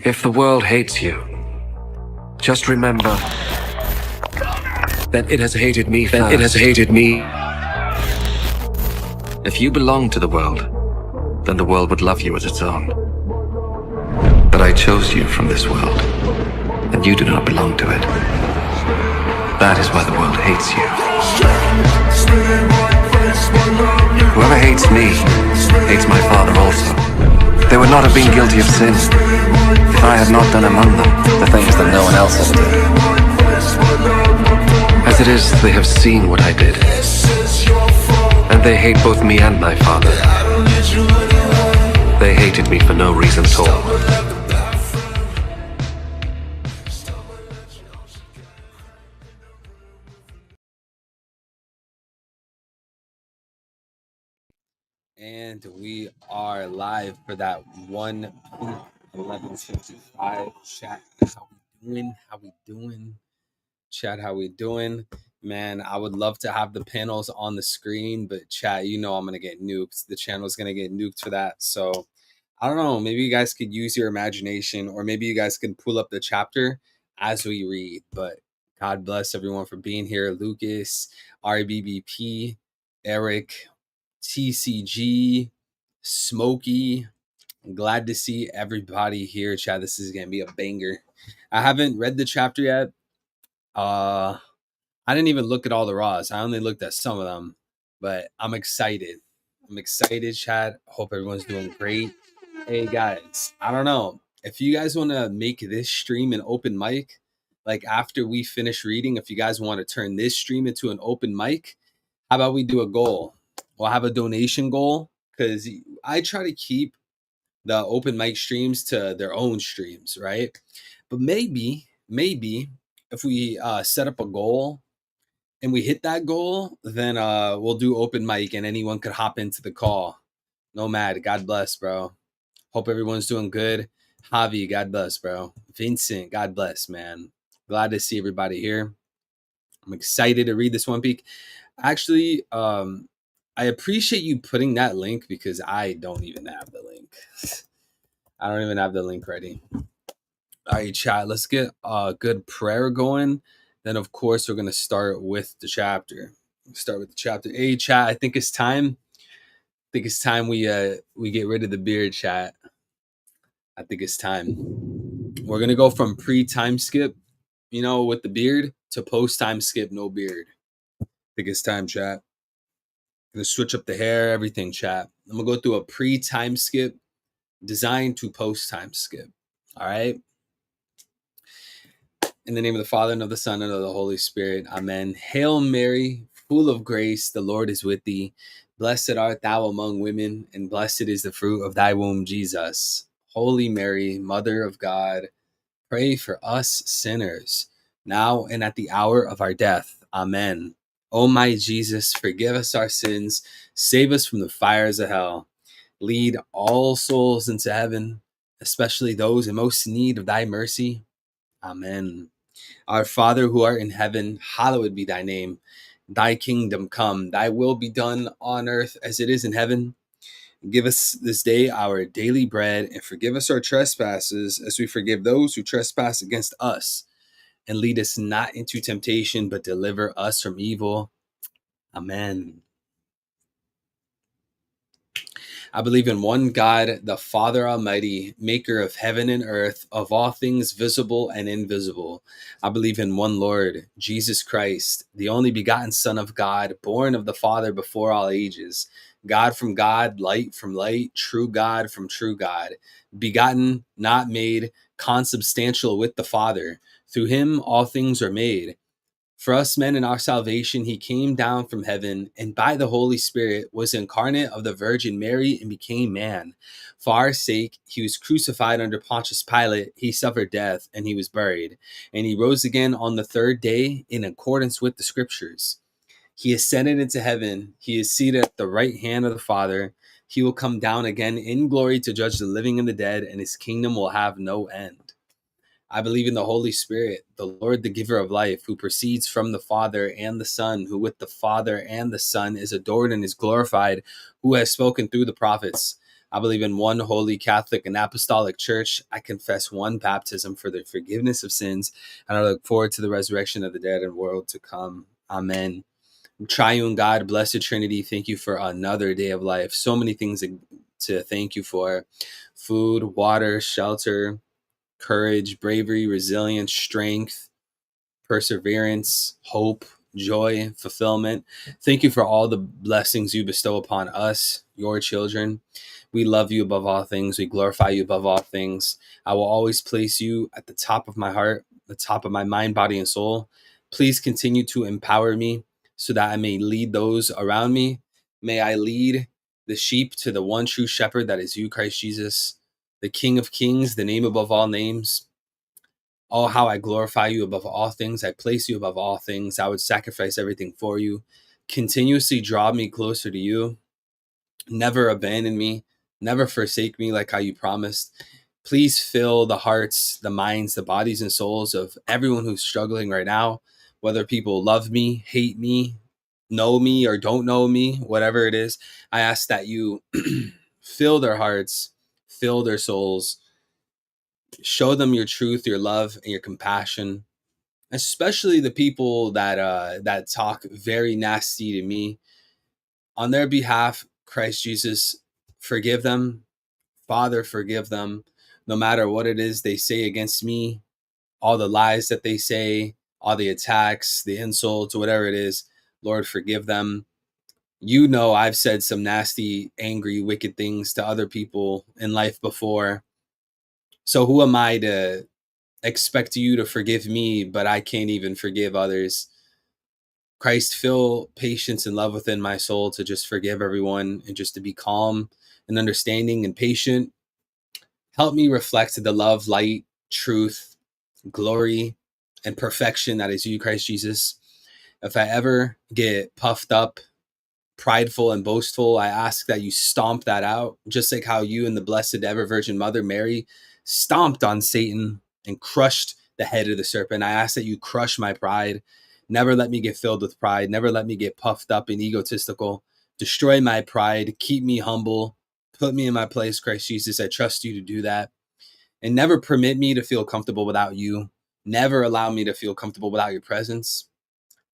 If the world hates you, just remember that it has hated me first. If you belong to the world, then the world would love you as its own. But I chose you from this world, and you do not belong to it. That is why the world hates you. Whoever hates me, hates my Father also. They would not have been guilty of sin if I had not done among them the things that no one else ever did. As it is, they have seen what I did, and they hate both me and my Father. They hated me for no reason at all. And we are live for that 1:11:55 chat. How we doing? Chat, how we doing? Man, I would love to have the panels on the screen, but chat, I'm gonna get nuked. The channel's gonna get nuked for that. So I don't know. Maybe you guys could use your imagination, or maybe you guys can pull up the chapter as we read. But God bless everyone for being here. Lucas, RBBP, Eric, TCG, Smokey. I'm glad to see everybody here, chat. This is gonna be a banger. I haven't read the chapter yet. I didn't even look at all the raws. I only looked at some of them, but I'm excited. Chat. Hope everyone's doing great. Hey guys, I don't know if you guys want to make this stream an open mic. Like after we finish reading, if you guys want to turn this stream into an open mic, how about we do a goal? We'll have a donation goal, because I try to keep the open mic streams to their own streams, right? But maybe if we set up a goal and we hit that goal, then we'll do open mic and anyone could hop into the call. Nomad, God bless, bro. Hope everyone's doing good. Javi, God bless, bro. Vincent, God bless, man. Glad to see everybody here. I'm excited to read this One Peak. Actually, I appreciate you putting that link, because I don't even have the link. I don't even have the link ready. All right, chat. Let's get a good prayer going. Then, of course, we're going to start with the chapter. Hey, chat. I think it's time. We get rid of the beard, chat. I think it's time. We're going to go from pre-time skip, with the beard, to post-time skip, no beard. I think it's time, chat. I'm going to switch up the hair, everything, chat. I'm going to go through a pre-time skip designed to post-time skip. All right? In the name of the Father, and of the Son, and of the Holy Spirit. Amen. Hail Mary, full of grace, the Lord is with thee. Blessed art thou among women, and blessed is the fruit of thy womb, Jesus. Holy Mary, Mother of God, pray for us sinners, now and at the hour of our death. Amen. O my Jesus, forgive us our sins, save us from the fires of hell. Lead all souls into heaven, especially those in most need of thy mercy. Amen. Our Father who art in heaven, hallowed be thy name. Thy kingdom come, thy will be done on earth as it is in heaven. Give us this day our daily bread, and forgive us our trespasses as we forgive those who trespass against us. And lead us not into temptation, but deliver us from evil. Amen. I believe in one God, the Father Almighty, maker of heaven and earth, of all things visible and invisible. I believe in one Lord, Jesus Christ, the only begotten Son of God, born of the Father before all ages, God from God, light from light, true God from true God, begotten, not made, consubstantial with the Father. Through him all things are made. For us men in our salvation, he came down from heaven, and by the Holy Spirit was incarnate of the Virgin Mary and became man. For our sake, he was crucified under Pontius Pilate. He suffered death, and he was buried. And he rose again on the third day in accordance with the scriptures. He ascended into heaven. He is seated at the right hand of the Father. He will come down again in glory to judge the living and the dead, and his kingdom will have no end. I believe in the Holy Spirit, the Lord, the giver of life, who proceeds from the Father and the Son, who with the Father and the Son is adored and is glorified, who has spoken through the prophets. I believe in one holy Catholic and Apostolic Church. I confess one baptism for the forgiveness of sins, and I look forward to the resurrection of the dead and world to come. Amen. Triune God, Blessed Trinity, thank you for another day of life. So many things to thank you for: food, water, shelter, courage, bravery, resilience, strength, perseverance, hope, joy, fulfillment. Thank you for all the blessings you bestow upon us, your children. We love you above all things. We glorify you above all things. I will always place you at the top of my heart, the top of my mind, body, and soul. Please continue to empower me so that I may lead those around me. May I lead the sheep to the one true shepherd, that is you, Christ Jesus, the King of Kings, the name above all names. Oh, how I glorify you above all things. I place you above all things. I would sacrifice everything for you. Continuously draw me closer to you. Never abandon me. Never forsake me like how you promised. Please fill the hearts, the minds, the bodies, and souls of everyone who's struggling right now, whether people love me, hate me, know me, or don't know me, whatever it is. I ask that you fill their hearts, fill their souls, show them your truth, your love, and your compassion, especially the people that talk very nasty to me. On their behalf, Christ Jesus, forgive them. Father, forgive them. No matter what it is they say against me, all the lies that they say, all the attacks, the insults, whatever it is, Lord, forgive them. You know, I've said some nasty, angry, wicked things to other people in life before. So who am I to expect you to forgive me, but I can't even forgive others? Christ, fill patience and love within my soul to just forgive everyone and just to be calm and understanding and patient. Help me reflect the love, light, truth, glory, and perfection that is you, Christ Jesus. If I ever get puffed up, prideful, and boastful, I ask that you stomp that out, just like how you and the Blessed Ever Virgin Mother Mary stomped on Satan and crushed the head of the serpent. I ask that you crush my pride. Never let me get filled with pride. Never let me get puffed up and egotistical. Destroy my pride. Keep me humble. Put me in my place, Christ Jesus. I trust you to do that. And never permit me to feel comfortable without you. Never allow me to feel comfortable without your presence.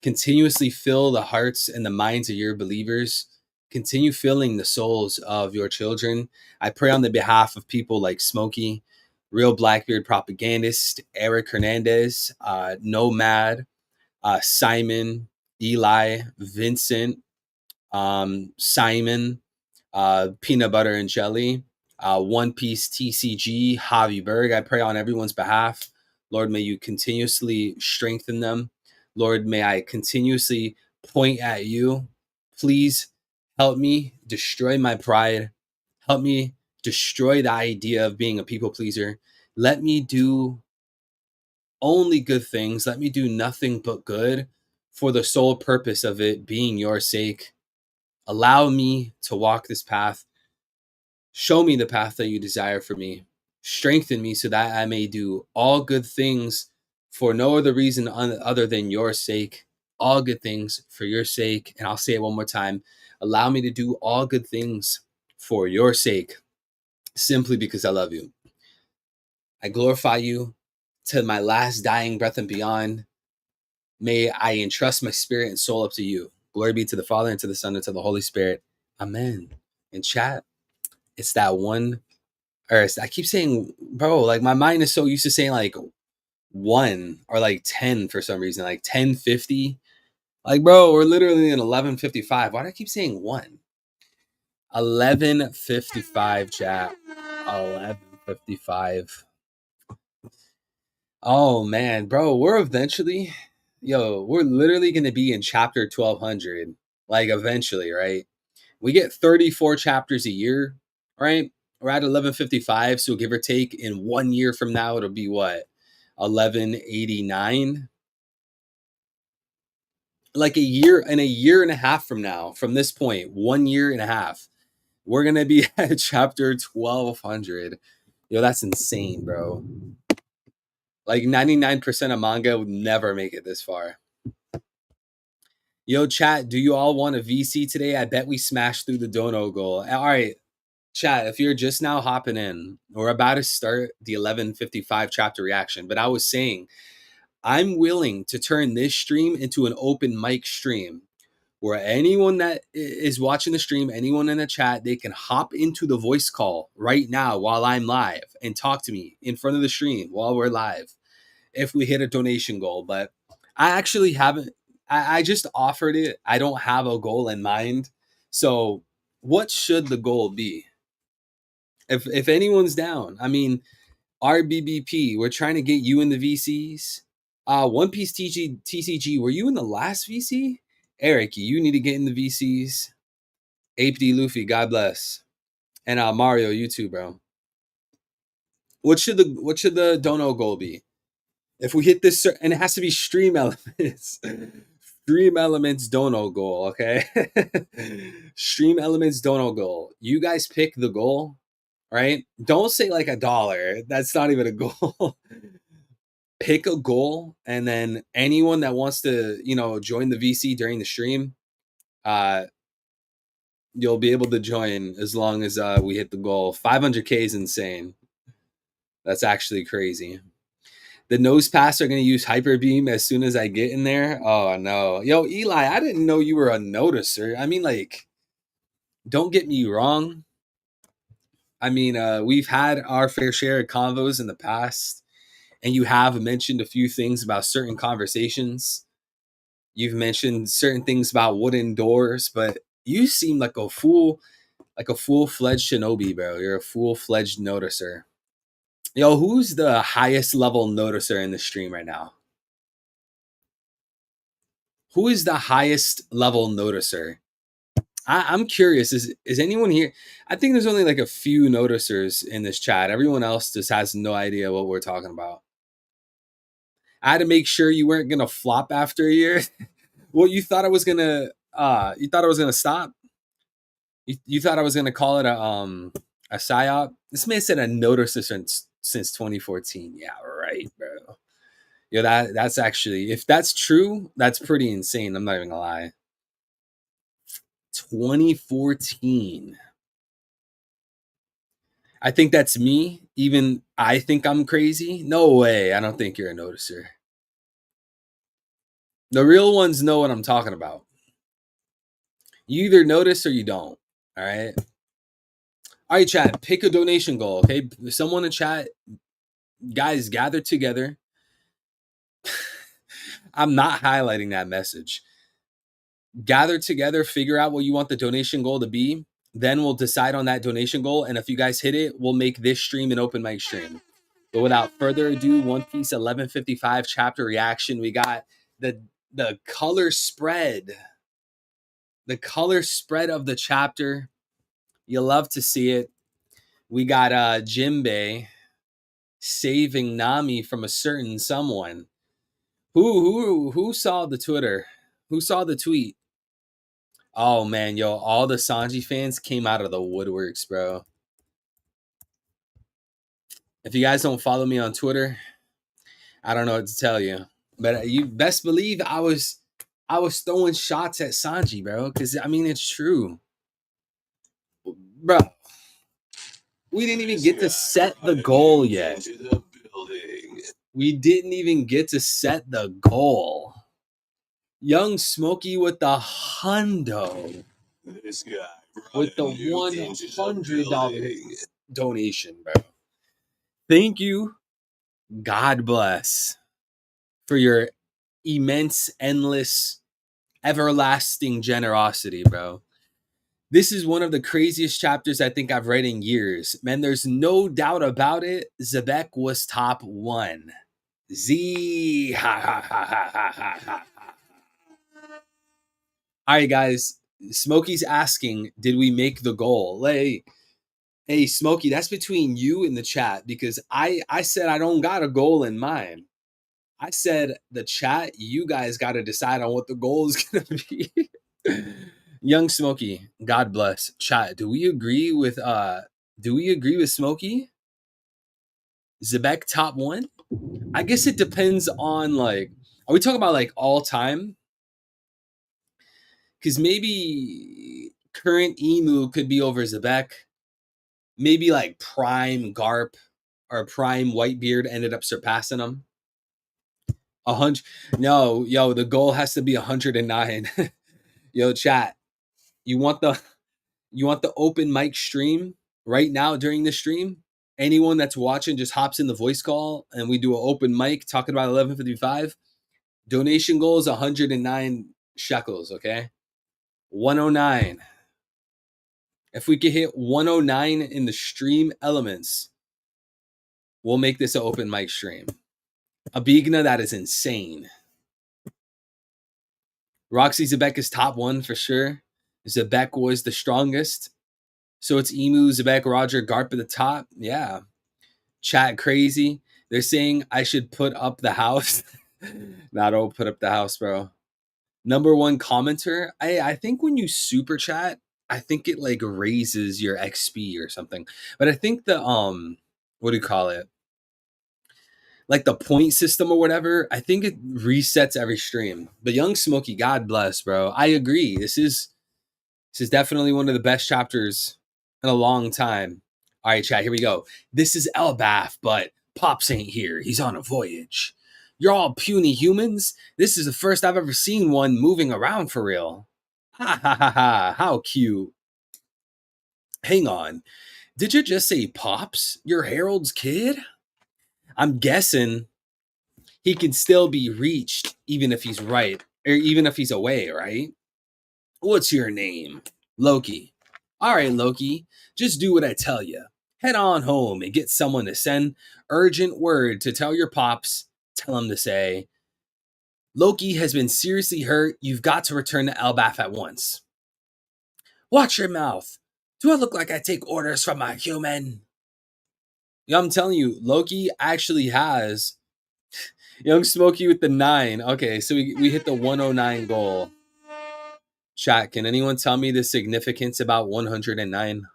Continuously fill the hearts and the minds of your believers. Continue filling the souls of your children. I pray on the behalf of people like Smokey, Real Blackbeard Propagandist, Eric Hernandez, Nomad, Simon, Eli, Vincent, Simon, Peanut Butter and Jelly, One Piece TCG, Javi Berg. I pray on everyone's behalf. Lord, may you continuously strengthen them. Lord, may I continuously point at you. Please help me destroy my pride. Help me destroy the idea of being a people pleaser. Let me do only good things. Let me do nothing but good for the sole purpose of it being your sake. Allow me to walk this path. Show me the path that you desire for me. Strengthen me so that I may do all good things for no other reason other than your sake. All good things for your sake. And I'll say it one more time. Allow me to do all good things for your sake, simply because I love you. I glorify you to my last dying breath and beyond. May I entrust my spirit and soul up to you. Glory be to the Father, and to the Son, and to the Holy Spirit. Amen. In chat, it's that one, or I keep saying, bro, like my mind is so used to saying like 1 or like 10 for some reason, like 10:50. Like, bro, we're literally in 11:55. Why do I keep saying 1? 11:55, chat. 11:55. Oh man, bro, we're literally gonna be in chapter 1200, like eventually, right? We get 34 chapters a year, right? We're at 11:55, so give or take, in 1 year from now, it'll be what? 11:89? Like a year and a half from now, from this point, 1 year and a half, we're gonna be at chapter 1200. Yo, that's insane, bro. Like 99% of manga would never make it this far. Yo, chat, do you all want a VC today? I bet we smashed through the dono goal. All right. Chat, if you're just now hopping in, we're about to start the 11:55 chapter reaction. But I was saying, I'm willing to turn this stream into an open mic stream where anyone that is watching the stream, anyone in the chat, they can hop into the voice call right now while I'm live and talk to me in front of the stream while we're live if we hit a donation goal. But I actually haven't, I just offered it. I don't have a goal in mind. So what should the goal be? If anyone's down, I mean, RBBP, we're trying to get you in the VCs. One Piece TCG, were you in the last VC? Eric, you need to get in the VCs. Ape D Luffy, God bless. And Mario, you too, bro. What should the dono goal be? If we hit this, and it has to be stream elements. Stream elements dono goal, okay? Stream elements dono goal. You guys pick the goal, right? Don't say like $1. That's not even a goal. Pick a goal, and then anyone that wants to, join the VC during the stream, you'll be able to join as long as we hit the goal. 500K is insane. That's actually crazy. The nose pass are going to use hyper beam as soon as I get in there. Oh no. Yo, Eli, I didn't know you were a noticer. I mean, like, don't get me wrong. I mean, we've had our fair share of convos in the past, and you have mentioned a few things about certain conversations. You've mentioned certain things about wooden doors, but you seem like a full-fledged shinobi, bro. You're a full-fledged noticer. Yo, who's the highest level noticer in the stream right now? Who is the highest level noticer? I'm curious. Is anyone here? I think there's only like a few noticers in this chat. Everyone else just has no idea what we're talking about. I had to make sure you weren't gonna flop after a year. Well, you thought I was gonna stop? You thought I was gonna call it a psyop? This man said a noticer since 2014. Yeah, right, bro. Yo, that's actually, if that's true, that's pretty insane. I'm not even gonna lie. 2014. I think that's me. Even I think I'm crazy. No way. I don't think you're a noticer. The real ones know what I'm talking about. You either notice or you don't. All right. All right, chat. Pick a donation goal. Okay. Someone in chat, guys, gather together. I'm not highlighting that message. Gather together, figure out what you want the donation goal to be. Then we'll decide on that donation goal. And if you guys hit it, we'll make this stream an open mic stream. But without further ado, One Piece 11:55 chapter reaction. We got the color spread. The color spread of the chapter. You love to see it. We got Jinbei saving Nami from a certain someone. Who saw the Twitter? Who saw the tweet? Oh man, yo, all the Sanji fans came out of the woodworks, bro. If you guys don't follow me on Twitter, I don't know what to tell you. But you best believe I was throwing shots at Sanji, bro. Because I mean, it's true, bro. We didn't even get to set the goal yet. We didn't even get to set the goal. Young Smokey with the hundo. This guy with the $100 donation, bro. Thank you. God bless for your immense, endless, everlasting generosity, bro. This is one of the craziest chapters I think I've read in years. Man, there's no doubt about it. Zebek was top 1. Z. Ha, ha, ha, ha, ha, ha, ha. All right, guys. Smokey's asking, did we make the goal? Hey, Smokey, that's between you and the chat, because I said I don't got a goal in mind. I said the chat, you guys got to decide on what the goal is going to be. Young Smokey, God bless. Chat, do we agree with Smokey? Zebek top 1? I guess it depends on, like, are we talking about like all time? Because maybe current Emu could be over Zebek. maybe like prime Garp or prime Whitebeard ended up surpassing him. 100. No, yo, the goal has to be 109. Yo, chat. You want the open mic stream right now during the stream? Anyone that's watching just hops in the voice call and we do an open mic talking about 1155. Donation goal is 109 shekels, okay? 109. If we could hit 109 in the stream elements, we'll make this an open mic stream. A Bigna, that is insane. Roxy Zebek is top one for sure. Zebek was the strongest. So it's Emu, Zebek, Roger, Garp at the top. Yeah. Chat crazy. They're saying I should put up the house. Nah, don't put up the house, bro. Number one commenter. I think when you super chat, I think it like raises your XP or something. But I think the what do you call it? Like the point system or whatever, I think it resets every stream. But Young Smokey, God bless, bro. I agree. This is definitely one of the best chapters in a long time. All right, chat, here we go. This is Elbaf, but Pops ain't here. He's on a voyage. You're all puny humans. This is the first I've ever seen one moving around for real. Ha ha ha ha. How cute. Hang on. Did you just say Pops? You're Harold's kid? I'm guessing he can still be reached even if he's right, or even if he's away, right? What's your name? Loki. All right, Loki, just do what I tell you. Head on home and get someone to send urgent word to tell your pops. Tell him to say, Loki has been seriously hurt. You've got to return to Elbaf at once. Watch your mouth. Do I look like I take orders from a human? Yeah, I'm telling you, Loki actually has Young Smokey with the 9. Okay, so we hit the 109 goal. Chat, can anyone tell me the significance about 109?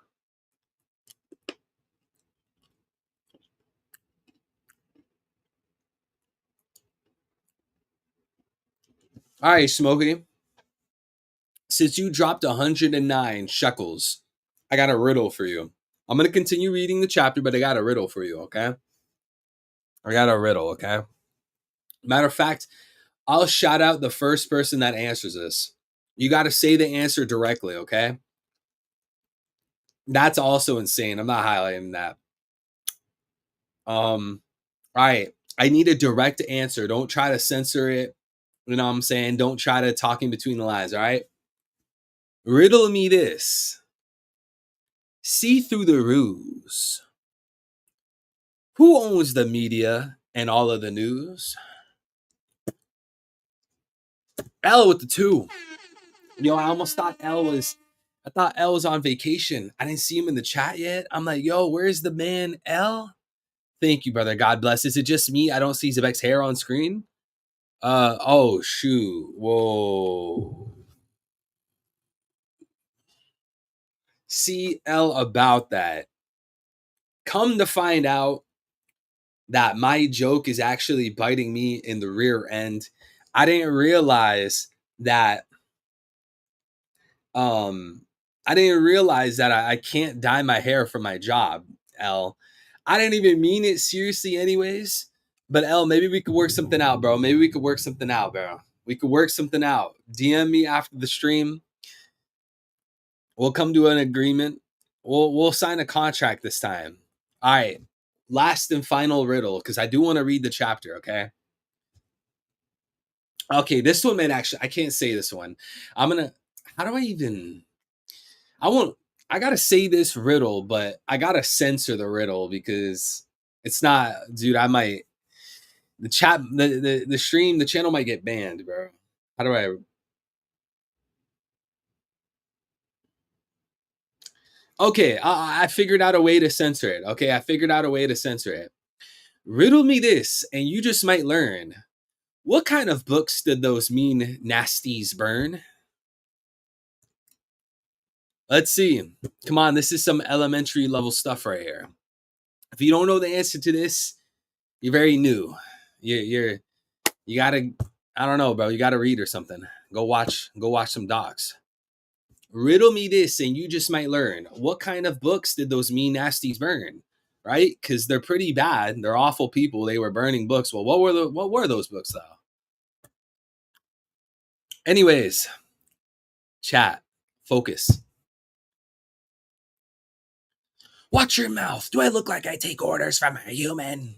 All right, Smokey. Since you dropped 109 shekels, I got a riddle for you. I'm going to continue reading the chapter, but I got a riddle for you, okay? I got a riddle, okay? Matter of fact, I'll shout out the first person that answers this. You got to say the answer directly, okay? That's also insane. I'm not highlighting that. All right. I need a direct answer. Don't try to censor it. You know what I'm saying? Don't try to talk in between the lines, all right? Riddle me this. See through the ruse. Who owns the media and all of the news? L with the 2. Yo, I almost thought L was on vacation. I didn't see him in the chat yet. I'm like, yo, where's the man L? Thank you, brother. God bless. Is it just me? I don't see Zebek's hair on screen. Oh, shoot. Whoa. CL about that. Come to find out that my joke is actually biting me in the rear end. I didn't realize that I can't dye my hair for my job, L. I didn't even mean it seriously anyways. But L, maybe we could work something out, bro. Maybe we could work something out, bro. We could work something out. DM me after the stream. We'll come to an agreement. We'll sign a contract this time. All right. Last and final riddle, because I do want to read the chapter, okay? Okay, this one, man, actually, I can't say this one. How do I even... I gotta say this riddle, but I gotta censor the riddle because it's not... Dude, I might... The chat, the stream, the channel might get banned, bro. How do I... Okay, I figured out a way to censor it. Okay, I figured out a way to censor it. Riddle me this, and you just might learn. What kind of books did those mean nasties burn? Let's see. Come on, this is some elementary level stuff right here. If you don't know the answer to this, you're very new. You gotta, I don't know, bro. You gotta read or something. Go watch some docs. Riddle me this, and you just might learn. What kind of books did those mean nasties burn? Right? Because they're pretty bad. They're awful people. They were burning books. Well, what were those books though? Anyways, chat, focus. Watch your mouth. Do I look like I take orders from a human?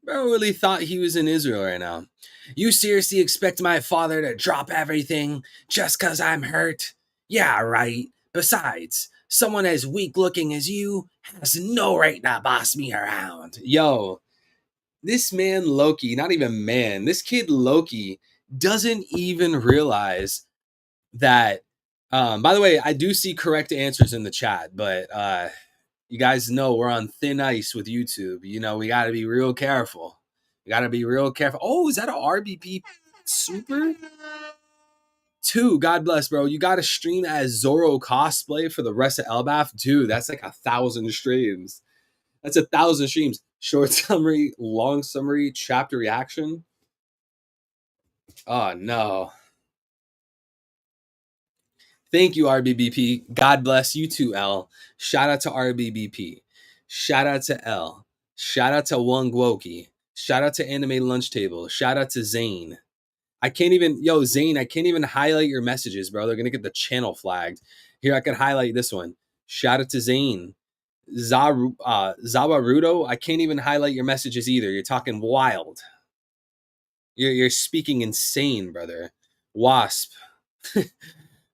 Bro really thought he was in Israel right now. You seriously expect my father to drop everything just because I'm hurt? Yeah, right. Besides, someone as weak looking as you has no right to boss me around. Yo, this man Loki, not even man, this kid Loki doesn't even realize that. By the way, I do see correct answers in the chat, but you guys know we're on thin ice with YouTube. You know, we got to be real careful. We got to be real careful. Oh, is that an RBP Super? 2, God bless, bro. You got to stream as Zoro cosplay for the rest of Elbaf? Dude, that's like 1,000 streams. That's 1,000 streams. Short summary, long summary, chapter reaction. Oh, no. Thank you, RBBP. God bless you too, L. Shout out to RBBP. Shout out to L. Shout out to Wong Woki. Shout out to Anime Lunch Table. Shout out to Zane. I can't even, Zane, I can't even highlight your messages, bro. They're going to get the channel flagged. Here, I can highlight this one. Shout out to Zane. Zawarudo, I can't even highlight your messages either. You're talking wild. You're speaking insane, brother. Wasp.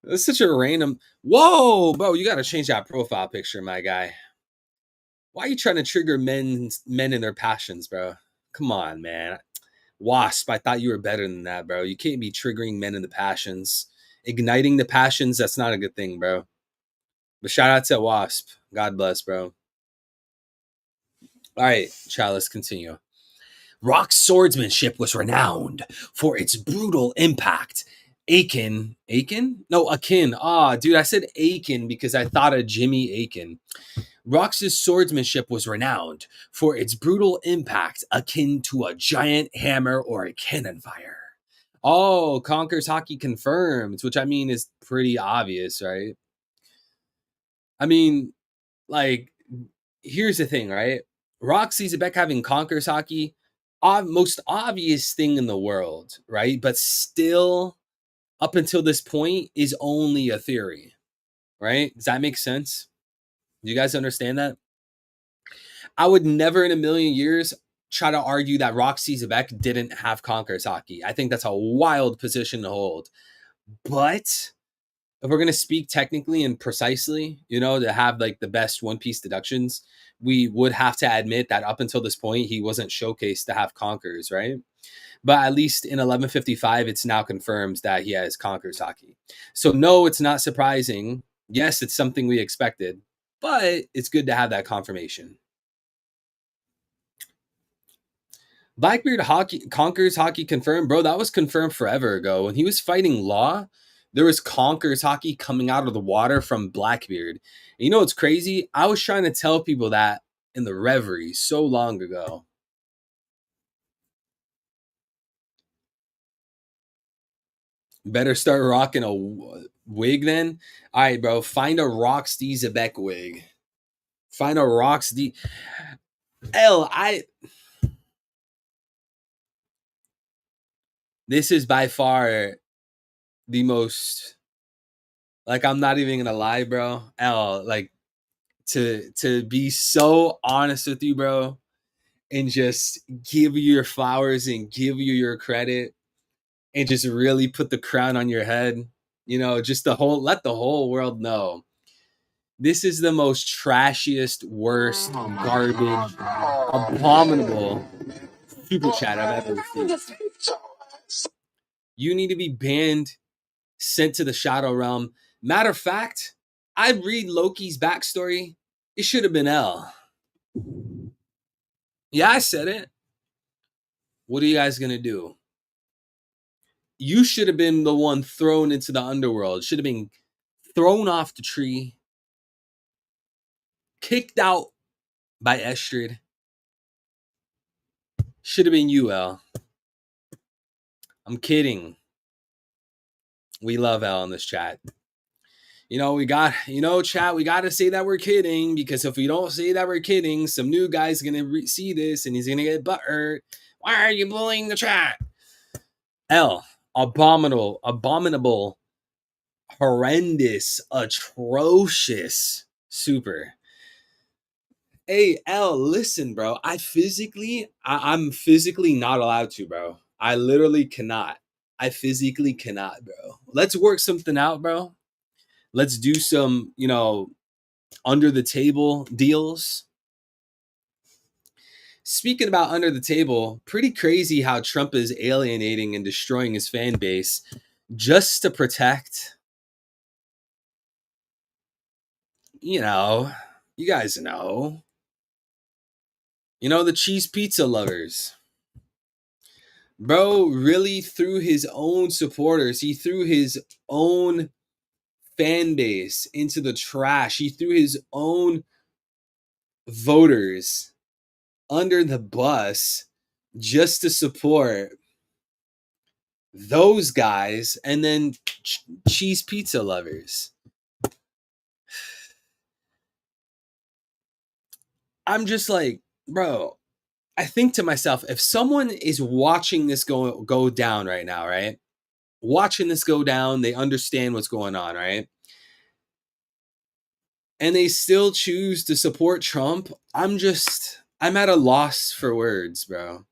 That's such a random. Whoa, bro! You got to change that profile picture, my guy. Why are you trying to trigger men in their passions, bro? Come on, man. Wasp, I thought you were better than that, bro. You can't be triggering men in the passions, igniting the passions. That's not a good thing, bro. But shout out to Wasp. God bless, bro. All right, child. Let's continue. Rock's swordsmanship was renowned for its brutal impact. Akin? No, Akin. Dude, I said Aiken because I thought of Jimmy Aiken. Rock's swordsmanship was renowned for its brutal impact, akin to a giant hammer or a cannon fire. Oh, Conker's Hockey confirmed, which I mean is pretty obvious, right? I mean, like, here's the thing, right? Rock Beck having Conker's Hockey, most obvious thing in the world, right? But still, up until this point, is only a theory, right? Does that make sense? Do you guys understand that? I would never in a million years try to argue that Rock Beck didn't have Conker's Hockey. I think that's a wild position to hold. But if we're going to speak technically and precisely, to have like the best One Piece deductions, we would have to admit that up until this point, he wasn't showcased to have Conker's, right? But at least in 1155, it's now confirmed that he has Conker's Hockey. So no, it's not surprising. Yes, it's something we expected, but it's good to have that confirmation. Blackbeard Conker's Hockey confirmed, bro. That was confirmed forever ago. When he was fighting Law, there was Conker's Hockey coming out of the water from Blackbeard. And you know what's crazy? I was trying to tell people that in the Reverie so long ago. Better start rocking a wig then. All right, bro. Find a Rox D Zebek wig. Find a Rox D. This is by far the most. Like, I'm not even gonna lie, bro. Like, to be so honest with you, bro, and just give you your flowers and give you your credit, and just really put the crown on your head. Just let the whole world know. This is the most trashiest, worst, garbage, abominable super chat I've ever seen. You need to be banned, sent to the Shadow Realm. Matter of fact, I read Loki's backstory. It should have been L. Yeah, I said it. What are you guys going to do? You should have been the one thrown into the underworld. Should have been thrown off the tree, kicked out by Estrid. Should have been you, L. I'm kidding. We love L in this chat. Chat, we got to say that we're kidding, because if we don't say that we're kidding, some new guy's going to see this and he's going to get butthurt. Why are you bullying the chat? L, abominable, horrendous, atrocious, super. Hey, L, listen, bro. I'm physically not allowed to, bro. I literally cannot. I physically cannot, bro. Let's work something out, bro. Let's do some, under the table deals. Speaking about under the table, pretty crazy how Trump is alienating and destroying his fan base just to protect, you guys know, the cheese pizza lovers. Bro really threw his own supporters, he threw his own fan base into the trash. He threw his own voters under the bus just to support those guys and then cheese pizza lovers. I'm just like, bro, I think to myself, if someone is watching this go down right now, right? Watching this go down, they understand what's going on, right? And they still choose to support Trump. I'm at a loss for words, bro.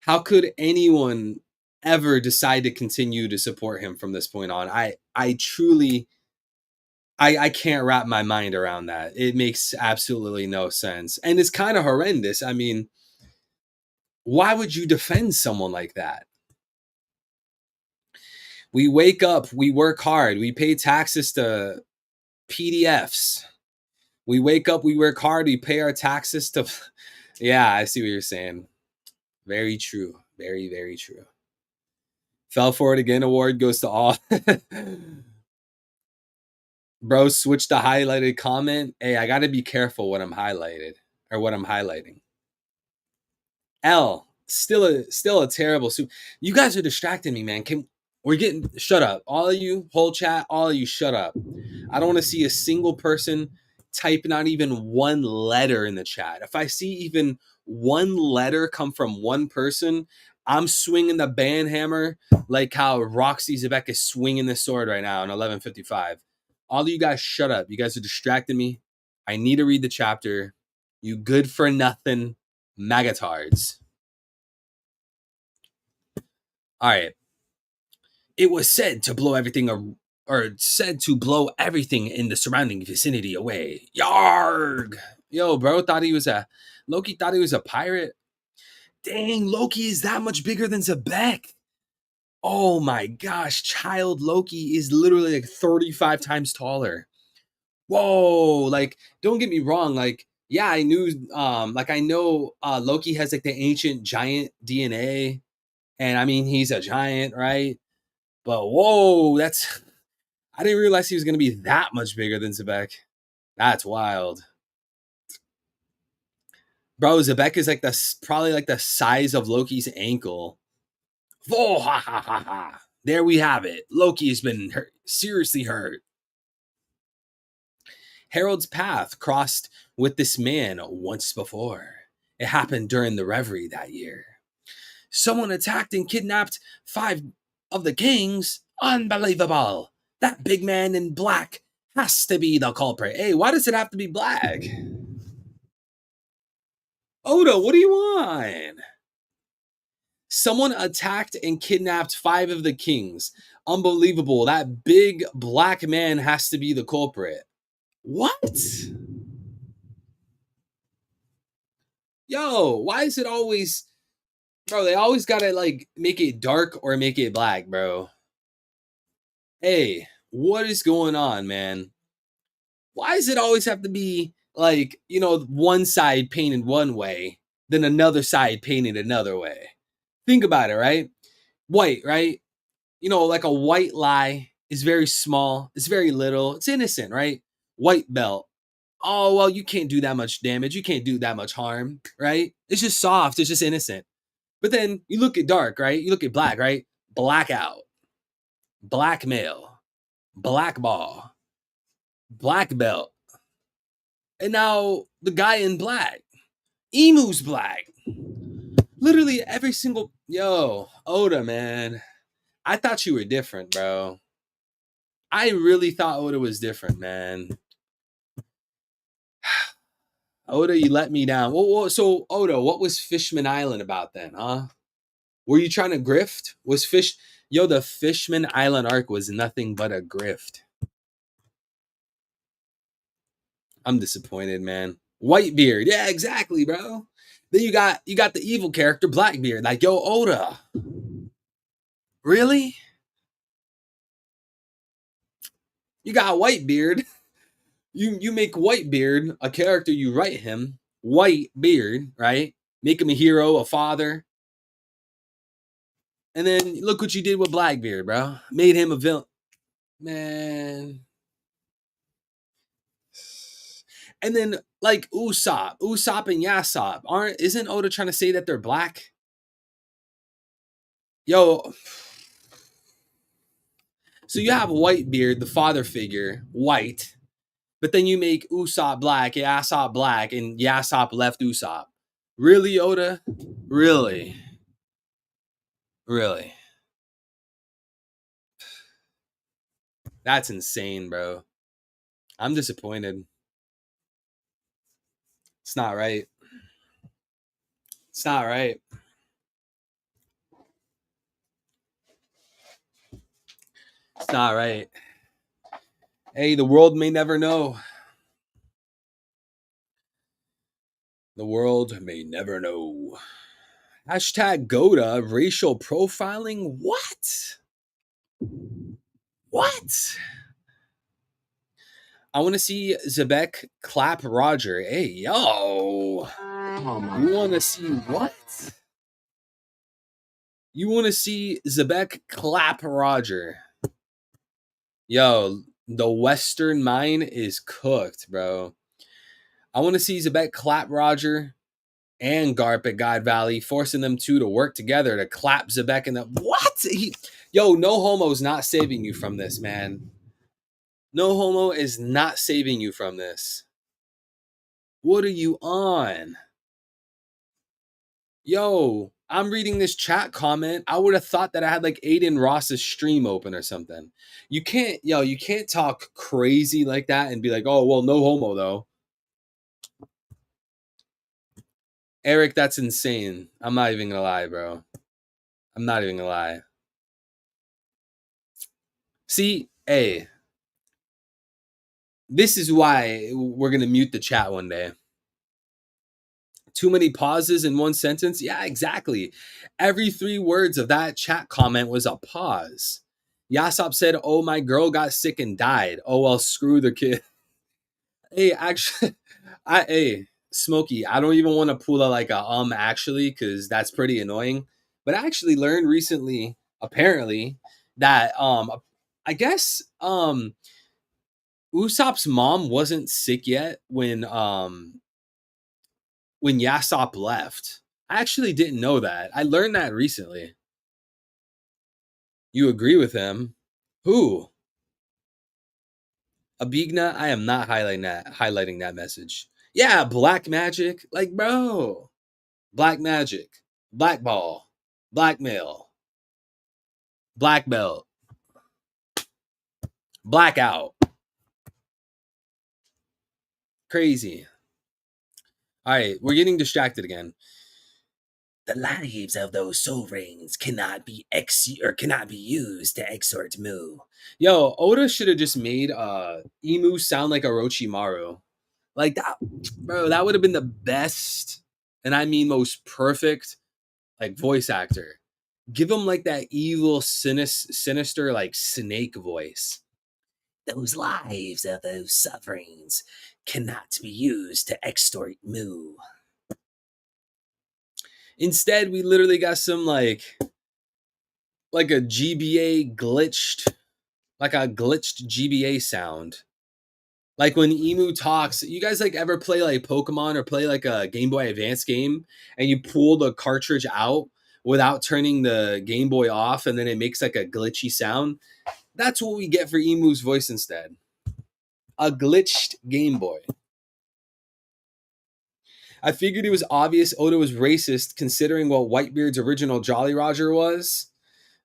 How could anyone ever decide to continue to support him from this point on? I truly can't wrap my mind around that. It makes absolutely no sense. And it's kind of horrendous. I mean, why would you defend someone like that? We wake up, we work hard, we pay taxes to PDFs. We wake up, we work hard, we pay our taxes to... Yeah, I see what you're saying. Very true. Very, very true. Fell for it again award goes to all. Bro, switch to highlighted comment. Hey, I got to be careful what I'm highlighting. L, still a terrible soup. You guys are distracting me, man. Shut up. All of you, whole chat, all of you, shut up. I don't want to see a single person type not even one letter in the chat. If I see even one letter come from one person, I'm swinging the band hammer like how Roxy Zebek is swinging the sword right now in 11:55. All of you guys, shut up. You guys are distracting me. I need to read the chapter. You good for nothing magatards. All right. It was said to blow everything in the surrounding vicinity away. Yarg! Yo, bro, Loki thought he was a pirate. Dang, Loki is that much bigger than Zebek. Oh my gosh, child Loki is literally like 35 times taller. Whoa, like, don't get me wrong, like, yeah, I knew, I know Loki has like the ancient giant DNA, and I mean, he's a giant, right? But whoa, I didn't realize he was going to be that much bigger than Zebek. That's wild. Bro, Zebek is probably like the size of Loki's ankle. Oh, ha, ha, ha, ha. There we have it. Loki has been seriously hurt. Harold's path crossed with this man once before. It happened during the reverie that year. Someone attacked and kidnapped 5 of the kings. Unbelievable. That big man in black has to be the culprit. Hey, why does it have to be black? Oda, what do you want? Someone attacked and kidnapped 5 of the kings. Unbelievable. That big black man has to be the culprit. What? Yo, why is it always... Bro, they always gotta, like, make it dark or make it black, bro. Hey, what is going on, man? Why does it always have to be, like, one side painted one way, then another side painted another way? Think about it, right? White, right? Like a white lie is very small. It's very little. It's innocent, right? White belt. Oh, well, you can't do that much damage. You can't do that much harm, right? It's just soft. It's just innocent. But then you look at dark, right? You look at black, right? Blackout. blackmail, blackball, black belt, and now the guy in black, Emu's black. Literally every single Oda, man. I thought you were different, bro. I really thought Oda was different, man. Oda, you let me down. So Oda, what was Fishman Island about then, huh? Were you trying to grift? The Fishman Island arc was nothing but a grift. I'm disappointed, man. Whitebeard, yeah, exactly, bro. Then you got the evil character Blackbeard. Like, yo, Oda, really? You got Whitebeard. You make Whitebeard a character. You write him Whitebeard, right? Make him a hero, a father. And then look what you did with Blackbeard, bro. Made him a villain. Man. And then like Usopp and Yasop isn't Oda trying to say that they're black? Yo. So you have Whitebeard, the father figure, white, but then you make Usopp black, Yasop black, and Yasop left Usopp. Really, Oda? Really? Really? That's insane, bro. I'm disappointed. It's not right. It's not right. It's not right. Hey, the world may never know. The world may never know. Hashtag Goda, racial profiling? What? What? I want to see Zebek clap Roger. Hey, yo. You want to see what? You want to see Zebek clap Roger. Yo, the Western mind is cooked, bro. I want to see Zebek clap Roger and Garp at God Valley, forcing them two to work together to clap Zebek in the... What? No homo is not saving you from this, man. No homo is not saving you from this. What are you on? Yo, I'm reading this chat comment. I would have thought that I had like Aiden Ross's stream open or something. You can't talk crazy like that and be like, oh, well, no homo though. Eric, that's insane. I'm not even gonna lie, bro. I'm not even gonna lie. See, hey, this is why we're gonna mute the chat one day. Too many pauses in one sentence? Yeah, exactly. Every 3 words of that chat comment was a pause. Yasop said, oh, my girl got sick and died. Oh, well, screw the kid. Hey, actually, Smokey, I don't even want to pull like a actually, because that's pretty annoying. But I actually learned recently, apparently, that I guess Usopp's mom wasn't sick yet when Yasop left. I actually didn't know that. I learned that recently. You agree with him? Who? Abigna? I am not highlighting that message. Yeah, black magic. Like, bro. Black magic. Blackball. Blackmail. Black belt. Blackout. Crazy. All right, we're getting distracted again. The lives of those soul rings cannot be used to exhort Mu. Yo, Oda should have just made Emu sound like Orochimaru. Like that, bro, that would have been the best, and I mean most perfect, like, voice actor. Give him like that evil, sinister, like snake voice. Those lives of those sufferings cannot be used to extort Mu. Instead, we literally got some like a GBA glitched, like a glitched GBA sound. Like when Emu talks, you guys like ever play like Pokemon or play like a Game Boy Advance game and you pull the cartridge out without turning the Game Boy off, and then it makes like a glitchy sound. That's what we get for Emu's voice instead. A glitched Game Boy. I figured it was obvious Oda was racist considering what Whitebeard's original Jolly Roger was.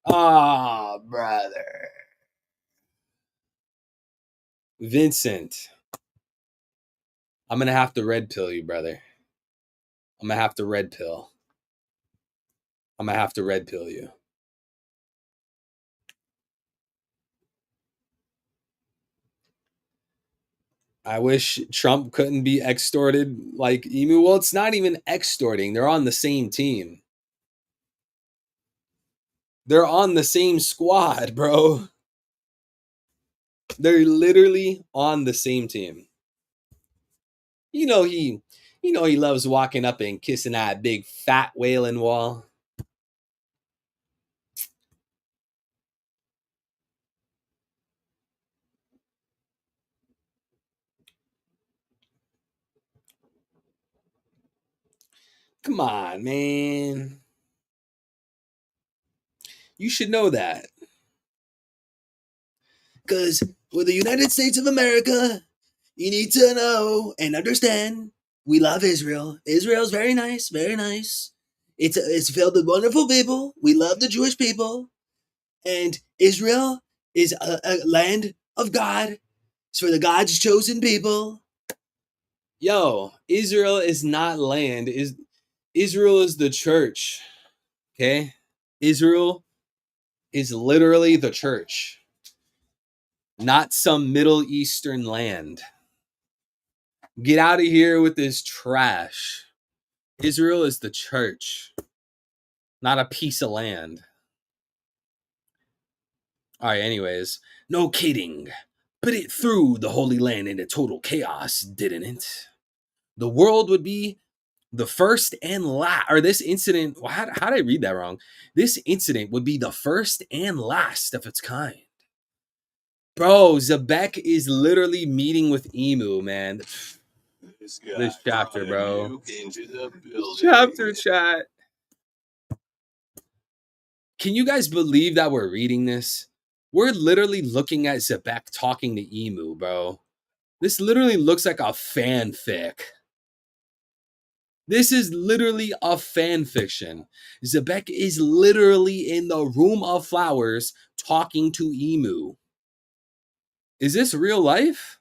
Ah, brother. Vincent. I'm going to have to red pill you, brother. I'm going to have to red pill. I'm going to have to red pill you. I wish Trump couldn't be extorted like Emu. Well, it's not even extorting. They're on the same team. They're on the same squad, bro. They're literally on the same team. You know he loves walking up and kissing that big fat wailing wall. Come on, man. You should know that. Because with the United States of America, you need to know and understand we love Israel. Israel's very nice, very nice. It's filled with wonderful people. We love the Jewish people. And Israel is a land of God. It's for the God's chosen people. Yo, Israel is not land. Israel is the church. Okay? Israel is literally the church. Not some Middle Eastern land. Get out of here with this trash. Israel is the church, not a piece of land. All right, anyways. No kidding. Put it through the Holy Land into total chaos, didn't it? The world would be the first and last, or this incident, how did I read that wrong? This incident would be the first and last of its kind. Bro, Zebek is literally meeting with Emu, man. This chapter, bro. Chapter chat. Can you guys believe that we're reading this? We're literally looking at Zebek talking to Emu, bro. This literally looks like a fanfic. This is literally a fan fiction. Zebek is literally in the room of flowers talking to Emu. Is this real life?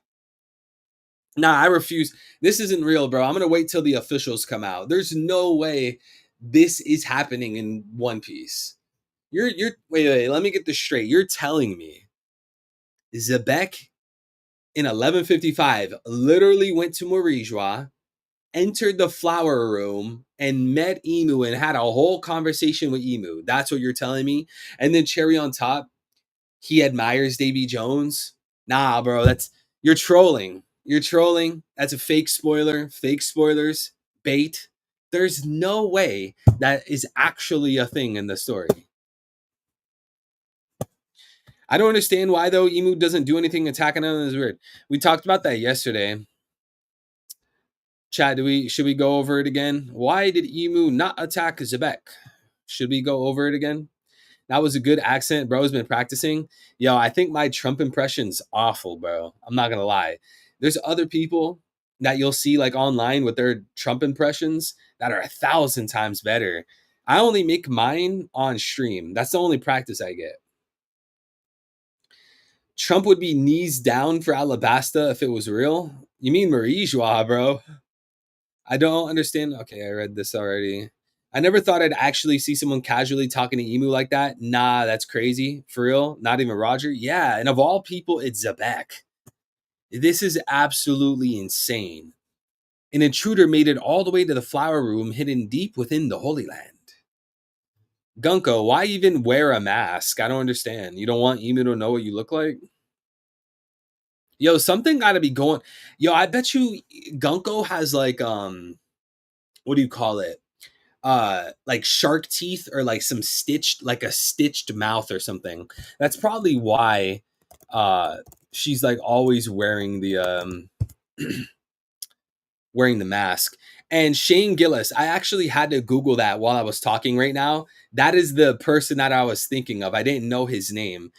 Nah, I refuse. This isn't real, bro. I'm going to wait till the officials come out. There's no way this is happening in One Piece. Wait, let me get this straight. You're telling me Zebek in 1155 literally went to Morijua, entered the flower room, and met Emu and had a whole conversation with Emu. That's what you're telling me? And then cherry on top, he admires Davy Jones? Nah, bro, you're trolling. You're trolling. That's a fake spoiler. Fake spoilers. Bait. There's no way that is actually a thing in the story. I don't understand why, though, Emu doesn't do anything attacking him. Is weird. We talked about that yesterday. Chat, should we go over it again? Why did Emu not attack Zebek? Should we go over it again? That was a good accent. Bro's been practicing. Yo, I think my Trump impression's awful, bro. I'm not going to lie. There's other people that you'll see like online with their Trump impressions that are 1,000 times better. I only make mine on stream. That's the only practice I get. Trump would be knees down for Alabasta if it was real? You mean Marie-Joie, bro? I don't understand. Okay, I read this already. I never thought I'd actually see someone casually talking to Emu like that. Nah, that's crazy. For real? Not even Roger? Yeah, and of all people, it's Zebek. This is absolutely insane. An intruder made it all the way to the flower room hidden deep within the Holy Land. Gunko, why even wear a mask? I don't understand. You don't want Emu to know what you look like? Yo, something gotta be going. Yo, I bet you Gunko has like what do you call it? Like shark teeth or like some stitched, like a stitched mouth or something. That's probably why she's like always wearing the wearing the mask. And Shane Gillis, I actually had to Google that while I was talking right now. That is the person that I was thinking of. I didn't know his name.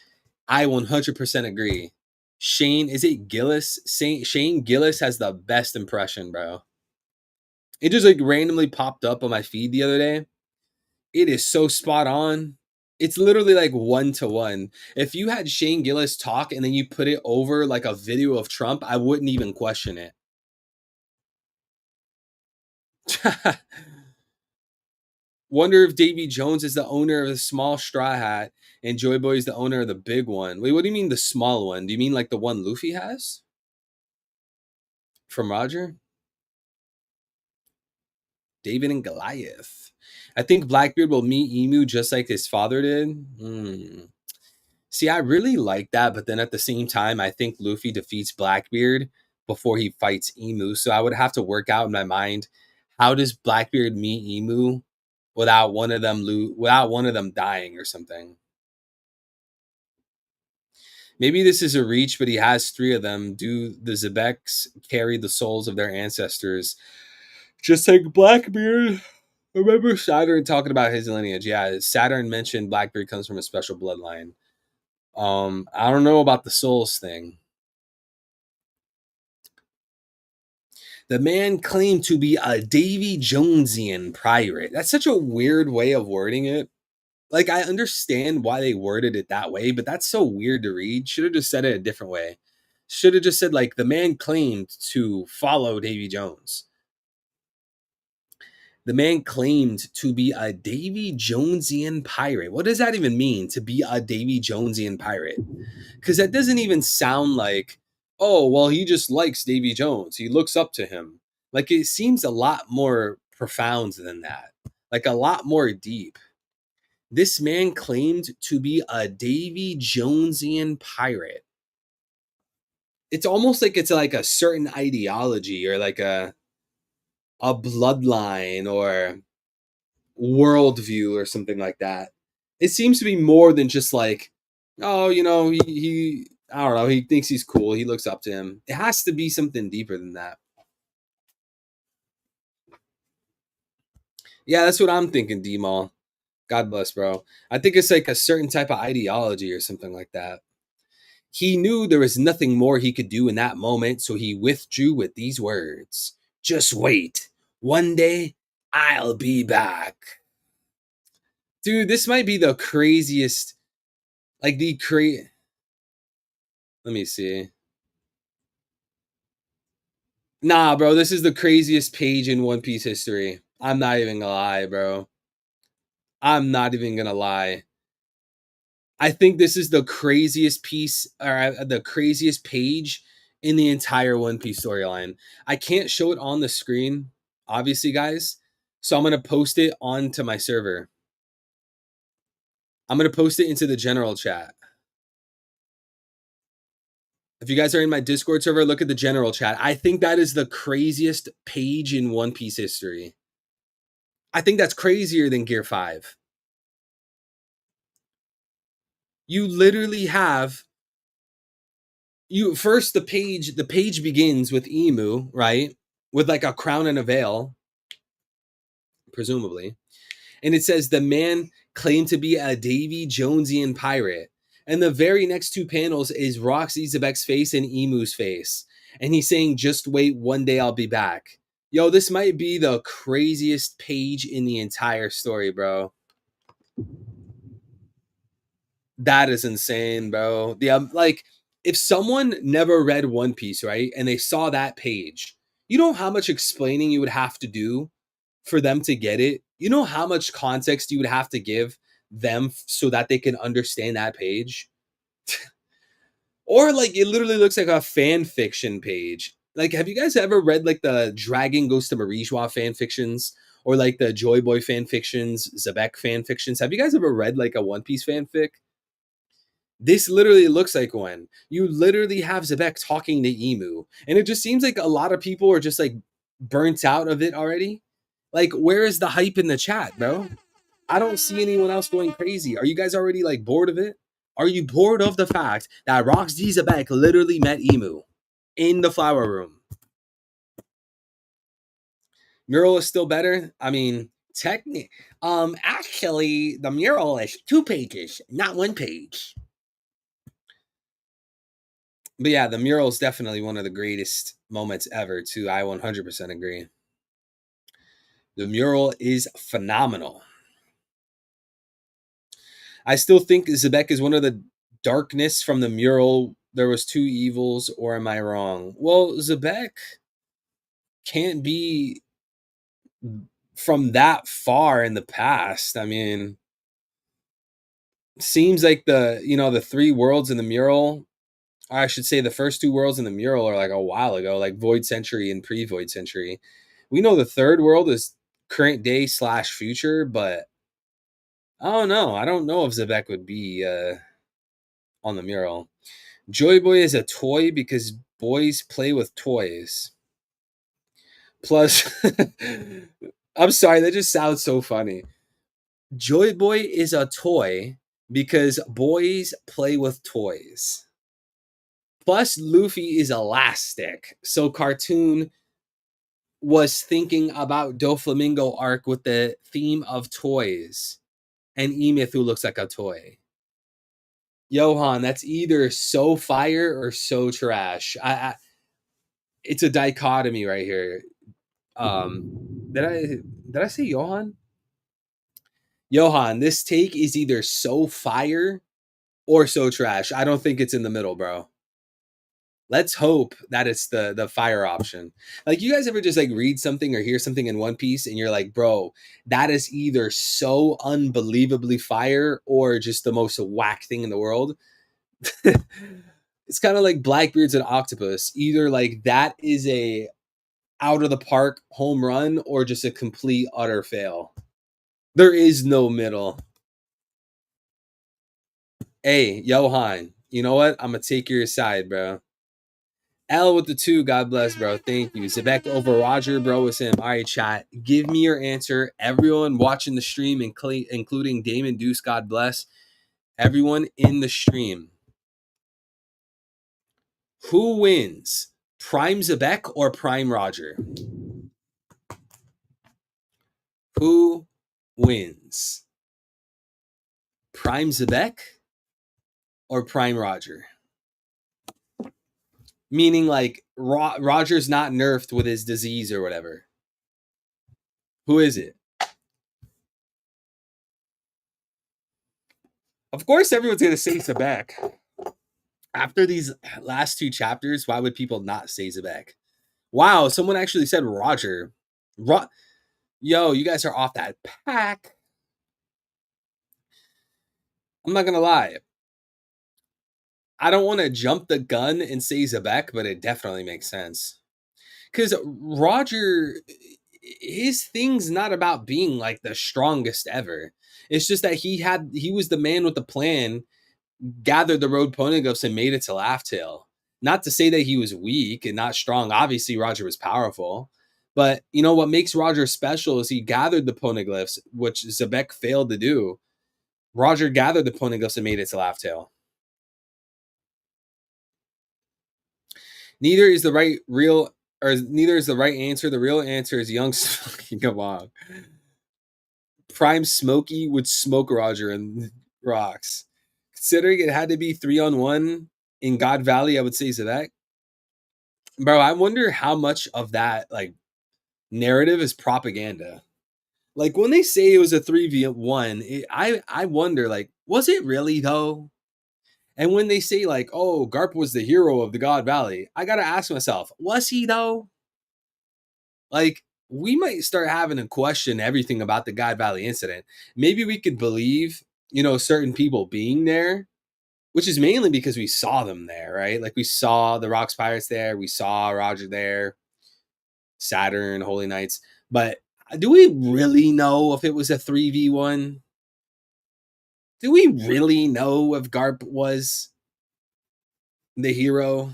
I 100% agree. Shane, is it Gillis? Shane Gillis has the best impression, bro. It just like randomly popped up on my feed the other day. It is so spot on. It's literally like 1-to-1. If you had Shane Gillis talk and then you put it over like a video of Trump, I wouldn't even question it. Wonder if Davy Jones is the owner of the small straw hat and Joy Boy is the owner of the big one. Wait, what do you mean the small one? Do you mean like the one Luffy has? From Roger? David and Goliath. I think Blackbeard will meet Emu just like his father did. See, I really like that, but then at the same time, I think Luffy defeats Blackbeard before he fights Emu. So I would have to work out in my mind, how does Blackbeard meet Emu without one of them dying or something? Maybe this is a reach, but he has 3 of them. Do the Zebeks carry the souls of their ancestors? Just like Blackbeard. Remember Saturn talking about his lineage. Yeah, Saturn mentioned Blackbeard comes from a special bloodline. I don't know about the souls thing. The man claimed to be a Davy Jonesian pirate. That's such a weird way of wording it. Like, I understand why they worded it that way, but that's so weird to read. Should have just said it a different way. Should have just said, like, the man claimed to follow Davy Jones. The man claimed to be a Davy Jonesian pirate. What does that even mean, to be a Davy Jonesian pirate? Because that doesn't even sound like, oh, well, he just likes Davy Jones. He looks up to him. Like, it seems a lot more profound than that. Like, a lot more deep. This man claimed to be a Davy Jonesian pirate. It's almost like it's like a certain ideology or like a bloodline or worldview or something like that. It seems to be more than just like, oh, he I don't know, he thinks he's cool, he looks up to him. It has to be something deeper than that. Yeah, that's what I'm thinking, D-Mall. God bless, bro. I think it's like a certain type of ideology or something like that. He knew there was nothing more he could do in that moment, so he withdrew with these words. Just wait. One day, I'll be back. Dude, this might be the craziest, like let me see. Nah, bro, this is the craziest page in One Piece history. I'm not even gonna lie, bro. I'm not even gonna lie. I think this is the craziest piece or the craziest page in the entire One Piece storyline. I can't show it on the screen, obviously, guys. So I'm going to post it onto my server. I'm going to post it into the general chat. If you guys are in my Discord server, look at the general chat. I think that is the craziest page in One Piece history. I think that's crazier than Gear 5. You literally have the page begins with Emu, right? With like a crown and a veil, presumably. And it says the man claimed to be a Davy Jonesian pirate. And the very next 2 panels is Roxy Zebek's face and Emu's face. And he's saying, just wait, one day I'll be back. Yo, this might be the craziest page in the entire story, bro. That is insane, bro. Like, if someone never read One Piece, right, and they saw that page, you know how much explaining you would have to do for them to get it? You know how much context you would have to give them so that they can understand that page? Or like, it literally looks like a fan fiction page. Like, have you guys ever read like the Dragon Goes to Marijois fan fictions? Or like the Joy Boy fan fictions, Zebek fan fictions? Have you guys ever read like a One Piece fanfic? This literally looks like one. You literally have Zebek talking to Emu. And it just seems like a lot of people are just like burnt out of it already. Like, where is the hype in the chat, bro? I don't see anyone else going crazy. Are you guys already like bored of it? Are you bored of the fact that Roxy Zebek literally met Emu in the flower room? Mural is still better. I mean, actually, the mural is 2 pages, not 1 page. But yeah, the mural is definitely one of the greatest moments ever, too. I 100% agree. The mural is phenomenal. I still think Zebek is one of the darkness from the mural. There was 2 evils, or am I wrong? Well, Zebek can't be from that far in the past. I mean, seems like the 3 worlds in the mural, or I should say the first 2 worlds in the mural are like a while ago, like Void Century and pre-Void Century. We know the 3rd world is current day / future, but I don't know. I don't know if Zebek would be on the mural. Joy Boy is a toy because boys play with toys. Plus, I'm sorry, that just sounds so funny. Joy Boy is a toy because boys play with toys. Plus, Luffy is elastic. So, Cartoon was thinking about Doflamingo arc with the theme of toys. And Emith, who looks like a toy. Johan, that's either so fire or so trash. It's a dichotomy right here. Did I say Johan? Johan, this take is either so fire or so trash. I don't think it's in the middle, bro. Let's hope that it's the fire option. Like, you guys ever just like read something or hear something in One Piece and you're like, bro, that is either so unbelievably fire or just the most whack thing in the world. It's kind of like Blackbeard's an octopus. Either like that is a out of the park home run or just a complete utter fail. There is no middle. Hey, Johan, you know what? I'm gonna take your side, bro. L with the 2, God bless, bro. Thank you. Zebek over Roger, bro, was him. All right, chat. Give me your answer. Everyone watching the stream, including Damon Deuce, God bless. Everyone in the stream. Who wins? Prime Zebek or Prime Roger? Who wins? Prime Zebek or Prime Roger? Meaning like Roger's not nerfed with his disease or whatever. Who is it? Of course, everyone's going to say Zebek. After these last 2 chapters, why would people not say Zebek? Wow, someone actually said Roger. Yo, you guys are off that pack. I'm not going to lie. I don't want to jump the gun and say Zebek, but it definitely makes sense. Because Roger, his thing's not about being like the strongest ever. It's just that he was the man with the plan, gathered the road poneglyphs and made it to Laugh Tale. Not to say that he was weak and not strong. Obviously, Roger was powerful. But you know what makes Roger special is he gathered the poneglyphs, which Zebek failed to do. Roger gathered the poneglyphs and made it to Laugh Tale. Neither is the right answer. The real answer is young Smokey. Come on. Prime Smokey would smoke Roger and rocks. Considering it had to be 3-on-1 in God Valley, I would say Zebek. Bro, I wonder how much of that like narrative is propaganda. Like when they say it was a 3v1, I wonder, like, was it really though? And when they say like, oh, Garp was the hero of the God Valley, I gotta ask myself, was he though? Like, we might start having to question everything about the God Valley incident. Maybe we could believe, certain people being there, which is mainly because we saw them there, right? Like we saw the Rocks Pirates there, we saw Roger there, Saturn, Holy Knights. But do we really know if it was a 3v1? Do we really know if Garp was the hero?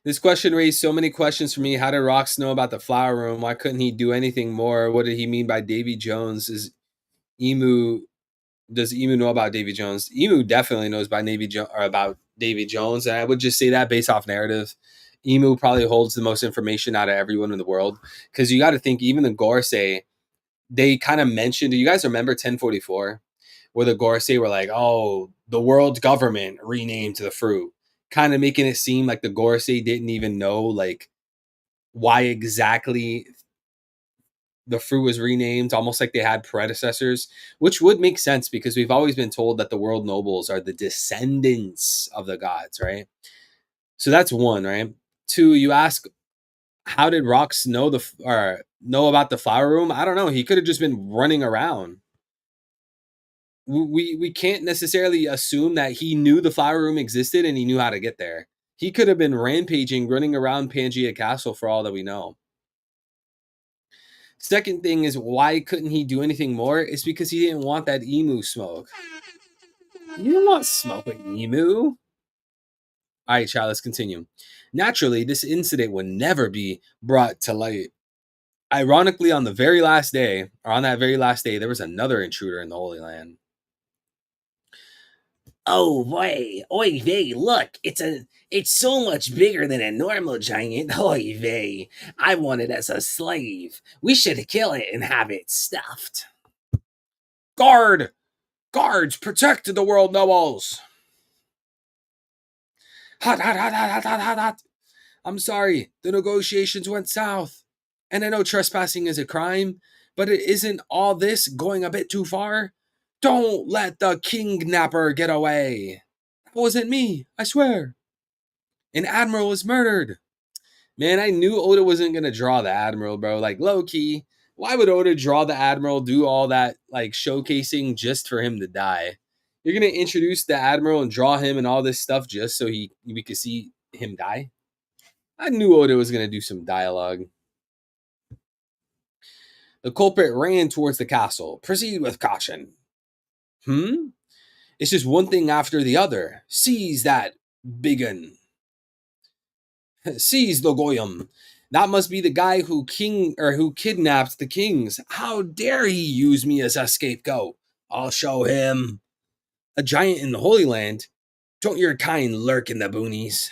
This question raised so many questions for me. How did Rocks know about the flower room? Why couldn't he do anything more? What did he mean by Davy Jones? Is Emu Does Emu know about Davy Jones? Emu definitely knows about about Davy Jones, and I would just say that based off narrative. Emu probably holds the most information out of everyone in the world because you got to think even the Gorsei, they kind of mentioned. Do you guys remember 1044, where the Gorsei were like, "Oh, the world government renamed the fruit," kind of making it seem like the Gorsei didn't even know like why exactly the fruit was renamed, almost like they had predecessors, which would make sense because we've always been told that the world nobles are the descendants of the gods, right? So that's one, right? Two, you ask, how did Rox know or know about the flower room? I don't know. He could have just been running around. We can't necessarily assume that he knew the flower room existed and he knew how to get there. He could have been rampaging, running around Pangea Castle for all that we know. Second thing is, why couldn't he do anything more? It's because he didn't want that emu smoke. You don't want smoke with emu. All right, child, let's continue. Naturally, this incident would never be brought to light. Ironically, on the very last day, or on that very last day, there was another intruder in the Holy Land. Oh boy, oy vey, look, it's so much bigger than a normal giant. Oy vey. I want it as a slave. We should kill it and have it stuffed. Guard! Guards, protect the world nobles! Hot, hot, hot, hot, hot, hot, hot, hot. I'm sorry, the negotiations went south. And I know trespassing is a crime, but isn't all this going a bit too far? Don't let the kidnapper get away. That wasn't me, I swear. An admiral was murdered. Man, I knew Oda wasn't going to draw the admiral, bro. Like, low key, why would Oda draw the admiral, do all that, like, showcasing just for him to die? You're going to introduce the admiral and draw him and all this stuff just so we could see him die? I knew Oda was going to do some dialogue. The culprit ran towards the castle. Proceed with caution. It's just one thing after the other. Seize that biggin. Seize the Goyim. That must be the guy who kidnapped the kings. How dare he use me as a scapegoat? I'll show him. A giant in the Holy Land? Don't your kind lurk in the boonies?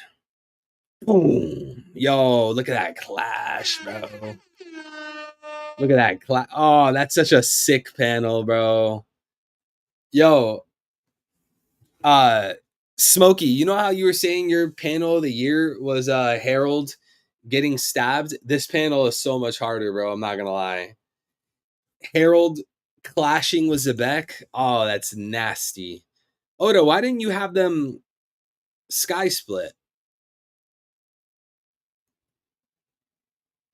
Boom. Yo, look at that clash, bro. Look at that clash. Oh, that's such a sick panel, bro. Yo, Smokey, you know how you were saying your panel of the year was Harold getting stabbed? This panel is so much harder, bro. I'm not gonna lie. Harold clashing with Zebek. Oh, that's nasty. Oda, why didn't you have them sky split?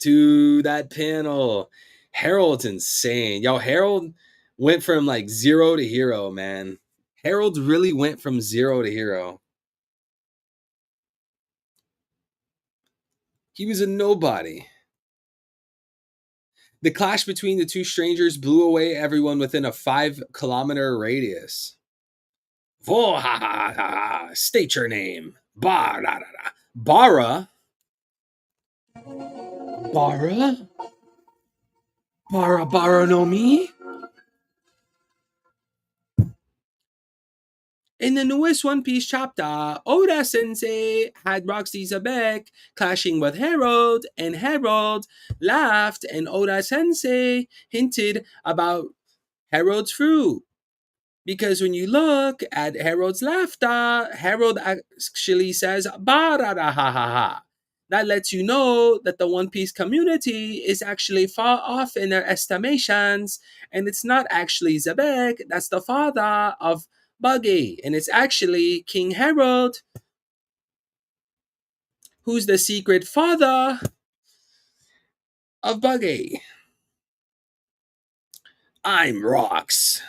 To that panel. Harold's insane. Yo, Harold went from like 0 to hero, man. Harold really went from 0 to hero. He was a nobody. The clash between the two strangers blew away everyone within a 5-kilometer radius. State your name. Bara. Bara? Bara? Bara no mi? In the newest One Piece chapter, Oda Sensei had Roxy Zebek clashing with Harold, and Harold laughed, and Oda Sensei hinted about Harold's fruit. Because when you look at Harold's laughter, Harold actually says, "Ba-da-da-ha-ha-ha." That lets you know that the One Piece community is actually far off in their estimations, and it's not actually Zebek, that's the father of Buggy, and it's actually King Harold, who's the secret father of Buggy. I'm Rox.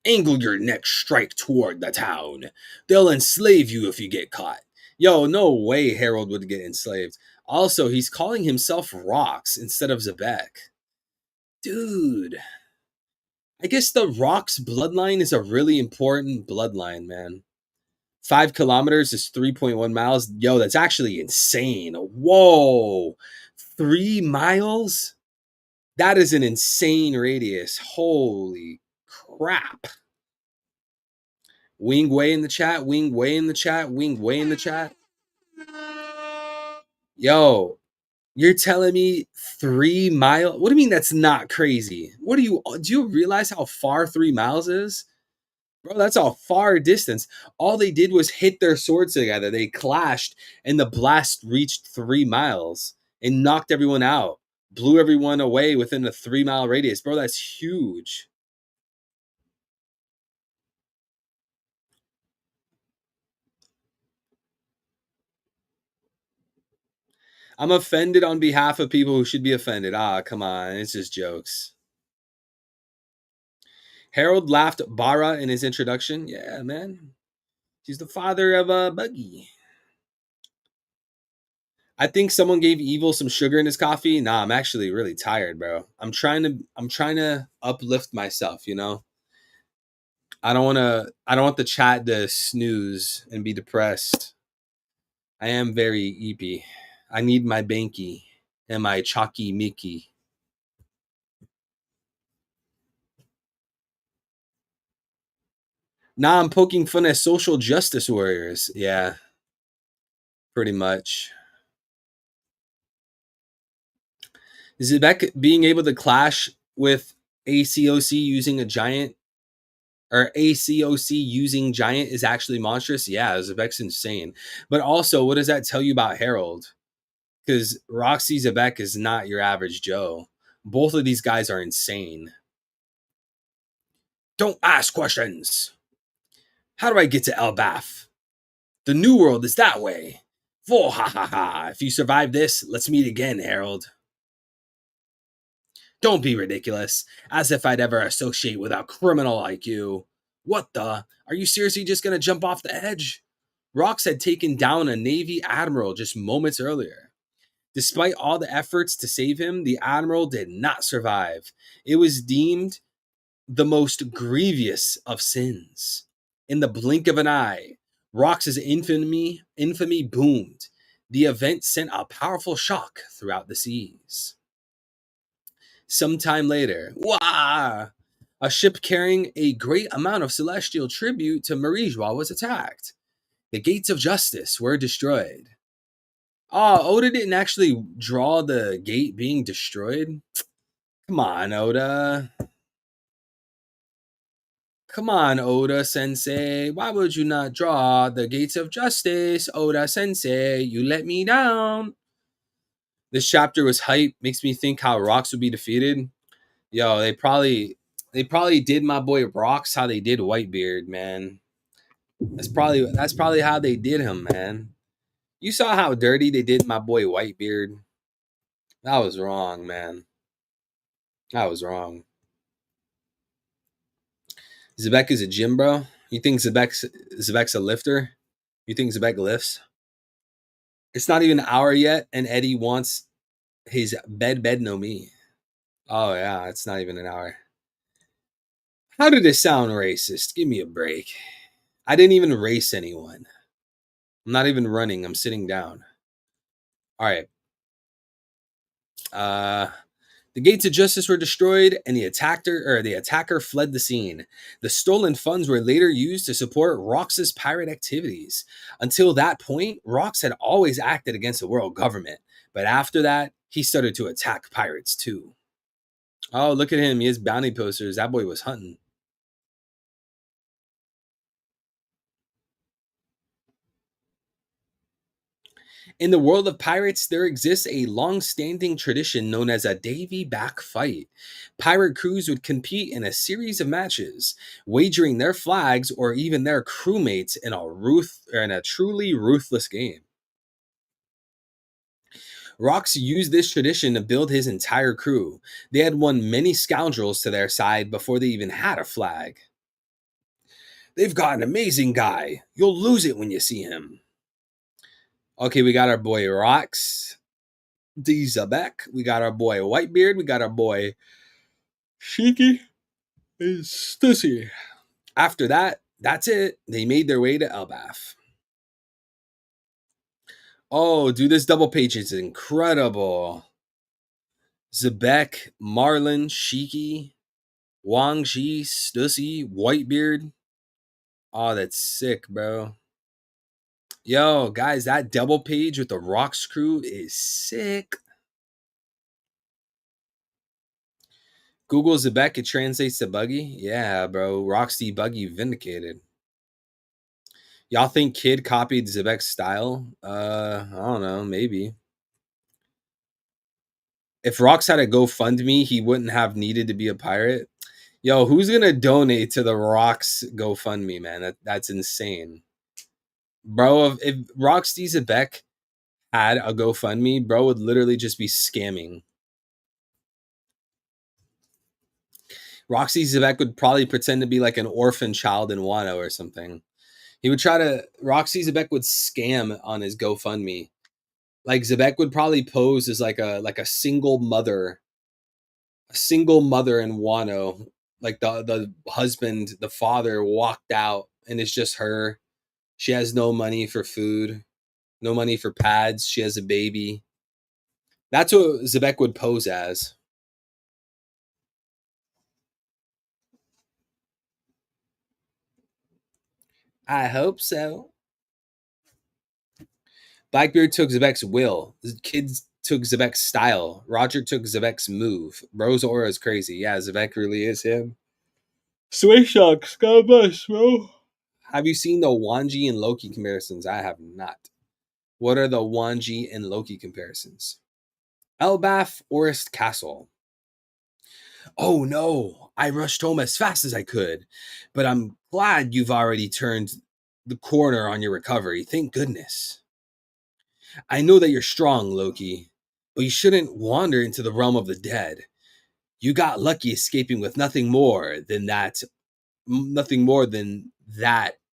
Angle your next strike toward the town. They'll enslave you if you get caught. Yo, no way Harold would get enslaved. Also, he's calling himself Rox instead of Zebek. Dude. I guess the Rox bloodline is a really important bloodline, man. 5 kilometers is 3.1 miles. Yo, that's actually insane. Whoa. 3 miles? That is an insane radius. Holy crap. Wing Way in the chat. Wing Way in the chat. Wing Way in the chat. Yo, you're telling me 3 miles? What do you mean that's not crazy? Do you realize how far 3 miles is? Bro, that's a far distance. All they did was hit their swords together. They clashed, and the blast reached 3 miles and knocked everyone out. Blew everyone away within a 3-mile radius. Bro, that's huge. I'm offended on behalf of people who should be offended. Ah, come on. It's just jokes. Harold laughed Bara in his introduction. Yeah, man. He's the father of Buggy. I think someone gave Evil some sugar in his coffee. Nah, I'm actually really tired, bro. I'm trying to uplift myself, you know? I don't want the chat to snooze and be depressed. I am very eepy. I need my Banky and my Chalky Mickey. Nah, I'm poking fun at social justice warriors. Yeah, pretty much. Zebek being able to clash with ACOC using a giant, or ACOC using giant, is actually monstrous. Yeah, Zebek's insane. But also, what does that tell you about Harold? Because Roxy Zebek is not your average Joe. Both of these guys are insane. Don't ask questions. How do I get to Elbaf? The new world is that way. Whoa, ha ha ha. If you survive this, let's meet again, Harold. Don't be ridiculous, as if I'd ever associate with a criminal like you. What the? Are you seriously just gonna jump off the edge? Rox had taken down a Navy admiral just moments earlier. Despite all the efforts to save him, the admiral did not survive. It was deemed the most grievous of sins. In the blink of an eye, Rox's infamy boomed. The event sent a powerful shock throughout the seas. Sometime later, wah! A ship carrying a great amount of celestial tribute to Marijwa was attacked. The gates of justice were destroyed. Oh, Oda didn't actually draw the gate being destroyed? Come on, Oda. Come on, Oda Sensei. Why would you not draw the gates of justice, Oda Sensei? You let me down. This chapter was hype. Makes me think how Rox would be defeated. Yo, they probably did my boy Rox how they did Whitebeard, man. That's probably how they did him, man. You saw how dirty they did my boy Whitebeard. That was wrong, man. That was wrong. Zebek is a gym bro. You think Zebek's a lifter? You think Zebek lifts? It's not even an hour yet, and Eddie wants his bed no me. Oh yeah, it's not even an hour. How did it sound racist? Give me a break. I didn't even race anyone. I'm not even running. I'm sitting down. All right. The gates of justice were destroyed, and the attacker fled the scene. The stolen funds were later used to support Rox's pirate activities. Until that point, Rox had always acted against the world government, but after that, he started to attack pirates too. Oh, look at him. He has bounty posters. That boy was hunting. In the world of pirates, there exists a long-standing tradition known as a Davy Back fight. Pirate crews would compete in a series of matches, wagering their flags or even their crewmates in a truly ruthless game. Rox used this tradition to build his entire crew. They had won many scoundrels to their side before they even had a flag. They've got an amazing guy. You'll lose it when you see him. Okay, we got our boy Rox D. Zebek. We got our boy Whitebeard. We got our boy Shiki and Stussy. After that, that's it. They made their way to Elbaf. Oh, dude, this double page is incredible. Zebek, Marlin, Shiki, Wang Ji, Stussy, Whitebeard. Oh, that's sick, bro. Yo, guys, that double page with the Rocks crew is sick. Google Zebek, it translates to buggy. Yeah, bro. Roxy Buggy vindicated. Y'all think Kid copied Zebek's style? I don't know, maybe. If Rox had a GoFundMe, he wouldn't have needed to be a pirate. Yo, who's gonna donate to the Rox GoFundMe, man? That's insane. Bro, if Roxy Zebek had a GoFundMe, bro would literally just be scamming. Roxy Zebek would probably pretend to be like an orphan child in Wano or something. He would try to Roxy Zebek would scam on his GoFundMe. Like Zebek would probably pose as like a single mother in Wano. Like the husband, the father walked out and it's just her. She has no money for food, no money for pads. She has a baby. That's what Zebek would pose as. I hope so. Blackbeard took Zebek's will. The kids took Zebek's style. Roger took Zebek's move. Bro's aura is crazy. Yeah, Zebek really is him. Sway Sharks, God bless, bro. Have you seen the Wanji and Loki comparisons? I have not. What are the Wanji and Loki comparisons? Elbaf, Orist Castle. Oh no, I rushed home as fast as I could, but I'm glad you've already turned the corner on your recovery. Thank goodness. I know that you're strong, Loki, but you shouldn't wander into the realm of the dead. You got lucky escaping with nothing more than that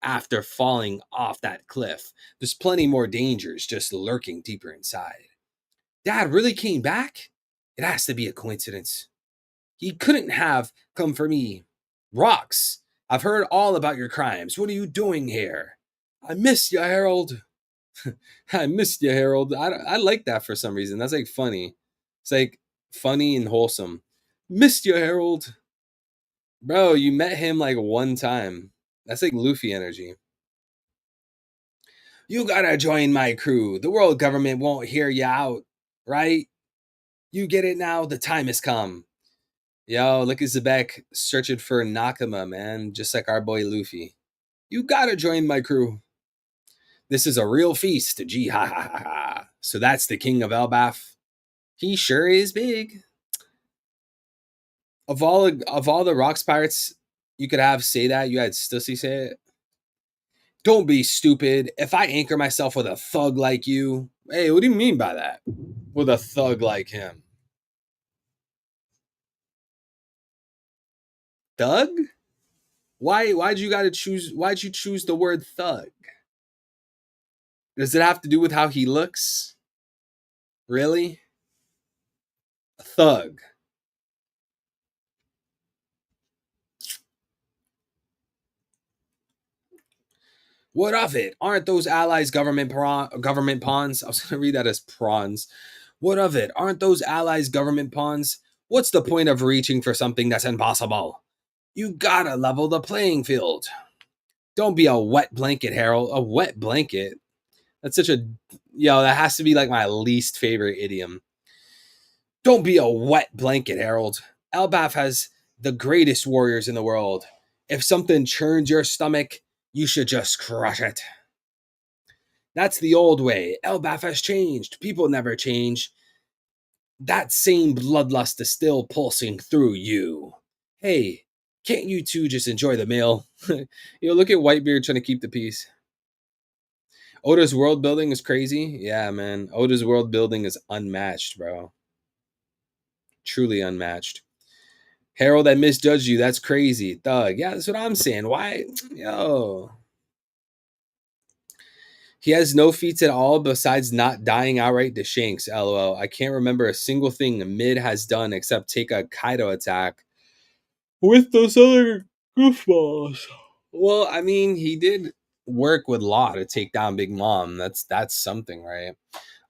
after falling off that cliff. There's plenty more dangers just lurking deeper inside. Dad really came back? It has to be a coincidence. He couldn't have come for me. Rocks, I've heard all about your crimes. What are you doing here? I miss you, Harold. I missed you, Harold. I like that for some reason. That's like funny. It's like funny and wholesome. Missed you, Harold. Bro, you met him like one time. That's like Luffy energy. You gotta join my crew. The world government won't hear you out, right? You get it now? The time has come. Yo, look at Zebek searching for Nakama, man. Just like our boy Luffy. You gotta join my crew. This is a real feast. Gee ha ha ha ha. So that's the king of Elbaf. He sure is big. Of all the Rocks pirates you could have say that, you had Stussy say it. Don't be stupid. If I anchor myself with a thug like you, hey, what do you mean by that? With a thug like him. Thug? Why'd you choose the word thug? Does it have to do with how he looks? Really? A thug. What of it? Aren't those allies government pawns? I was going to read that as prawns. What of it? Aren't those allies government pawns? What's the point of reaching for something that's impossible? You gotta level the playing field. Don't be a wet blanket, Harold. A wet blanket? That's such a... Yo, that has to be like my least favorite idiom. Don't be a wet blanket, Harold. Elbaf has the greatest warriors in the world. If something churns your stomach, you should just crush it. That's the old way. Elbaf has changed. People never change. That same bloodlust is still pulsing through you. Hey, can't you two just enjoy the meal? Look at Whitebeard trying to keep the peace. Oda's world building is crazy. Yeah, man. Oda's world building is unmatched, bro. Truly unmatched. Harold, I misjudged you. That's crazy. Thug. Yeah, that's what I'm saying. Why? Yo. He has no feats at all besides not dying outright to Shanks. LOL. I can't remember a single thing Mid has done except take a Kaido attack with those other goofballs. Well, I mean, he did work with Law to take down Big Mom. That's something, right?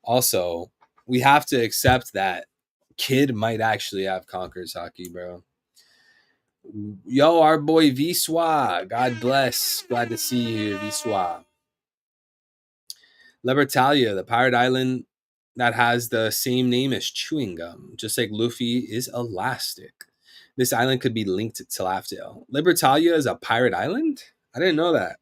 Also, we have to accept that Kid might actually have Conqueror's Haki, bro. Yo, our boy Viswa. God bless. Glad to see you here, Viswa. Libertalia, the pirate island that has the same name as chewing gum, just like Luffy is elastic. This island could be linked to Laughdale. Libertalia is a pirate island? I didn't know that.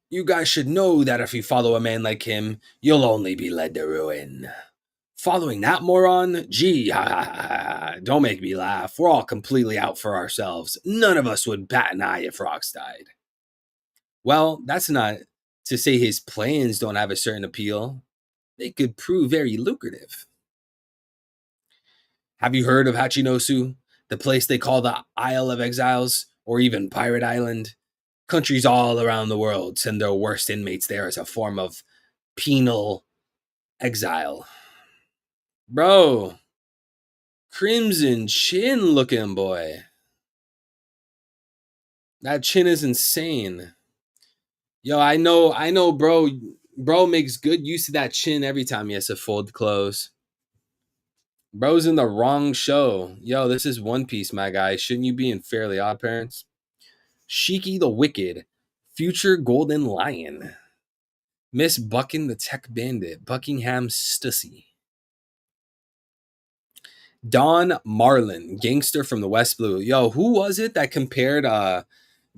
You guys should know that if you follow a man like him, you'll only be led to ruin. Following that moron? Gee, ha, ha, ha, ha. Don't make me laugh. We're all completely out for ourselves. None of us would bat an eye if Rocks died. Well, that's not to say his plans don't have a certain appeal. They could prove very lucrative. Have you heard of Hachinosu, the place they call the Isle of Exiles, or even Pirate Island? Countries all around the world send their worst inmates there as a form of penal exile. Bro, Crimson Chin looking boy. That chin is insane. Yo, I know, bro. Bro makes good use of that chin every time he has to fold clothes. Bro's in the wrong show. Yo, this is One Piece, my guy. Shouldn't you be in Fairly Odd Parents? Shiki the Wicked, future Golden Lion, Miss Bucking the Tech Bandit, Buckingham Stussy, Don Marlin, gangster from the West Blue. Yo, who was it that compared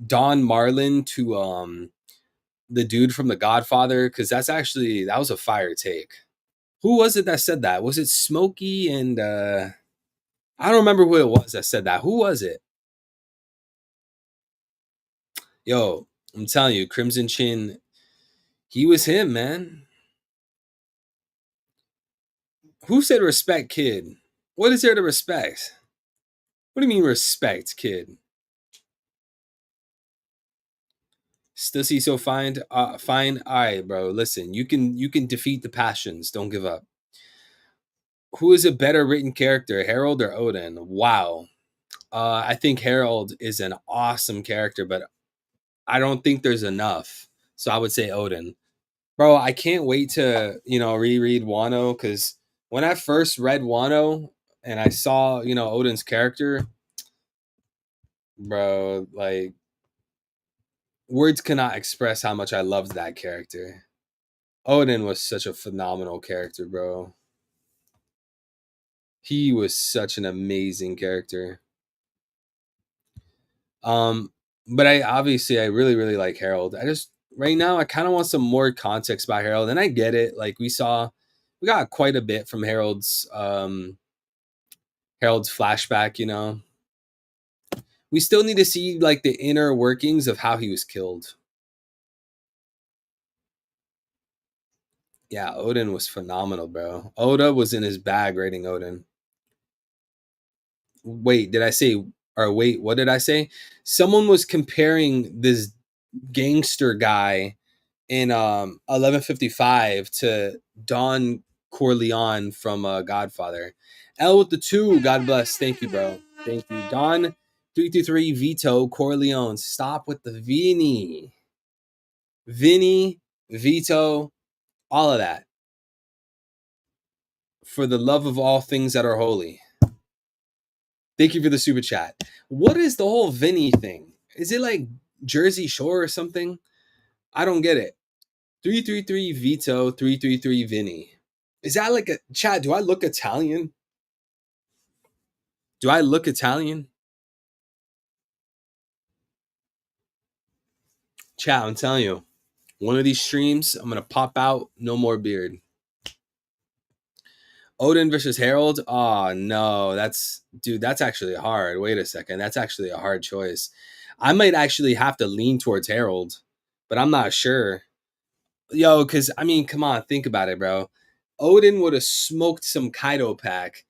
Don Marlin to the dude from The Godfather? Because that was a fire take. Who was it that said that? Was it Smokey and I don't remember who it was that said that. Who was it? Yo, I'm telling you, Crimson Chin, he was him, man. Who said respect, kid? What is there to respect? What do you mean respect, kid? Stussy so fine. Fine. All right, bro. Listen, you can defeat the passions. Don't give up. Who is a better written character, Harold or Odin? Wow. I think Harold is an awesome character, but I don't think there's enough. So I would say Odin. Bro, I can't wait to, reread Wano, because when I first read Wano and I saw, Odin's character, bro, like, words cannot express how much I loved that character. Odin was such a phenomenal character, bro. He was such an amazing character. But I really, really like Harold. Right now I kind of want some more context about Harold, and I get it. Like we got quite a bit from Harold's flashback. We still need to see like the inner workings of how he was killed. Yeah, Odin was phenomenal, bro. Oda was in his bag writing Odin. Wait, what did I say? Someone was comparing this gangster guy in 1155 to Don Corleone from Godfather. L with the 2, God bless. Thank you, bro. Thank you. Don 333 Vito Corleone. Stop with the Vinny, Vito, all of that. For the love of all things that are holy. Thank you for the super chat. What is the whole Vinny thing? Is it like Jersey Shore or something? I don't get it. 333 Vito, 333 Vinny. Is that like a chat? Do I look Italian? Chat, I'm telling you. One of these streams, I'm going to pop out, no more beard. Odin versus Harold? Oh, no. That's actually hard. Wait a second. That's actually a hard choice. I might actually have to lean towards Harold, but I'm not sure. Yo, because, I mean, come on. Think about it, bro. Odin would have smoked some Kaido pack.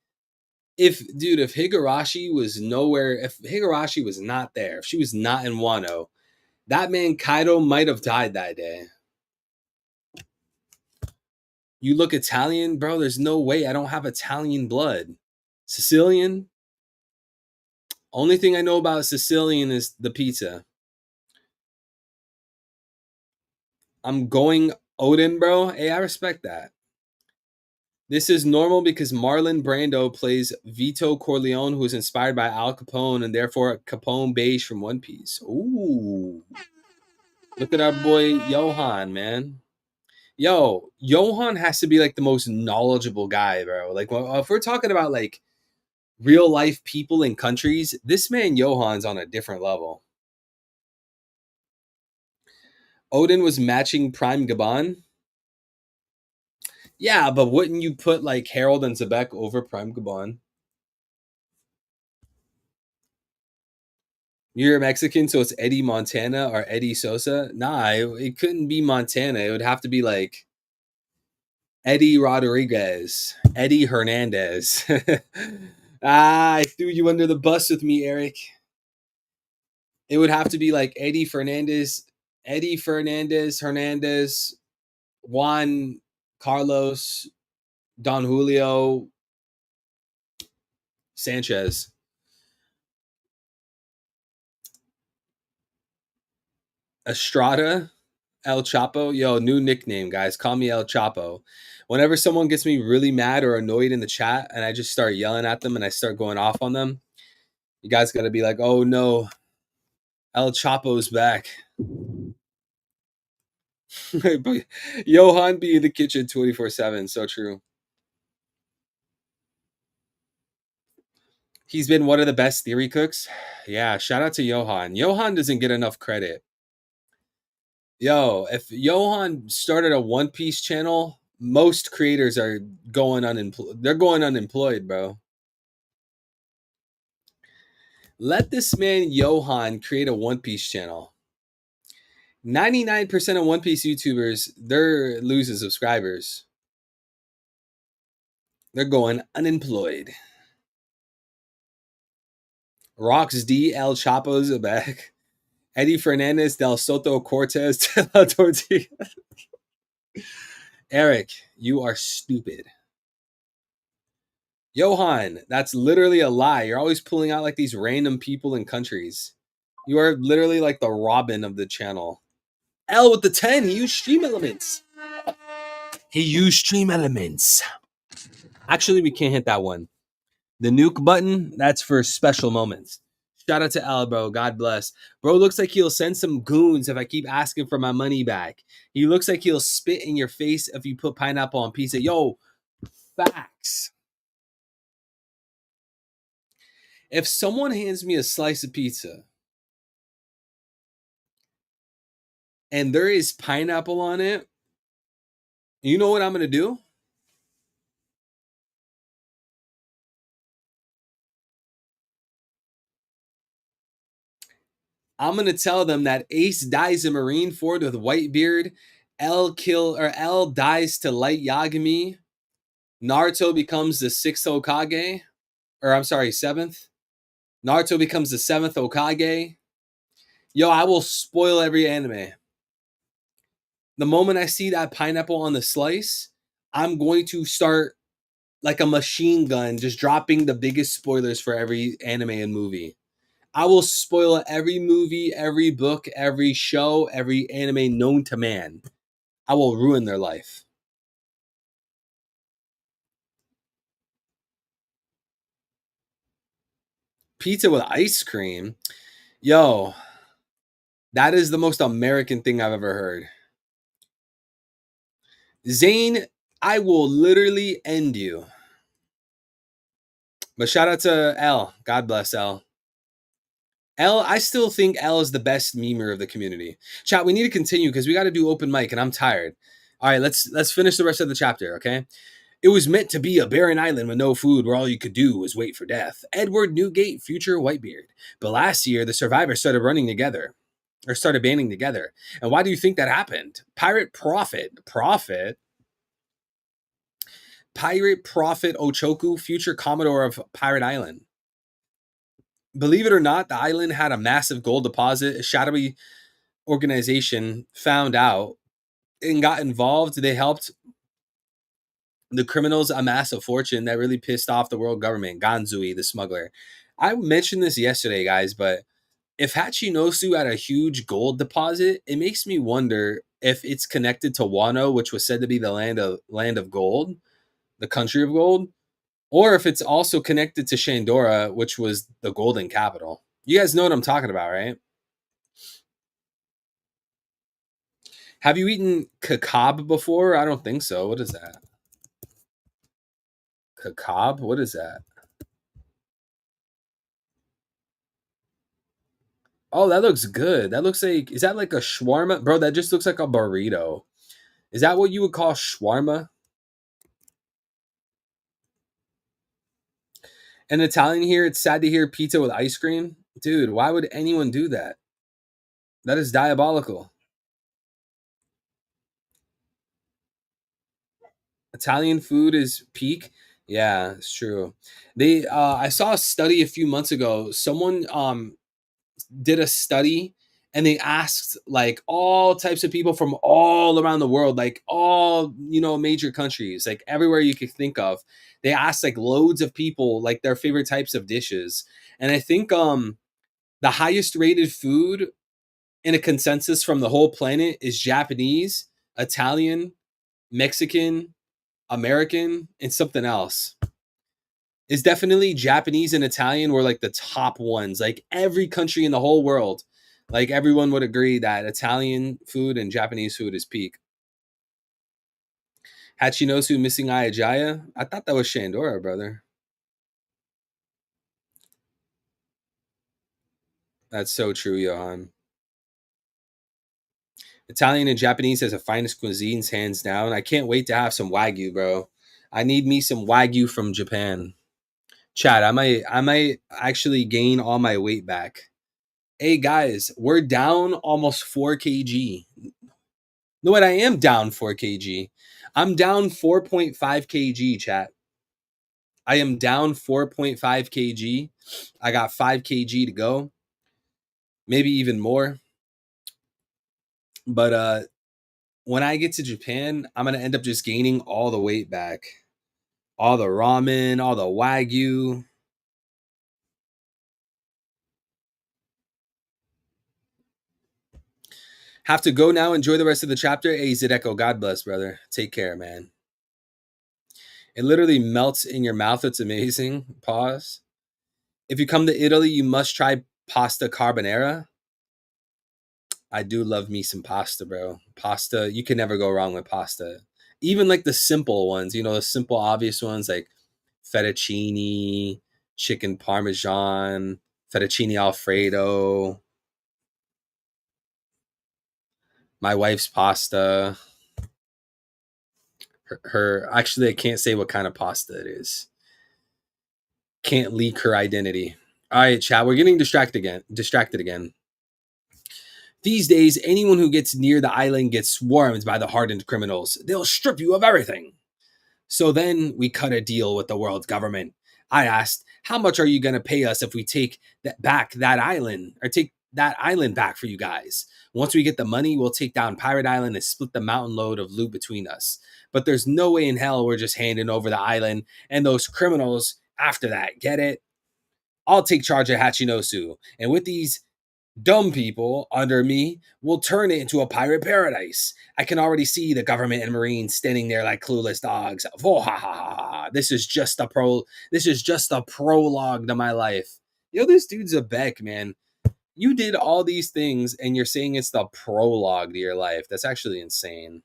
If Higurashi was nowhere, if Higurashi was not there, if she was not in Wano, that man Kaido might have died that day. You look Italian, bro, there's no way. I don't have Italian blood. Sicilian? Only thing I know about Sicilian is the pizza. I'm going Odin, bro. Hey, I respect that. This is normal because Marlon Brando plays Vito Corleone, who is inspired by Al Capone and therefore Capone beige from One Piece. Ooh. Look at our boy Johan, man. Yo, Johan has to be like the most knowledgeable guy, bro. Like, if we're talking about like real life people in countries, this man Johan's on a different level. Odin was matching Prime Gabon. Yeah, but wouldn't you put like Harold and Zebek over Prime Gabon? You're Mexican, so it's Eddie Montana or Eddie Sosa? Nah, it couldn't be Montana. It would have to be like Eddie Rodriguez, Eddie Hernandez. I threw you under the bus with me, Eric. It would have to be like Eddie Fernandez, Hernandez, Juan Carlos, Don Julio, Sanchez. Estrada, El Chapo. Yo, new nickname, guys. Call me El Chapo. Whenever someone gets me really mad or annoyed in the chat and I just start yelling at them and I start going off on them, you guys got to be like, oh no, El Chapo's back. Johan be in the kitchen 24/7. So true. He's been one of the best theory cooks. Yeah, shout out to Johan. Johan doesn't get enough credit. Yo, if Johan started a One Piece channel, most creators are going unemployed. They're going unemployed, bro. Let this man Johan create a One Piece channel. 99% of One Piece YouTubers, they're losing subscribers. They're going unemployed. Rox D, El Chapo's back. Eddie Fernandez, Del Soto Cortez, De La Tortilla. Eric, you are stupid. Johan, that's literally a lie. You're always pulling out like these random people and countries. You are literally like the Robin of the channel. L with the 10, he used Stream Elements. Actually, we can't hit that one. The nuke button, that's for special moments. Shout out to Al, bro. God bless. Bro looks like he'll send some goons if I keep asking for my money back. He looks like he'll spit in your face if you put pineapple on pizza. Yo, facts. If someone hands me a slice of pizza and there is pineapple on it, you know what I'm going to do? I'm going to tell them that Ace dies in Marineford with Whitebeard, L dies to Light Yagami, Naruto becomes the 6th Hokage, or I'm sorry, 7th. Naruto becomes the 7th Hokage. Yo, I will spoil every anime. The moment I see that pineapple on the slice, I'm going to start like a machine gun, just dropping the biggest spoilers for every anime and movie. I will spoil every movie, every book, every show, every anime known to man. I will ruin their life. Pizza with ice cream? Yo, that is the most American thing I've ever heard. Zane, I will literally end you. But shout out to L. God bless L. L, I still think L is the best memer of the community. Chat, we need to continue because we got to do open mic and I'm tired. All right, let's finish the rest of the chapter, okay? It was meant to be a barren island with no food where all you could do was wait for death. Edward Newgate, future Whitebeard. But last year, the survivors started banding together. And why do you think that happened? Pirate Prophet Ochoku, future Commodore of Pirate Island. Believe it or not, the island had a massive gold deposit. A shadowy organization found out and got involved. They helped the criminals amass a fortune that really pissed off the world government. Ganzui, the smuggler. I mentioned this yesterday, guys, but if Hachinosu had a huge gold deposit, it makes me wonder if it's connected to Wano, which was said to be the land of gold. the country of gold, or if it's also connected to Shandora, which was the golden capital. You guys know what I'm talking about, right? Have you eaten kebab before? I don't think so. What is that? Kebab? What is that? Oh, that looks good. That looks like, is that like a shawarma? Bro, that just looks like a burrito. Is that what you would call shawarma? An Italian here, it's sad to hear pizza with ice cream. Dude, why would anyone do that? That is diabolical. Italian food is peak. Yeah, it's true. They I saw a study a few months ago. Someone did a study and they asked like all types of people from all around the world, like all, major countries, like everywhere you could think of. They asked like loads of people like their favorite types of dishes. And I think the highest rated food in a consensus from the whole planet is Japanese, Italian, Mexican, American, and something else. Is definitely Japanese and Italian were like the top ones. Like every country in the whole world, like everyone would agree that Italian food and Japanese food is peak. Hachinosu missing Ayajaya? I thought that was Shandora, brother. That's so true, Johan. Italian and Japanese has the finest cuisines, hands down. I can't wait to have some Wagyu, bro. I need me some Wagyu from Japan. Chad, I might actually gain all my weight back. Hey guys, we're down almost 4 kg. No, what I am down 4 kg. I'm down 4.5 kg, chat. I am down 4.5 kg. I got 5 kg to go. Maybe even more. But when I get to Japan, I'm going to end up just gaining all the weight back. All the ramen, all the Wagyu. Have to go now. Enjoy the rest of the chapter. Hey, Zedeko, God bless, brother. Take care, man. It literally melts in your mouth. It's amazing. Pause. If you come to Italy, you must try pasta carbonara. I do love me some pasta, bro. Pasta, you can never go wrong with pasta. Even like the simple ones, the simple, obvious ones like fettuccine, chicken parmesan, fettuccine alfredo, my wife's pasta. Her actually, I can't say what kind of pasta it is. Can't leak her identity. All right, chat. We're getting distracted again. These days, anyone who gets near the island gets swarmed by the hardened criminals. They'll strip you of everything. So then we cut a deal with the world government. I asked, how much are you going to pay us if we take that island back for you guys? Once we get the money, we'll take down Pirate Island and split the mountain load of loot between us. But there's no way in hell we're just handing over the island and those criminals after that. Get it? I'll take charge of Hachinosu. And with these dumb people under me, will turn it into a pirate paradise. I can already see the government and Marines standing there like clueless dogs. This is just a prologue to my life. This dude's a Beck, man. You did all these things and you're saying it's the prologue to your life. That's actually insane.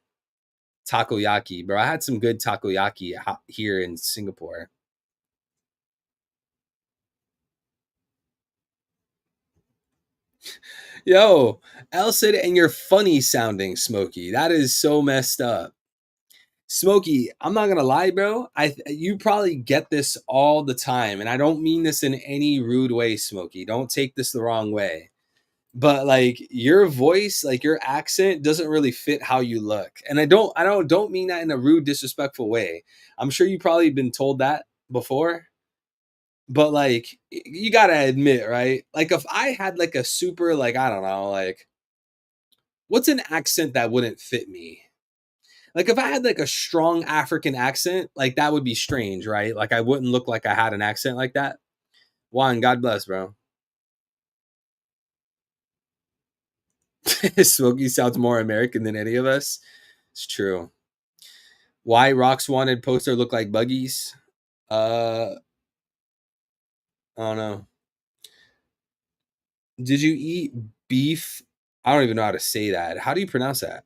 Takoyaki, bro. I had some good takoyaki here in Singapore. Yo, El said, and you're funny sounding, Smokey. That is so messed up. Smokey, I'm not gonna lie, bro. You probably get this all the time, and I don't mean this in any rude way, Smokey. Don't take this the wrong way. But like your voice, like your accent doesn't really fit how you look. And I don't mean that in a rude, disrespectful way. I'm sure you probably been told that before. But like you gotta admit, right? Like if I had like a super, like, I don't know, like what's an accent that wouldn't fit me? Like if I had like a strong African accent, like that would be strange, right? Like I wouldn't look like I had an accent like that. Juan, God bless, bro. Smokey sounds more American than any of us. It's true. Why Rocks Wanted poster look like buggies? I don't know. Did you eat beef? I don't even know how to say that. How do you pronounce that?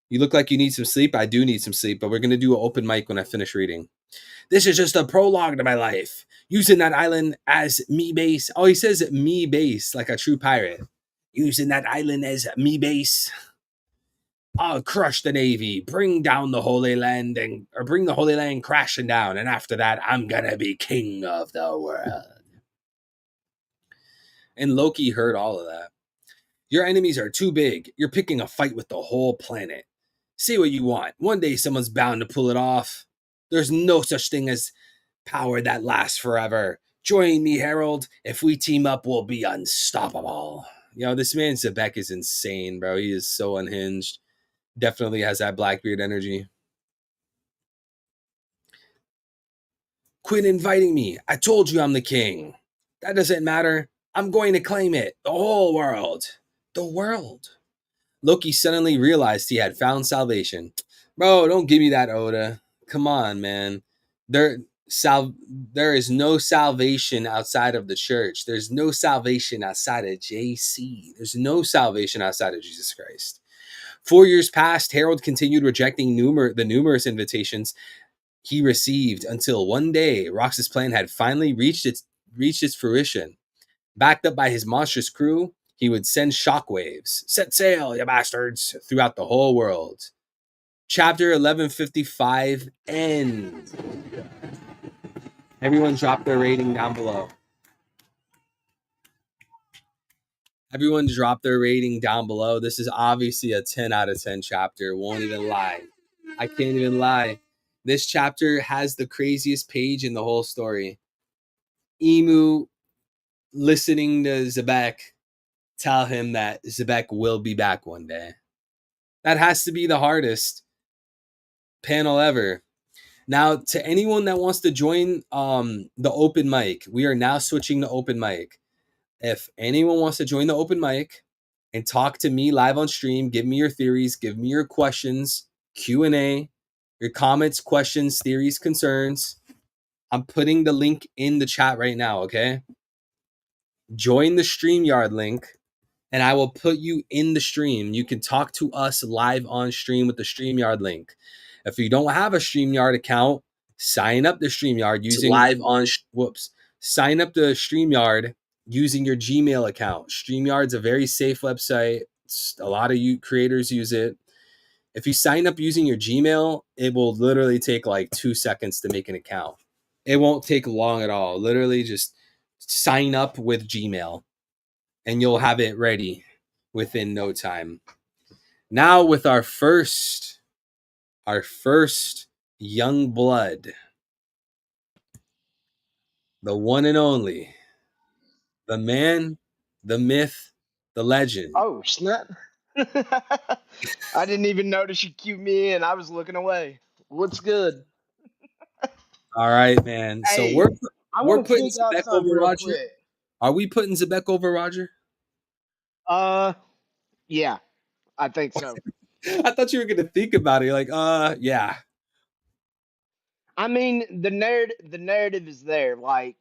You look like you need some sleep. I do need some sleep, but we're going to do an open mic when I finish reading. This is just a prologue to my life. Using that island as me base. Oh, he says me base like a true pirate. Using that island as me base. I'll crush the Navy, bring down the Holy Land, or bring the Holy Land crashing down. And after that, I'm going to be king of the world. And Loki heard all of that. Your enemies are too big. You're picking a fight with the whole planet. Say what you want. One day someone's bound to pull it off. There's no such thing as power that lasts forever. Join me, Harold. If we team up, we'll be unstoppable. This man Zebek is insane, bro. He is so unhinged. Definitely has that Blackbeard energy. Quit inviting me. I told you I'm the king. That doesn't matter. I'm going to claim it. The whole world. The world. Loki suddenly realized he had found salvation. Bro, don't give me that, Oda. Come on, man. There is no salvation outside of the church. There's no salvation outside of JC. There's no salvation outside of Jesus Christ. 4 years passed. Harold continued rejecting the numerous invitations he received until one day Rox's plan had finally reached its fruition. Backed up by his monstrous crew, he would send shockwaves. Set sail, you bastards, throughout the whole world. Chapter 1155 ends. Everyone drop their rating down below. Everyone drop their rating down below. This is obviously a 10 out of 10 chapter. Won't even lie. I can't even lie. This chapter has the craziest page in the whole story. Emu listening to Zebek tell him that Zebek will be back one day. That has to be the hardest panel ever. Now, to anyone that wants to join the open mic, we are now switching to open mic. If anyone wants to join the open mic and talk to me live on stream, give me your theories, give me your questions, Q&A, your comments, questions, theories, concerns. I'm putting the link in the chat right now, okay? Join the StreamYard link, and I will put you in the stream. You can talk to us live on stream with the StreamYard link. If you don't have a StreamYard account, sign up the StreamYard using sign up the StreamYard using your Gmail account. StreamYard's a very safe website. A lot of you creators use it. If you sign up using your Gmail, it will literally take like 2 seconds to make an account. It won't take long at all. Literally just sign up with Gmail and you'll have it ready within no time. Now with our first young blood, the one and only, the man, the myth, the legend. Oh, snap. I didn't even notice you cued me in. I was looking away. What's good? All right, man. Hey, So I we're want to putting sneak out Zebek something over real Roger. quick. Are we putting Zebek over Roger? Yeah, I think so. I thought you were gonna think about it. You're like, yeah. I mean, the narrative is there. Like,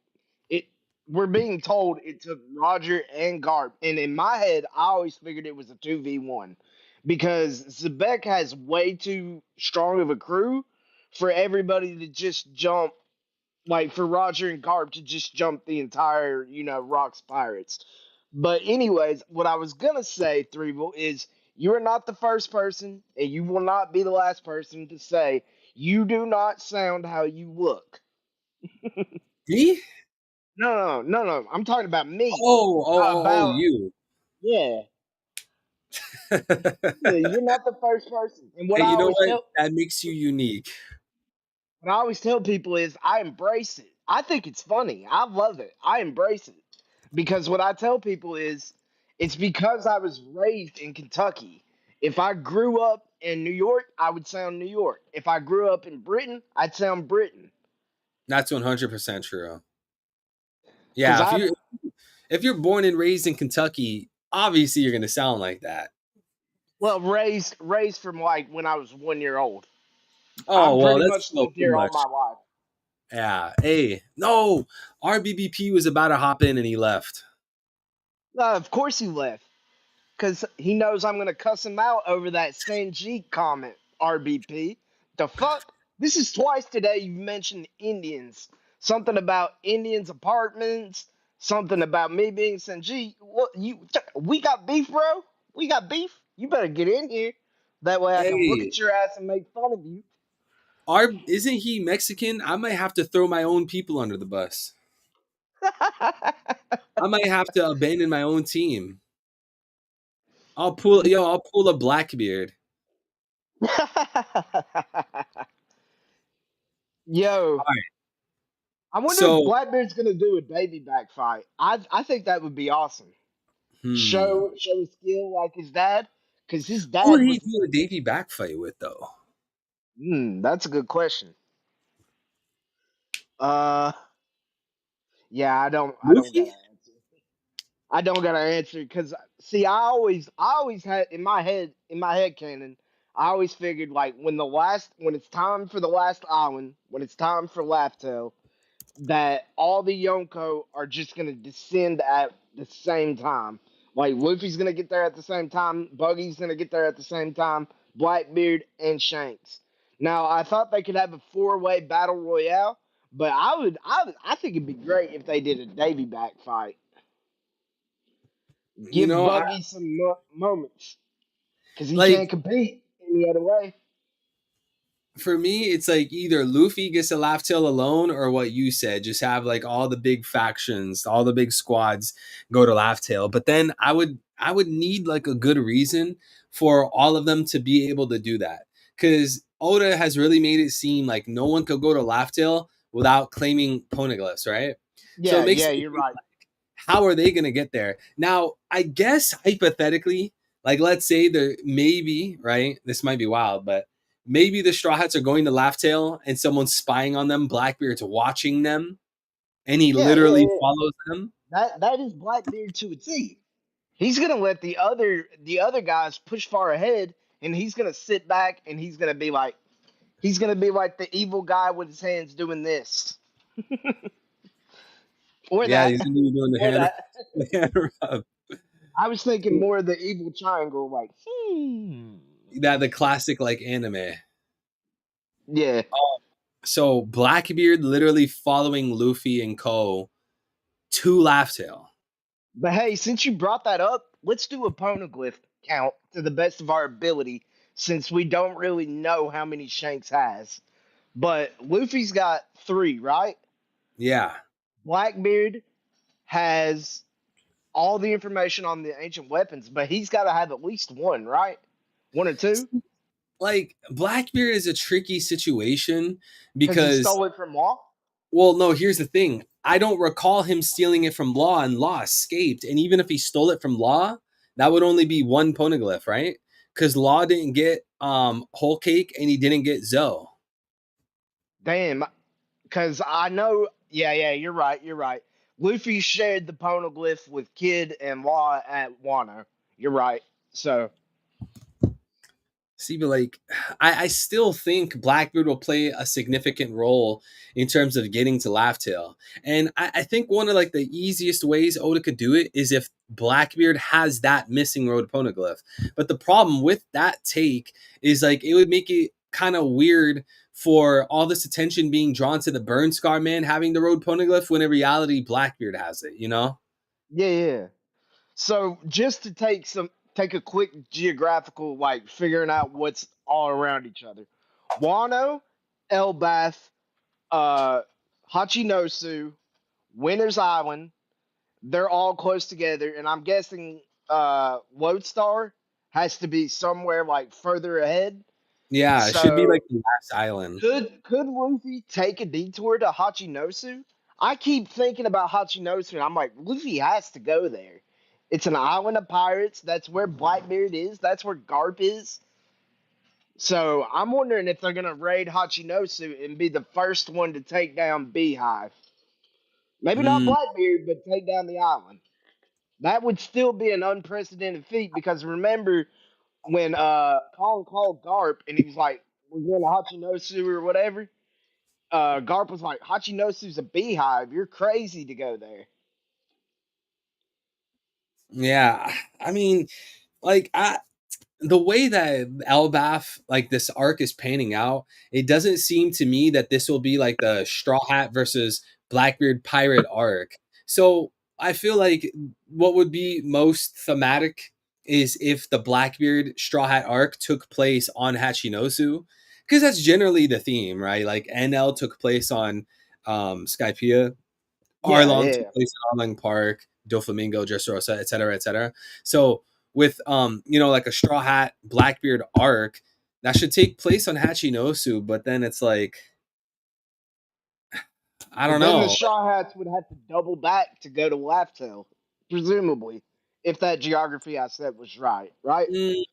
we're being told it took Roger and Garp, and in my head, I always figured it was a 2v1 because Zebek has way too strong of a crew for everybody to just jump. Like for Roger and Garp to just jump the entire, Rocks Pirates. But anyways, what I was gonna say, Threeville, is you are not the first person, and you will not be the last person to say you do not sound how you look. Me? No. I'm talking about me. Oh, you. Yeah. Yeah, you're not the first person. And Hey, you know what? That makes you unique. what I always tell people is I embrace it. I think it's funny. I love it. I embrace it. Because what I tell people is it's because I was raised in Kentucky. If I grew up in New York, I would sound New York. If I grew up in Britain, I'd sound Britain. That's 100% true. Yeah, if you're born and raised in Kentucky, obviously you're gonna sound like that. Well, raised from like when I was 1 year old. Oh I'm well, pretty that's much still lived too here all much. my life. Yeah. Hey, no, RBBP was about to hop in and he left. Of course he left. Because he knows I'm going to cuss him out over that Sanjeet comment, RBP. The fuck? This is twice today you've mentioned Indians. Something about Indians' apartments, something about me being Sanjeet. What, we got beef, bro? We got beef? You better get in here. That way I can look Hey, at your ass and make fun of you. isn't he Mexican? I might have to throw my own people under the bus. I might have to abandon my own team. I'll pull a Blackbeard. Yo, All right. I wonder if So, Blackbeard's gonna do a Davy back fight. I think that would be awesome. hmm, Show his skill like his dad, because his who would dad he was. do a Davy back fight with though? That's a good question. Uh, yeah, I don't got Luffy? an answer. I don't got an answer because see, I always had in my head canon. I always figured like when it's time for the last island, when it's time for Laugh Tale, that all the Yonko are just gonna descend at the same time. Like Luffy's gonna get there at the same time, Buggy's gonna get there at the same time, Blackbeard and Shanks. Now I thought they could have a four-way battle royale, but I think it'd be great if they did a Davy back fight. You Give know, I Buggy some moments because he like can't compete any other way. for me, it's like either Luffy gets to Laugh Tale alone or what you said, just have like all the big factions, all the big squads go to Laugh Tale. But then I would need like a good reason for all of them to be able to do that. Because Oda has really made it seem like no one could go to Laugh Tale without claiming poneglyphs, right? So it Yeah, makes yeah, me you're think, right. how are they gonna get there? Now, I guess hypothetically, like let's say there maybe, right? This might be wild, but maybe the Straw Hats are going to Laugh Tale and someone's spying on them, Blackbeard's watching them, and he Yeah, yeah, literally yeah. follows them. That is Blackbeard to a T. He's gonna let the other guys push far ahead, and he's gonna sit back and he's gonna be like the evil guy with his hands doing this or Yeah, that he's gonna be doing the or hand, that. the hand rub. I was thinking more of the evil triangle, like That the classic like anime. yeah. So Blackbeard literally following Luffy and Co. to Laugh Tale. But hey, since you brought that up, let's do a poneglyph count to the best of our ability, since we don't really know how many Shanks has. But Luffy's got three, right? Yeah. Blackbeard has all the information on the ancient weapons, but he's got to have at least one, right? One or two, Like Blackbeard is a tricky situation because he because stole it from Law. well, no, here's the thing. I don't recall him stealing it from Law, and Law escaped. And even if he stole it from Law, that would only be one poneglyph, right? Because Law didn't get Whole Cake and he didn't get Zoe. Damn, because I know. Yeah, yeah, you're right. You're right. Luffy shared the poneglyph with Kid and Law at Wano. You're right. So See, but like, I still think Blackbeard will play a significant role in terms of getting to Laugh Tale. And I think one of like the easiest ways Oda could do it is if Blackbeard has that missing road poneglyph. But the problem with that take is like it would make it kind of weird for all this attention being drawn to the Burn Scar man having the road poneglyph when in reality Blackbeard has it, you know? yeah, yeah. So just to take a quick geographical like figuring out what's all around each other. Wano, Elbath, uh Hachinosu, Winter's Island, they're all close together, and I'm guessing Lodestar has to be somewhere like further ahead. Yeah, it should be So like the last island. could Luffy take a detour to Hachinosu? I keep thinking about Hachinosu, and I'm like, Luffy has to go there. It's an island of pirates. That's where Blackbeard is. That's where Garp is. So I'm wondering if they're gonna raid Hachinosu and be the first one to take down Beehive. Maybe not Mm, Blackbeard, but take down the island. That would still be an unprecedented feat because remember when Colin called Garp and he was like, we're going to Hachinosu or whatever. Garp was like, Hachinosu's a beehive. You're crazy to go there. Yeah, I mean, like the way that Elbaf, like this arc is panning out, it doesn't seem to me that this will be like the Straw Hat versus Blackbeard pirate arc. So I feel like what would be most thematic is if the Blackbeard Straw Hat arc took place on Hachinosu, because that's generally the theme, right? Like NL took place on Skypiea, Yeah, Arlong yeah. took place in Arlong Park, Doflamingo, Dressrosa, et cetera, et cetera. So with like a Straw Hat Blackbeard arc, that should take place on Hachinosu, but then it's like I But don't then the know. Straw Hats would have to double back to go to Laftel, presumably, if that geography I said was right, right? Mm,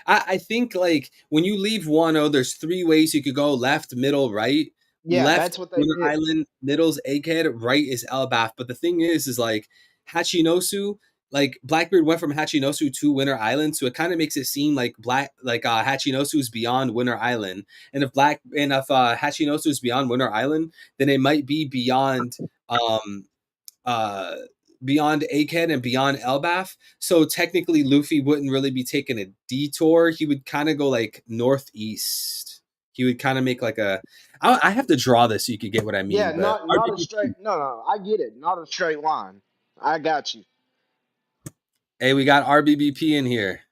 I think like when you leave Wano, there's three ways you could go: left, middle, right. Yeah, that's Left, what they Winter did. Island, middle's Egghead, right is Elbaf. But the thing is like Hachinosu, like Blackbeard went from Hachinosu to Winter Island, so it kind of makes it seem like Hachinosu is beyond Winter Island. And if Hachinosu is beyond Winter Island, then it might be um uh beyond Egghead and beyond Elbaf. So technically Luffy wouldn't really be taking a detour. He would kind of go like northeast. He would kind of make like I have to draw this so you could get what I Yeah, mean, but not a straight. No, no, I get it. Not a straight line. I got you. hey, we got RBBP in here.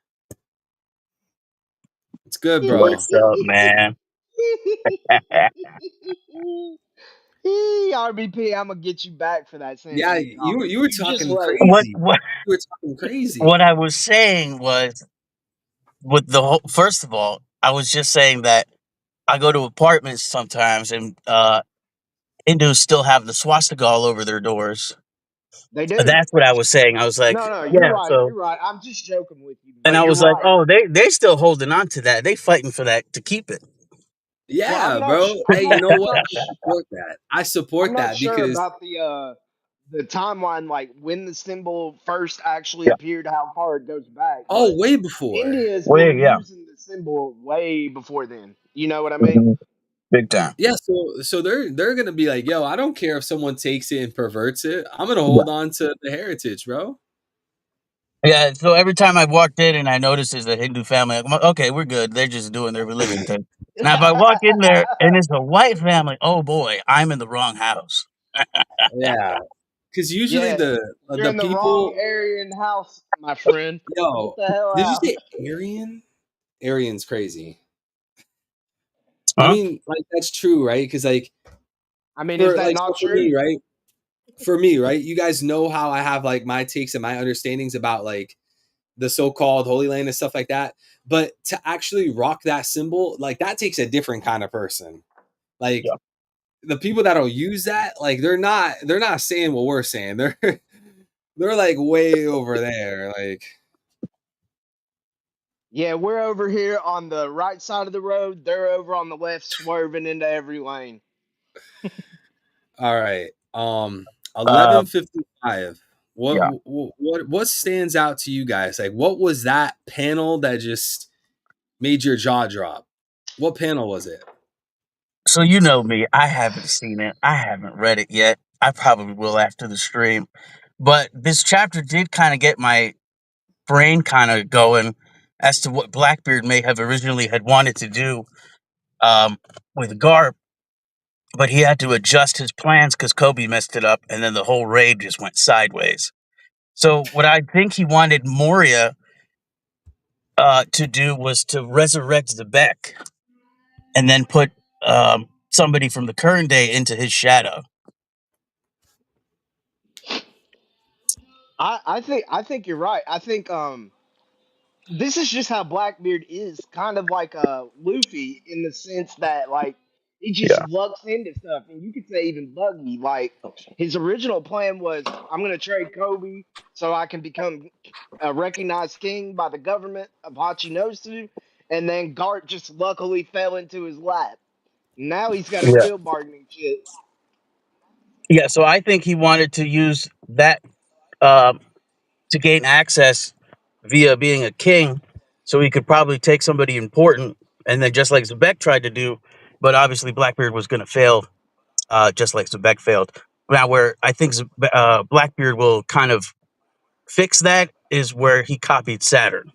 It's good, bro. What's up, man? RBP, I'm gonna get you back for that Sand Yeah, King comment. you were You just talking wait. what crazy. what You were talking crazy. what I was saying was with the whole. First of all, I was just saying that I go to apartments sometimes, and Hindus still have the swastika all over their doors. They do. That's what I was saying. I was like, No, no, you're yeah. right. So, You're right. I'm just joking with you, and but I you're was like, right. oh, they still holding on to that. They fighting for that to keep it. Well, Yeah, bro. Hey, you know what? I support that. I I'm support not that sure because about the timeline, like when the symbol first actually Yeah. appeared, how far it goes back. oh, But way before. India's Well, been yeah. using the symbol way before then. You know what I mean? Mhm. Big time. Yeah, so they're gonna be like, yo, I don't care if someone takes it and perverts it. I'm gonna Yeah. hold on to the heritage, bro. Yeah. So every time I walked in and I noticed it's a Hindu family, I'm like, okay, we're good. They're just doing their religion thing. Now, if I walk in there and it's a white family, oh boy, I'm in the wrong house. Yeah, because usually Yeah, you're the in the wrong people, Aryan house, my friend. Get yo, the hell did you out. say Aryan? Aryan's crazy. I Huh? mean, like that's true, right? Because like I mean, is that so not for true? me, right? For me, right? You guys know how I have like my takes and my understandings about like the so-called Holy Land and stuff like that. But to actually rock that symbol, like that takes a different kind of person. Like Yeah. the people that'll use that, like they're not saying what we're saying. They're like way over there. Like, Yeah, we're over here on the right side of the road. They're over on the left, swerving into every lane. all right, Uh, 11:55. What yeah. what stands out to you guys? Like, what was that panel that just made your jaw drop? What panel was it? So you know me, I haven't seen it. I haven't read it yet. I probably will after the stream. But this chapter did kind of get my brain kind of going as to what Blackbeard may have originally had wanted to do with Garp, but he had to adjust his plans because Kobe messed it up, and then the whole raid just went sideways. So what I think he wanted Moria to do was to resurrect Zebek and then put somebody from the current day into his shadow. I think you're right. I think this is just how Blackbeard is, kind of like Luffy in the sense that like he just Yeah. lucks into stuff, and you could say even Buggy. Like his original plan was, I'm gonna trade Kobe so I can become a recognized king by the government of Hachinosu, and then Gart just luckily fell into his lap. Now he's got a Yeah. guild bargaining shit. Yeah. So I think he wanted to use that uh, to gain access via being a king, so he could probably take somebody important and then just like Zebek tried to do, but obviously Blackbeard was going to fail, just like Zebek failed. Now, where I think Blackbeard will kind of fix that is where he copied Saturn.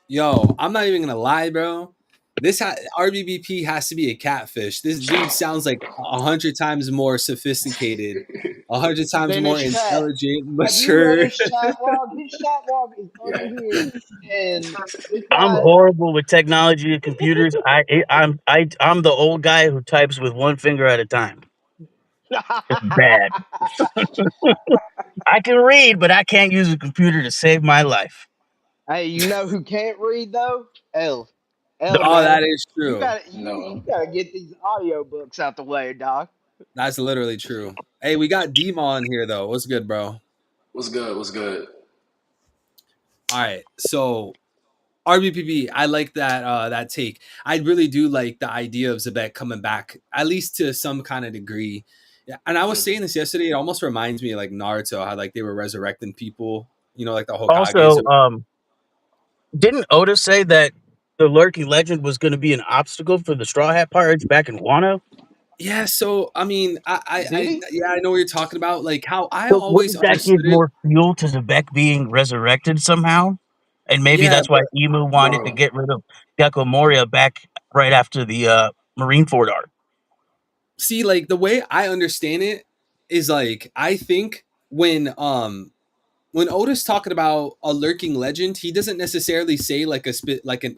Yo, I'm not even gonna lie, bro. This RBBP has to be a catfish. This dude sounds like 100 times more sophisticated, 100 times Then more his chat. intelligent, Have you read mature. his chat log? His chat log is under here, and this I'm guy. horrible with technology and computers. I'm the old guy who types with one finger at a time. It's bad. I can read, but I can't use a computer to save my life. Hey, you know who can't read though? L. The- Oh, that Man. is You true. gotta you gotta get these audiobooks out the way, dog. That's literally true. Hey, we got Dima on here though. What's good, bro? What's good? What's good? All right, so RBPB, I like that take. I really do like the idea of Zebek coming back, at least to some kind of degree. Yeah, and I was saying this yesterday. It almost reminds me of like Naruto, how like they were resurrecting people. You know, like the Hokages. Also, didn't Oda say that the lurking legend was going to be an obstacle for the Straw Hat Pirates back in Wano? Yeah, so I mean, Did he? yeah, I know what you're talking about. Like how I So always wouldn't that understood give it. more fuel to Zebek being resurrected somehow? And maybe Yeah, that's why Emu wanted to Bro, get rid of Gecko Moria back right after the Marineford arc. see, like the way I understand it is like I think when Oda's talking about a lurking legend, he doesn't necessarily say like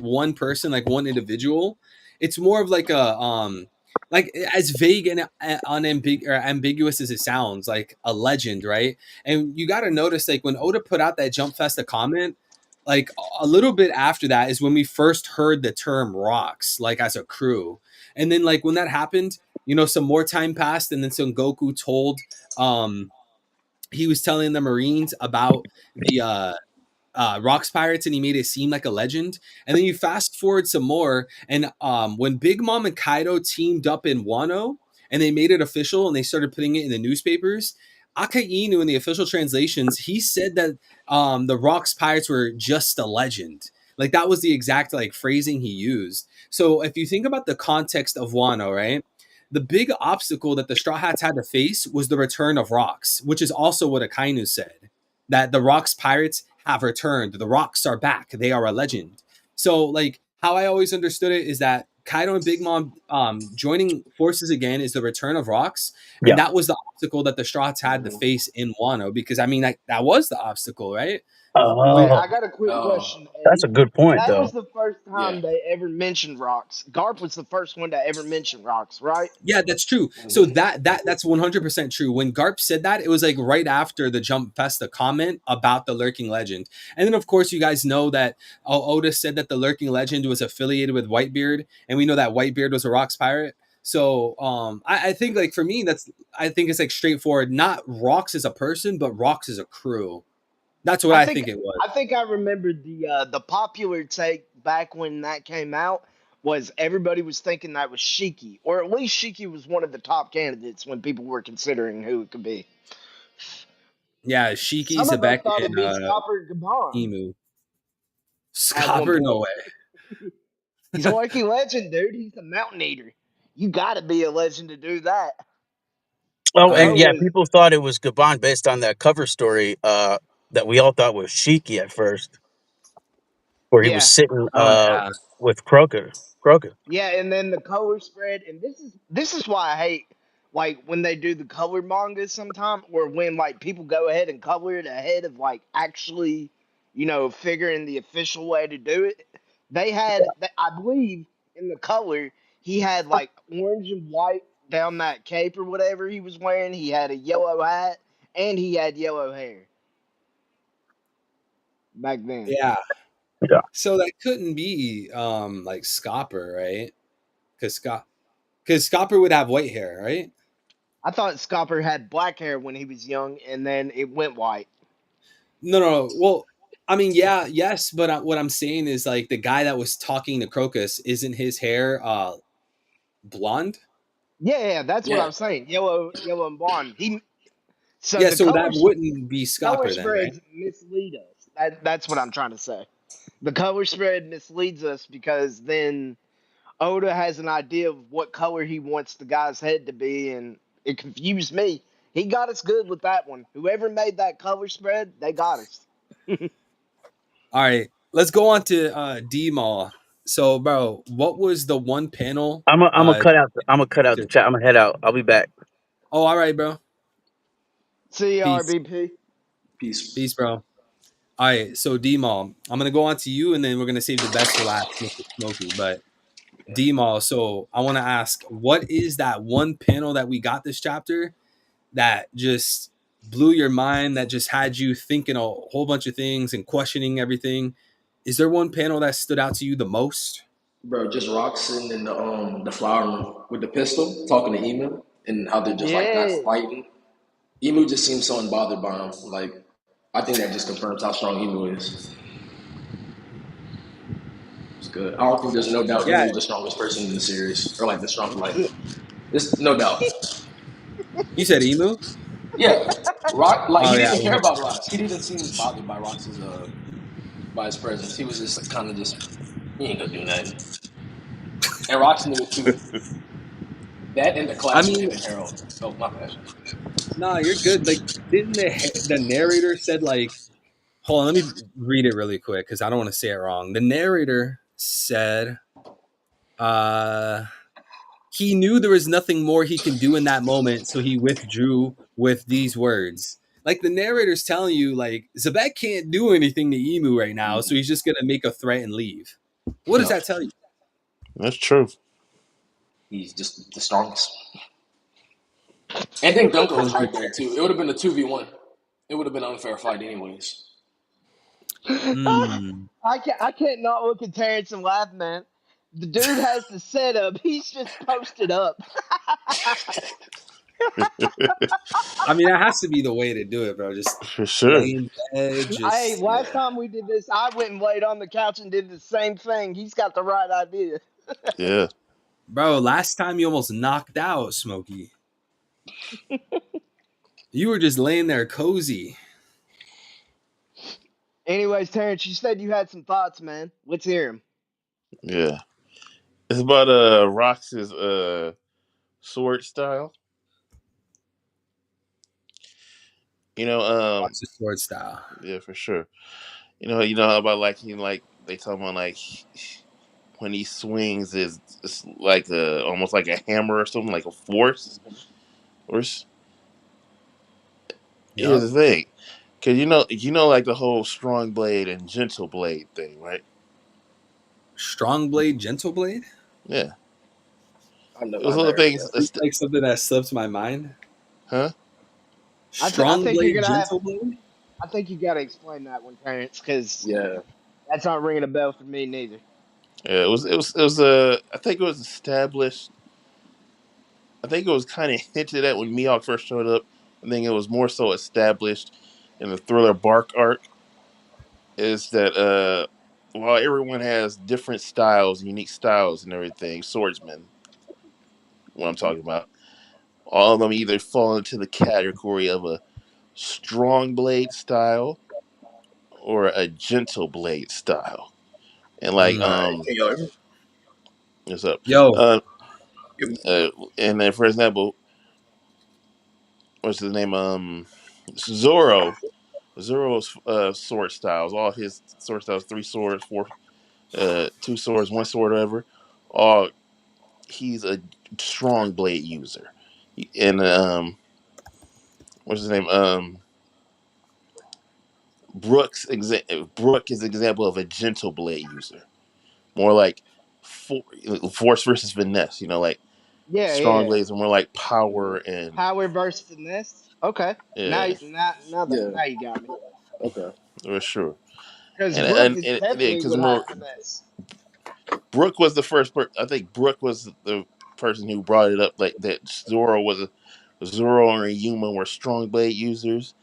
one person, like one individual. It's more of like a like as vague and ambiguous as it sounds, like a legend, right? And you got to notice like when Oda put out that Jump Festa comment, like a little bit after that is when we first heard the term rocks, like as a crew. And then like when that happened, you know, some more time passed, and then Son Goku told he was telling the Marines about the Rocks Pirates, and he made it seem like a legend. And then you fast forward some more, and when Big Mom and Kaido teamed up in Wano, and they made it official, and they started putting it in the newspapers. Akainu, in the official translations, he said that the Rocks Pirates were just a legend. Like that was the exact like phrasing he used. So if you think about the context of Wano, right? The big obstacle that the Straw Hats had to face was the return of Rocks, which is also what Akainu said, that the Rocks Pirates have returned. The Rocks are back. They are a legend. So, like, how I always understood it is that Kaido and Big Mom joining forces again is the return of Rocks. Yeah. And that was the obstacle that the Straw Hats had to face in Wano, because, I mean, that was the obstacle, right? Wait, Oh, I got a quick Oh, question, that's a Eddie. good point, That though. was the first time yeah. they ever mentioned rocks. Garp was the first one to ever mention rocks, right? Yeah, that's true. So Mhm. that's 100% true. When Garp said that, it was like right after the Jump Festa comment about the lurking legend. And then of course you guys know that Oda said that the lurking legend was affiliated with Whitebeard, and we know that Whitebeard was a Rocks pirate. So I think like for me I think it's like straightforward. Not Rocks as a person, but Rocks as a crew. That's what I I think think it was. I think I remember the popular take back when that came out was everybody was thinking that was Shiki, or at least Shiki was one of the top candidates when people were considering who it could be. Yeah, Shiki, Some of us Zebek, thought and it'd be Scopper Gabon Emu. at one Scopper, no point. way. He's a lurking legend, dude. He's a mountain eater. You got to be a legend to do that. Oh, I and Bro yeah, was people thought it was Gabon based on that cover story that we all thought was Shiki at first, where he was yeah. sitting Oh yeah. with Croker. Croker. Yeah, and then the color spread, and this is why I hate like when they do the color manga sometime, or when like people go ahead and color it ahead of like actually, figuring the official way to do it. I believe in the color, he had like orange and white down that cape or whatever he was wearing. He had a yellow hat and he had yellow hair back then. Yeah. Yeah. So that couldn't be like Scopper, right? Because Scopper would have white hair, right? I thought Scopper had black hair when he was young, and then it went white. No. Well, I mean, yeah, yes, but what I'm saying is like the guy that was talking to Crocus, isn't his hair blonde? Yeah, that's what Yeah. I'm saying. Yellow, and blonde. So Yeah, the so that wouldn't be color Scopper then, right? spreads mislead us. That's what I'm trying to say. The color spread misleads us because then Oda has an idea of what color he wants the guy's head to be, and it confused me. He got us good with that one. Whoever made that color spread, they got us. All right, let's go on to D-Mall. So, bro, what was the one panel? I'm gonna cut out. I'm gonna cut out the chat. I'm gonna head out. I'll be back. Oh, all right, bro. See you, Peace. RBP. Peace. Peace, bro. All right, so D-Mall, I'm gonna go on to you, and then we're gonna save the best for last, Mr. Smokey. But D-Mall, so I want to ask, what is that one panel that we got this chapter that just blew your mind, that just had you thinking a whole bunch of things and questioning everything? Is there one panel that stood out to you the most? Bro, just Rock sitting in the flower room with the pistol, talking to Emu, and how they're just like not Yeah. fighting. Emu just seems so unbothered by him. Like, I think that just confirms how strong Emu is. It's good. I don't think there's no doubt Yeah, Emu's the strongest person in the series, or like the strong, like, it's no doubt. you said Emu. Yeah, Rock, like Oh he yeah, didn't care about Rocks. He didn't seem bothered by Rocks' by his presence. He was just like, kind of just, he ain't gonna do nothing. And Rocks knew it too. That and the I clash with mean, him and Harold. Oh my bad. nah, you're good. Like, didn't the narrator said like, hold on, let me read it really quick because I don't want to say it wrong. The narrator said, uh, he knew there was nothing more he can do in that moment, so he withdrew with these words. Like the narrator's telling you, like Zabek can't do anything to Emu right now, so he's just gonna make a threat and leave. What does No, that tell you? That's true. he's just the strongest. And then Gunko was right Okay. there too. It would have been a 2v1. It would have been an unfair fight anyways. Mm. I can't not look at Terrence and laugh, man. The dude has the setup. He's just posted up. I mean, that has to be the way to do it, bro. Just For sure. lay in bed, Hey, just last yeah. time we did this, I went and laid on the couch and did the same thing. He's got the right idea. Yeah. Bro, last time you almost knocked out Smokey. You were just laying there cozy. Anyways, Terrence, you said you had some thoughts, man. Let's hear them. Yeah. It's about Rox's sword style. You know, Watch the sword style. yeah, for sure. You know how about like they talk about like when he swings is it's like a almost like a hammer or something like a force. Here's Yup. the thing, cause you know like the whole strong blade and gentle blade thing, right? Strong blade, gentle blade? Yeah, I know. those I've little heard of things, that. Seems like something that slips my mind. huh? I Strong think you're blade, gonna have. gentle blade? I think you got to explain that one, Terrence, because Yeah. that's not ringing a bell for me neither. Yeah, it was I think it was established. I think it was kind of hinted at when Mihawk first showed up. I think it was more so established in the Thriller Bark arc. Is that while everyone has different styles, unique styles, and everything, swordsmen, what I'm talking about, all of them either fall into the category of a strong blade style or a gentle blade style. And like, Mm. Can y'all hear me? what's up? Yo, Uh, and then for example, what's his name? Zoro. Zoro's sword styles, all his sword styles, 3 swords, two swords, 1 sword, whatever. All he's a strong blade user. And what's his name? Brook is an example of a gentle blade user, more like for, force versus finesse. You know, like Yeah, strong yeah. blades are more like power and Power versus finesse. Okay. yeah, Yeah. Now you got me. Okay. for sure. Because Brooke And is definitely because would have finesse. Brooke was the first I think Brooke was the person who brought it up, like that Zoro and Yuma were strong blade users,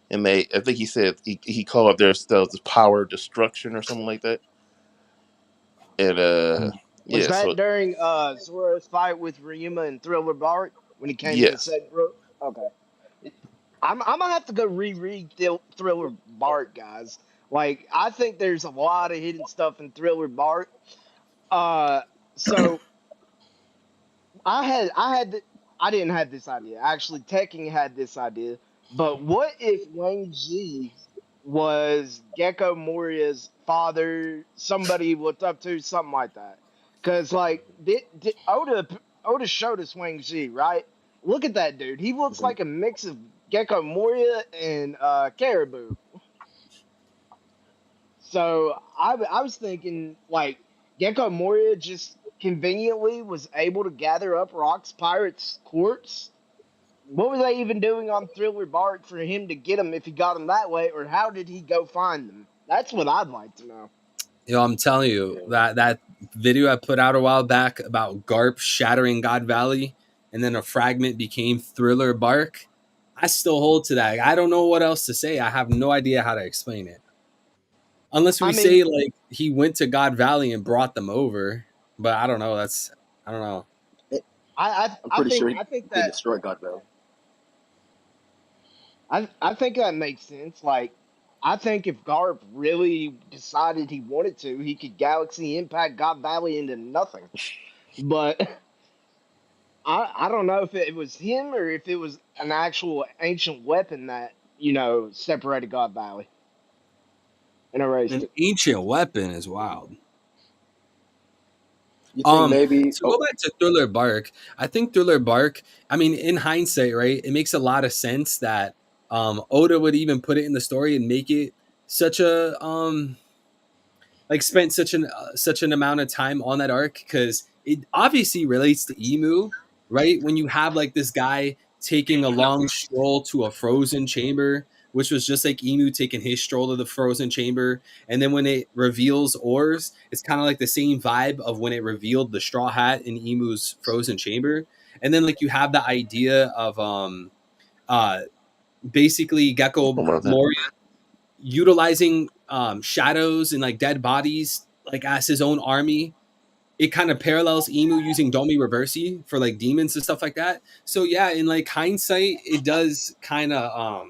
and I think he said he called up their styles the power of destruction or something like that. And Was yeah, that so during Zoro's fight with Ryuma and Thriller Bark when he came to yes, save Brooke? Okay. I'm gonna have to go reread Thriller Bark, guys. Like I think there's a lot of hidden stuff in Thriller Bark. So I didn't have this idea. Actually, Tekken had this idea. But what if Wang Ji was Gecko Moria's father, somebody he looked up to, something like that? Because like Oda showed us Wang Ji, right? Look at that dude. He looks Mhm. like a mix of Gecko Moria and Caribou. So I was thinking like Gecko Moria just conveniently was able to gather up Rock's Pirates quartz. What were they even doing on Thriller Bark for him to get them if he got them that way, or how did he go find them? That's what I'd like to know. Yo, I'm telling you Yeah. that video I put out a while back about Garp shattering God Valley, and then a fragment became Thriller Bark. I still hold to that. I don't know what else to say. I have no idea how to explain it, unless I we mean, say like he went to God Valley and brought them over. But I don't know. I don't know. I'm pretty sure I think they that destroyed God Valley. I think that makes sense. Like, I think if Garp really decided he wanted to, he could Galaxy Impact God Valley into nothing. But I don't know if it was him or if it was an actual ancient weapon that separated God Valley and erased An it. ancient weapon is wild. You think maybe? To go Oh, back to Thriller Bark, I think Thriller Bark, I mean, in hindsight, right, it makes a lot of sense that Oda would even put it in the story and make it such a like spent such an amount of time on that arc because it obviously relates to Emu, right? When you have like this guy taking a long stroll to a frozen chamber, which was just like Emu taking his stroll to the frozen chamber, and then when it reveals ores, it's kind of like the same vibe of when it revealed the straw hat in Emu's frozen chamber, and then like you have the idea of uh basically Gecko Something like that. Moria utilizing shadows and like dead bodies like as his own army. It kind of parallels Emu using Domi Reversi for like demons and stuff like that. So yeah, in like hindsight, it does kind of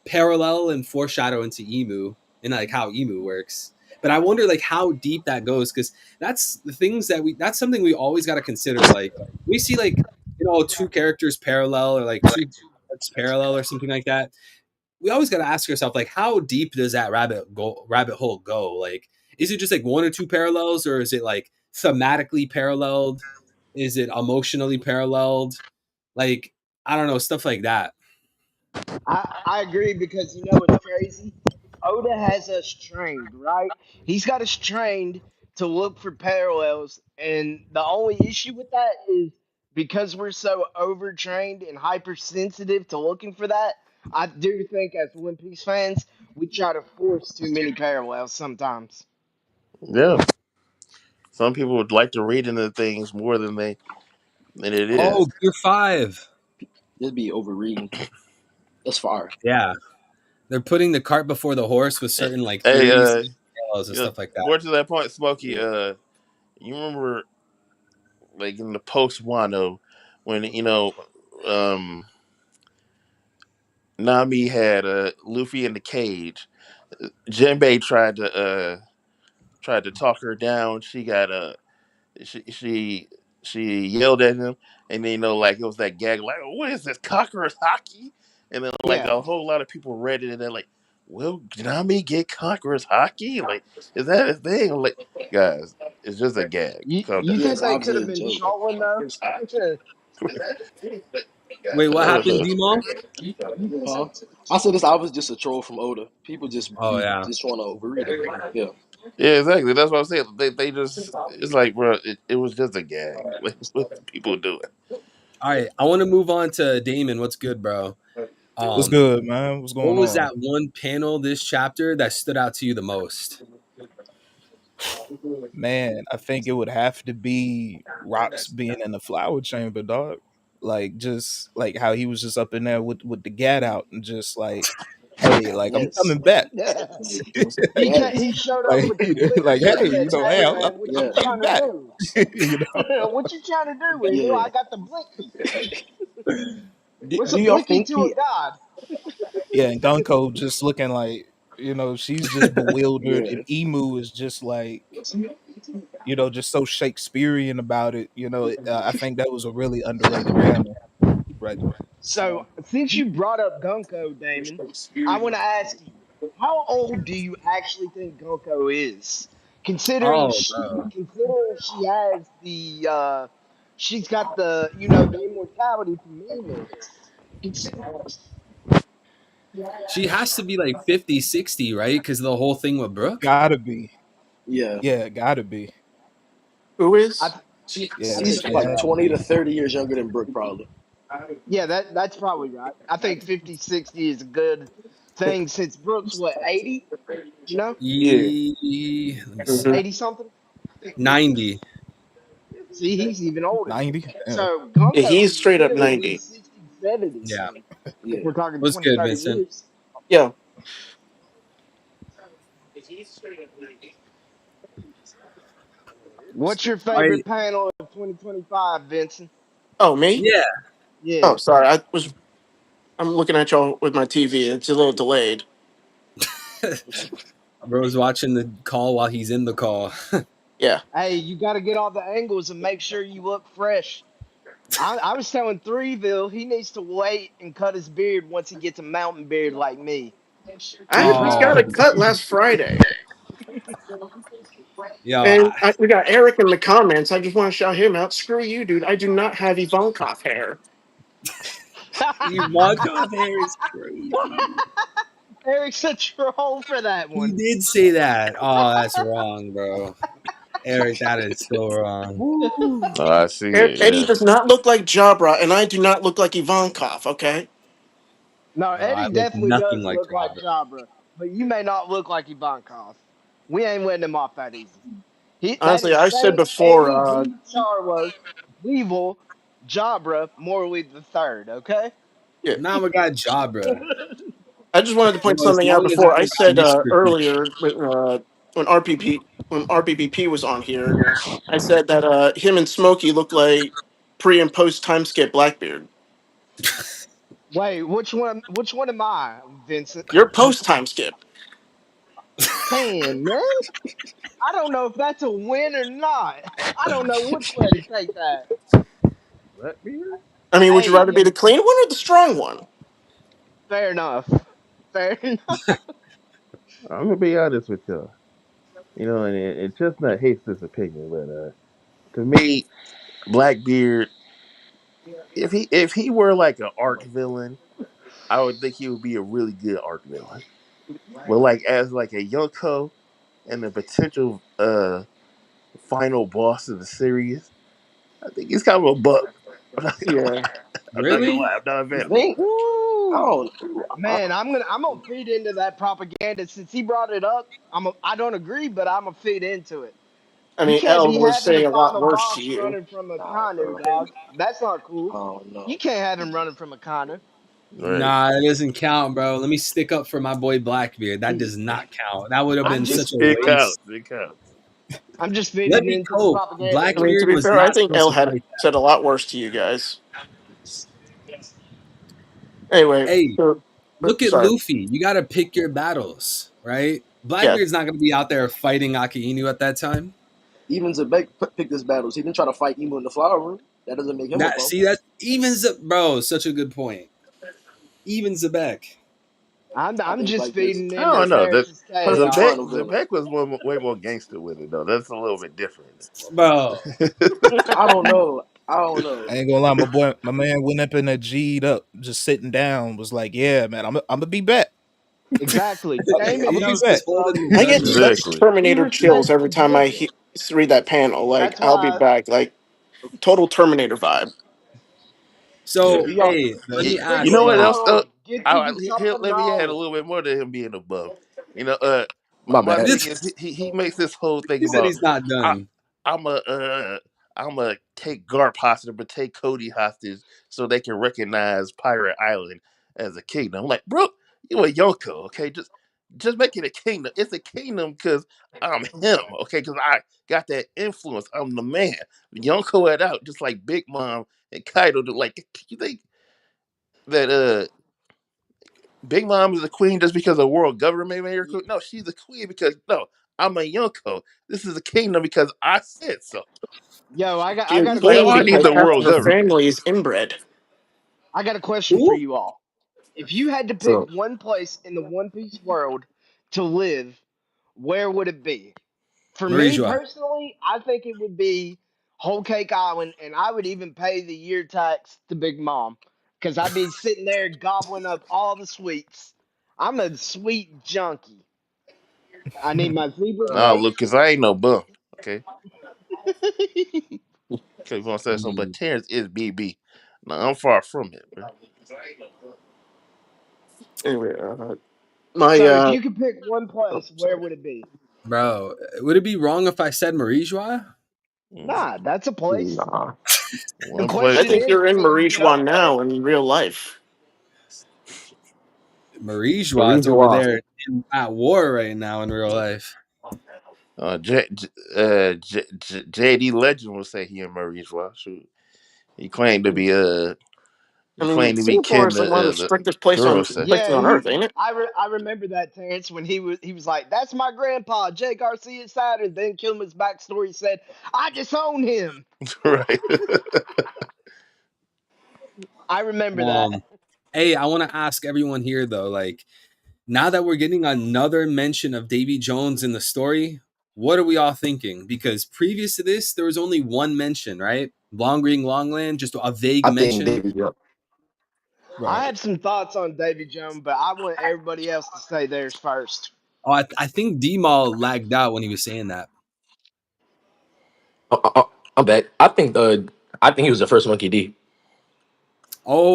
parallel and foreshadow into Emu and like how Emu works. But I wonder like how deep that goes because that's the things that that's something we always got to consider. Like we see like two characters parallel or like two arcs parallel or something like that. We always got to ask ourselves like how deep does that rabbit hole go? Like is it just like one or two parallels or is it like thematically paralleled? Is it emotionally paralleled? Like I don't know, stuff like that. I agree because you know what's crazy? Oda has us trained, right? He's got us trained to look for parallels, and the only issue with that is because we're so overtrained and hypersensitive to looking for that. I do think, as One Piece fans, we try to force too many parallels sometimes. Yeah, some people would like to read into things more than it yeah, Oh, is. Gear 5. just be overreading. That's fire. Yeah. They're putting the cart before the horse with Hey, certain like hey, theories, parallels and you know, stuff like that. more to that point, Smokey. You remember like in the post Wano when um, Nami had Luffy in the cage. Jinbei tried to talk her down. She got she she she yelled at him, and then like it was that gag, like, "What is this, Conqueror's hockey?" And then like Yeah, a whole lot of people read it, and they're like, "Will Nami get Conqueror's hockey? Like, is that a thing?" I'm like, guys, it's just a gag. Calm you down. Yeah, think it's they could obviously have a been joke. trolling though? Wait, what happened, Uh, Demo? Huh? I said this. I was just a troll from Oda. People just Oh be yeah. just trying to overread everything. Yeah. yeah, exactly. That's what I'm saying. They just it's like, bro, it was just a gag. Like, what people doing? All right, I want to move on to Damon. What's good, bro? What's Um, good, man? What's what going was on? that one panel this chapter that stood out to you the most? Man, I think it would have to be Rocks being in the flower chamber, dog. Like just like how he was just up in there with the gat out and just like, hey, like I'm Yes. coming back. Yeah. Yes. He showed up Like with the blicky like and hey, said, hey, "Hey I'm, man, what I'm you Yeah. coming trying to back. do? you know. What you trying to do, Emu? Yeah. I got the blicky. Do, What's a do y'all blicky think to a he? god?" Yeah, and Gunko just looking like, You know, she's just bewildered, Yeah. and Emu is just like, just so Shakespearean about it. I think that was a really underrated panel right there. So, since you brought up Gunko, Damon, I want to ask you, how old do you actually think Gunko is? Considering Oh, she, bro. considering she has she's got the immortality from movements. She has to be like 50, 60, right? Because the whole thing with Brooke. Gotta be, Yeah. yeah, gotta be, Who I, is? th- yeah, I She's think it that's like has right. to 20 to be. 30 years younger than Brooke, probably. Yeah, that's probably right. I think 50, 60 is a good thing since Brooks what 80, you know, Yeah. Let me see. hmm 80 something. 90. See, he's even older. 90. Yeah. So Yeah, Gunko he's could straight up really be 90. 60, 70 Yeah. then. If Yeah. we're talking What's 20, good, 30 Vincent? years. Yeah. What's your I favorite panel of 2025, Vincent? Oh, me? Yeah. Yeah. Oh, sorry. I'm looking at y'all with my TV. It's a little delayed. Bro's watching the call while he's in the call. Yeah. Hey, you got to get all the angles and make sure you look fresh. I was telling Threeville he needs to wait and cut his beard once he gets a mountain beard like me. I He's just Oh, got a bald. cut last Friday. yo, And we got Eric in the comments. I just want to shout him out. Screw you, dude. I do not have Ivankov hair. Ivanka hair is crazy. Eric's a troll for that He one. did say that. Oh, that's wrong, bro. Eric, that is so wrong. Oh, I see it. Eddie Yeah. does not look like Jabra, and I do not look like Ivankov, okay? No, Bro, I Eddie look definitely nothing does like look like Jabra. Jabra, but you may not look like Ivankov. We ain't letting him off that easy. That Honestly, is I said same before, AMG Charlo, Weevil, Jabra, Morley the third. Okay. yeah, Now we got Jabra. I just wanted to Bro, point as something out long as before. I I don't got said Mr. P. earlier when RPPP was on here, I said that him and Smokey look like pre and post time skip Blackbeard. Wait, which one? Which one am I, Vincent? You're post time skip. Damn, man. I don't know if that's a win or not. I don't know which way to take that. Blackbeard? I mean, would you Hey, rather be the clean one or the strong one? fair enough. Fair enough. I'm gonna be honest with you. And Chestnut hates this opinion, but to me, Blackbeard, if he were like an arc villain, I would think he would be a really good arc villain. But like as like a Yonko and the potential final boss of the series, I think he's kind of a buck. I'm not gonna Yeah. lie. I'm not gonna Really? lie. I'm not a You fan of him. think? I Woo! don't. Man, I'm gonna feed into that propaganda since he brought it up. I don't agree, but I'm gonna feed into it. I You mean, can't L be was having the saying a lot final worse to boss you. running from a Nah, Kanu, bro. dog. That's not cool. I don't You know. can't have him running from a Kanu. Right. Nah, it doesn't count, bro. Let me stick up for my boy Blackbeard. That does not count. That would have I'm been just such a It waste. counts. It counts. I'm just Let feeding me into the cope. propaganda I mean, here. to Blackbeard be was fair, I not think supposed L to had fight that. said a lot worse to you guys. Anyway, Hey, look at sorry. Luffy. You got to pick your battles, right? Yeah. Blackbeard's not going to be out there fighting Akainu at that time. Even Zebek picked his battles. He didn't try to fight Emo in the flower room. That doesn't make him a That bum. see that even bro, such a good point. Even Zebek. I I'm think just like this. feeding I into don't know. Ferris's Perfect Zebek final chaos. villain. Zebek was way more gangster with it though. That's a little bit different. Bro, I don't know. I don't know. I ain't gonna lie, my man went up in there G'd up, just sitting down, was like, "Yeah, man, I'm gonna be back. Exactly. I'm Damon gonna be knows back." this, Luffy's dog. holding his I gun get though. such Exactly. He Terminator chills respects every his time mission. read that panel. Like, That's I'll be why. back. Like, total Terminator vibe. Yeah. So He al- hey, let me You ask know Strictly what you. else though? get to the top of Let me add a knowledge. little bit more to him being above. You know, My my bad. thing This is he makes this whole thing he said about he's not I done. I'm a I'm a take Garp hostage, but take Cody hostage so they can recognize Pirate Island as a kingdom. I'm like, bro, you a Yoko, okay? Just make it a kingdom. It's a kingdom because I'm him, okay? Because I got that influence. I'm the man. Yonko it out just like Big Mom and Kaido. Like, you think that Big Mom is a queen just because the world government made her queen. No, she's a queen because no, I'm a Yonko. This is a kingdom because I said so. Yo, She I is got a Why do queen I question for need because the y'all. half world of her government? family is inbred. I got a question for Who? you all. If you had to pick So one place in the One Piece world to live, where would it be? For me Marijua. personally, I think it would be Whole Cake Island, and I would even pay the year tax to Big Mom because I'd be sitting there gobbling up all the sweets. I'm a sweet junkie. I need my zebra Nah, Bro. look, cakes. cause I ain't no bum. Okay, okay, you want to say something, but Mm. Terrence is BB. Nah, I'm far from it, bro. Anyway, my So if you could pick one oh, place, where sorry. would it be? Bro, would it be wrong if I said Marijua? Mm. Nah, that's a place. Nah. The One I place question think is you're is, in will you go Marijuana there? now in real life. Marijua is over Marijuana. there at war right now in real life. JD Legend will say he in Murray's Law. Shoot, he claimed to be I he mean, claimed to be Singapore Ken is like one of the the strictest Kurose. places Yeah, on earth, ain't it? I remember that, Terrence, when he was like, "That's my grandpa, Jay Garcia Saturn." Then Kilman's backstory said, "I disown him." Right. I remember that. Um, hey, I want to ask everyone here though, like now that we're getting another mention of Davy Jones in the story, what are we all thinking? Because previous to this, there was only one mention, right? Long Green Longland, just a vague I think mention. David. Yep. I Right. had some thoughts on Davy Jones, but I want everybody else to say theirs first. Oh, I think D-Mall lagged out when he was saying that. I'm back. I think he was the first Monkey D.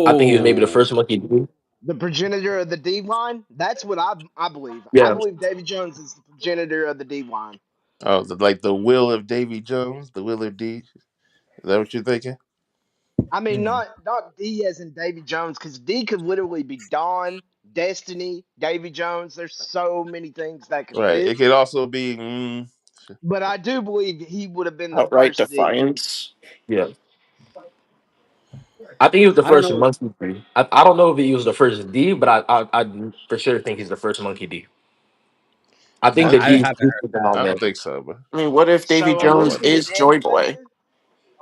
I think he was maybe the Oh, first Monkey D. The progenitor of the D line. That's what I believe. I Yeah. believe Davy Jones is the progenitor of the D line. Oh, like the will of Davy Jones, the will of D. Is that what you're thinking? I mean, hmm. not D as in Davy Jones, because D could literally be Dawn, Destiny, Davy Jones. There's so many things that could Right. fit. It could also be. But I do believe he would have been the Outright first D. defiance. Yeah. I think he was the I don't first know. Monkey D. I don't know if he was the first D, but I for sure think he's the first Monkey D. I think I, the I D haven't heard that. on I there. don't think so, but I mean, what if Davy So a But Jones Luffy is Joy Boy? ancestor?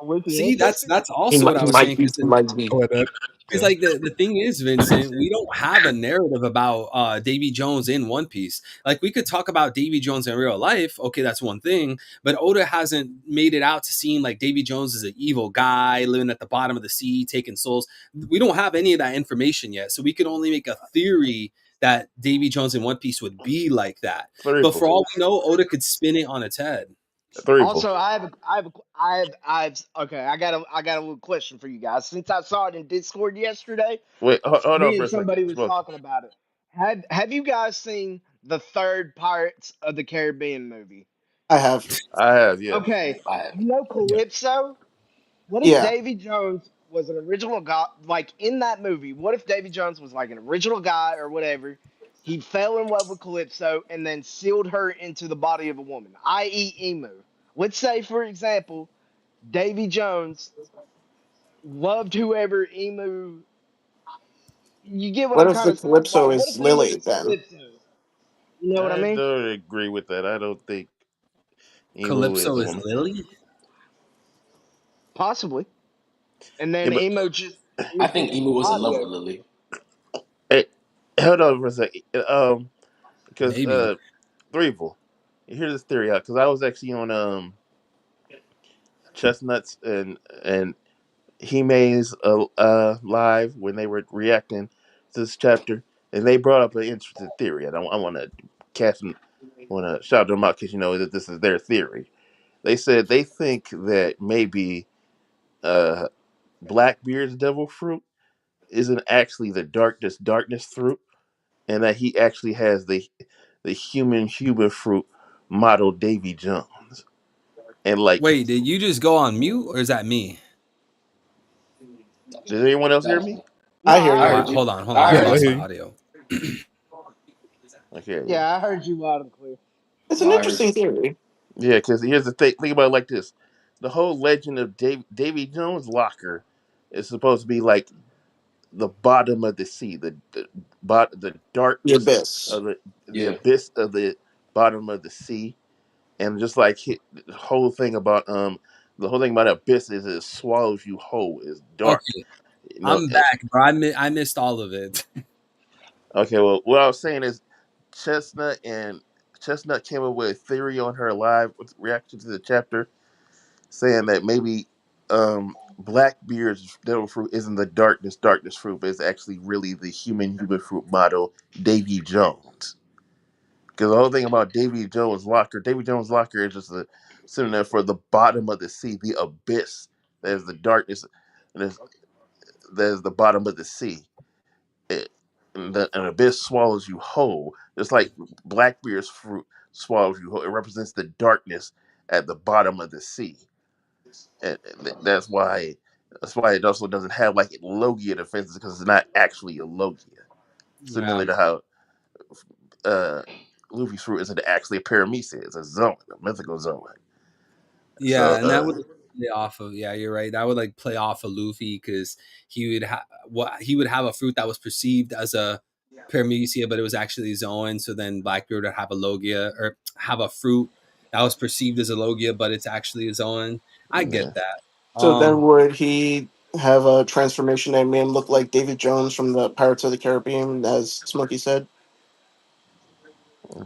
A Luffy See, ancestor? that's also what I He was saying might be. because He might be. Or that. because Yeah. like the thing is, Vincent, we don't have a narrative about Davy Jones in One Piece. Like we could talk about Davy Jones in real life. Okay, that's one thing. But Oda hasn't made it out to seem like Davy Jones is an evil guy living at the bottom of the sea, taking souls. We don't have any of that information yet. So we can only make a theory that Davy Jones in One Piece would be like that. But for Threeple, all we know, Oda could spin it on its head. Threeple. Also, okay, I got a little question for you guys. Since I saw it in Discord yesterday, Wait, hold on me for and a second, somebody was Smokey. talking about it. Have you guys seen the third Pirates of the Caribbean movie? I have. I have, yes. Okay, I have. you know Yeah. Calypso? What if Yeah. Davy Jones was an original guy? Like in that movie, what if Davy Jones was like an original guy or whatever? He fell in love with Calypso and then sealed her into the body of a woman, i.e., Emu. Let's say, for example, Davy Jones loved whoever Emu. You get what What I'm if kind the of saying? Calypso Like, what is if Emu Lily was then? Calypso? You know what I I mean? don't agree with that. I don't think Emu is Calypso a is woman. Lily. Possibly. And Yeah, then but Emo just I moved think into Emu the was in body love of with her. Lily. hey, hold on for a second. Because Maybe. Threeple. Here's this theory out because I was actually on Chestnuts and Hime's live when they were reacting to this chapter, and they brought up an interesting theory, and I want to cast them, want to shout them out because you know that this is their theory. They said they think that maybe uh, Blackbeard's devil fruit isn't actually the darkness fruit, and that he actually has the human fruit model Davy Jones, and like, Wait, did you just go on mute or is that me? did anyone else That hear was me? me. I No, hear I Oh, you. I heard heard you. you. hold on, hold on. I I Yeah, heard I lost you. hear my you. audio. Okay, yeah. Yeah, I heard you loud and clear. It's No, an I heard interesting you. theory. Yeah, because here's the thing. Think about it like this: the whole legend of Davy Jones' locker is supposed to be like the bottom of the sea, the The darkness abyss. of the Yeah. abyss of the bottom of the sea, and just like the whole thing about abyss is it swallows you whole. Is dark. Okay, You know. I'm back, bro. I missed all of it. Okay. Well, what I was saying is Chestnut and Chestnut came up with a theory on her live reaction to the chapter, saying that maybe Blackbeard's devil fruit isn't the darkness fruit, but it's actually really the human fruit model, Davy Jones. Because the whole thing about Davy Jones Locker is just a synonym for the bottom of the sea, the abyss. There's the darkness, and there's the bottom of the sea. It, and an abyss swallows you whole, just like Blackbeard's fruit swallows you whole. It represents the darkness at the bottom of the sea, and that's why it also doesn't have like Logia defenses because it's not actually a Logia. Yeah, Similar to how uh, Luffy's fruit isn't actually a Paramecia, it's a zone, a mythical zone. So yeah, and that would play off of, yeah, you're right. That would like play off of Luffy because he would have a fruit that was perceived as a Paramecia, but it was actually Zoan. So then Blackbeard would have a Logia or have a fruit that was perceived as a Logia, but it's actually a Zoan. I yeah, get that. So then Um, would he have a transformation that made him look like David Jones from the Pirates of the Caribbean, as Smokey said?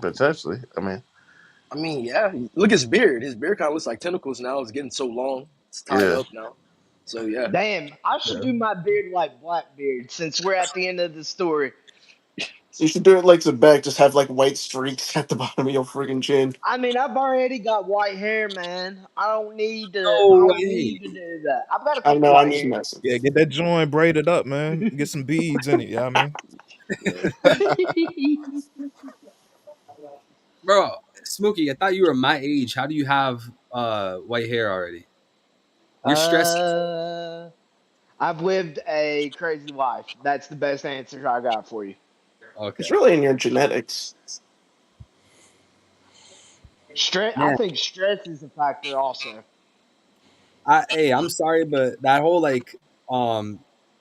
potentially. I mean, I mean, yeah. Look at his beard. His beard kind of looks like tentacles now. It's getting so long. It's tied yeah. up now. So yeah. Damn, I should yeah. do my beard like Blackbeard since we're at the end of the story. You should do it like Zebek, just have like white streaks at the bottom of your freaking chin. I mean, I've already got white hair, man. I don't need to. I No don't way. need to do that. I've got a I piece of know, I'm white just hair. messing. Yeah, get that joint braided up, man. Get some beads in it. Yeah, I mean, Bro, Smokey, I thought you were my age. How do you have white hair already? You're stressing. uh, I've lived a crazy life. That's the best answer I got for you. It's Okay. really in your genetics. Stress. I Man, think stress is a factor also. I'm sorry, but that whole like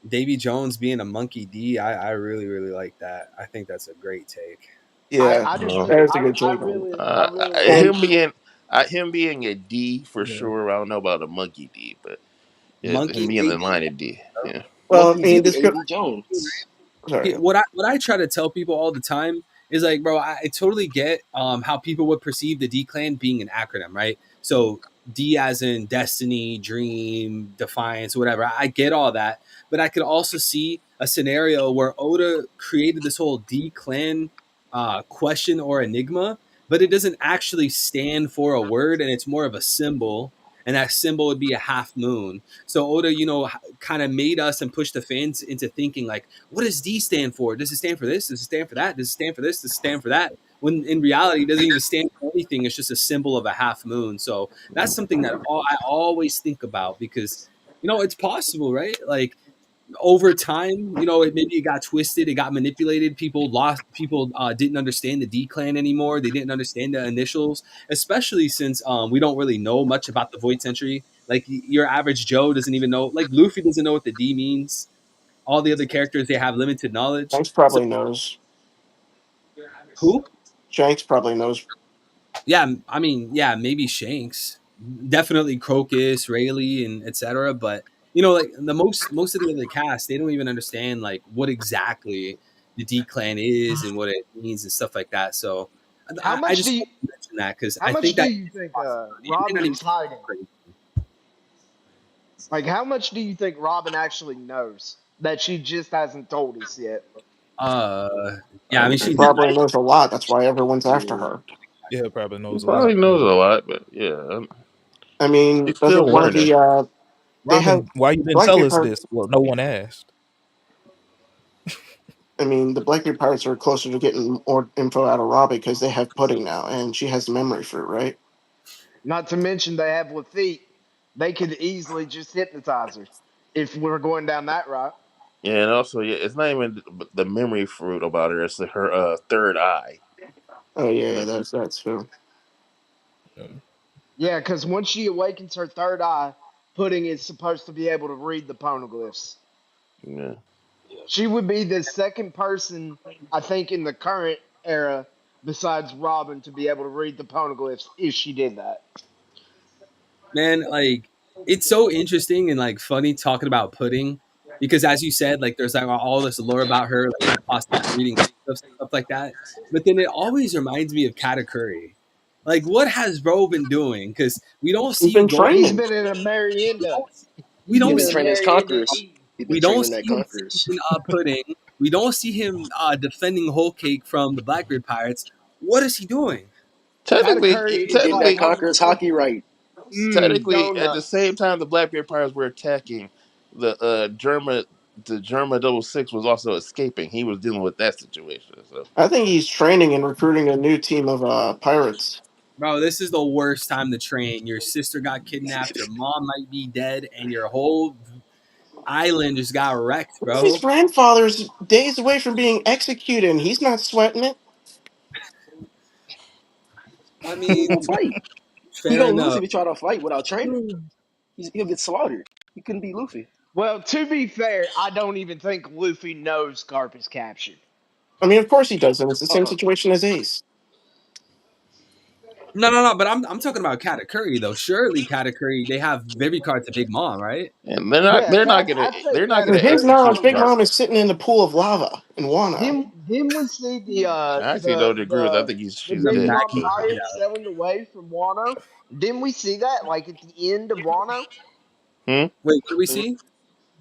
Davy Jones being a monkey D, I really, really like that. I think that's a great take. Yeah, I do Well, too. that is a good take on it. I really like And that. him being a D for Yeah. sure. I don't know about a monkey D, but him Monkey being D. the line of D. Yeah. well, I Monkey mean, D, this could. Davy Jones. Sorry. What I try to tell people all the time is like, bro, I totally get how people would perceive the D clan being an acronym, right? So D as in destiny, dream, defiance, whatever. I get all that, but I could also see a scenario where Oda created this whole D clan question or enigma, but it doesn't actually stand for a word, and it's more of a symbol, and that symbol would be a half moon. So Oda, kind of made us and pushed the fans into thinking like, what does D stand for? Does it stand for this? Does it stand for that? Does it stand for this? Does it stand for that? When in reality, it doesn't even stand for anything. It's just a symbol of a half moon. So that's something that I always think about because, it's possible, right? Like over time, maybe it got twisted, it got manipulated. People didn't understand the D clan anymore. They didn't understand the initials, especially since we don't really know much about the Void Century. Like your average Joe doesn't even know. Like Luffy doesn't know what the D means. All the other characters they have limited knowledge. Shanks So probably knows. who? Shanks probably knows. Yeah, I mean, yeah, maybe Shanks, definitely Crocus, Rayleigh, and etc. But like the most of the other cast, they don't even understand like what exactly the D clan is and what it means and stuff like that. So How I much do just you? want to mention that because How I much think do that you is a think possibility. It may not Robin even is hiding? be crazy. Like, how much do you think Robin actually knows that she just hasn't told us yet? Yeah, I mean, She she Um, did probably like knows a lot. That's why everyone's after Yeah. her. yeah, probably he knows a probably lot. knows a lot, but yeah, I mean, he's doesn't still one of learning. the they have Robin, why you didn't tell Blackbeard us Pirates? this? Well, no one asked. I mean, the Blackbeard Pirates are closer to getting more info out of Robbie because they have Pudding now, and she has the memory fruit, right? Not to mention they have Lafitte. They could easily just hypnotize her if we're going down that route. Yeah, and also, yeah, it's not even the memory fruit about her; it's her third eye. Oh yeah, Like, that's true. Yeah. Yeah, because once she awakens her third eye, Pudding is supposed to be able to read the poneglyphs. yeah. Yeah. She would be the second person, I think, in the current era besides Robin to be able to read the poneglyphs if she did that. Man, like it's so interesting and like funny talking about pudding because as you said, like there's like all this lore about her, like possibly reading stuff like that. But then it always reminds me of Katakuri. Like, what has bro been doing? Because we don't He's see you been go. He's training. been in a We Merienda. don't, we He's He don't been been in a see training as Merienda conquerors. eating. He been we don't training see at him conquerors. saving pudding. We don't see him defending whole cake from the Blackbeard pirates. What is he doing? Technically, Katakuri is Getting like that technically, conquerors hockey omnipotent. right. technically, at the same Donuts. time the Blackbeard Pirates were attacking, the Germa 66 was also escaping. He was dealing with that situation. So I think he's training and recruiting a new team of pirates. Bro, this is the worst time to train. Your sister got kidnapped, your mom might be dead, and your whole island just got wrecked, His bro. grandfather's days away from being executed, and he's not sweating it. I He ain't gonna mean, fight. He fair gonna lose enough. if he try to fight without training. He'll get slaughtered. He couldn't beat Luffy. Well, to be fair, I don't even think Luffy knows Garp is captured. I mean, of course he doesn't. It's the same Uh-uh. situation as Ace. No. But I'm talking about Katakuri though. Surely Katakuri, they have Vivy card to Big Mom, right? and Yeah, Yeah. I'd say they're not To gonna his Katakuri knowledge, execute Big Garp. Mom knows. is sitting in the pool of lava in Wano. Didn't we see I actually don't agree with that. I think the she's The Big dead. Mom Mackie. So. pirate sailing away from Wano? Didn't we see that like at the end of Wano? Hmm? Wait, what do we see?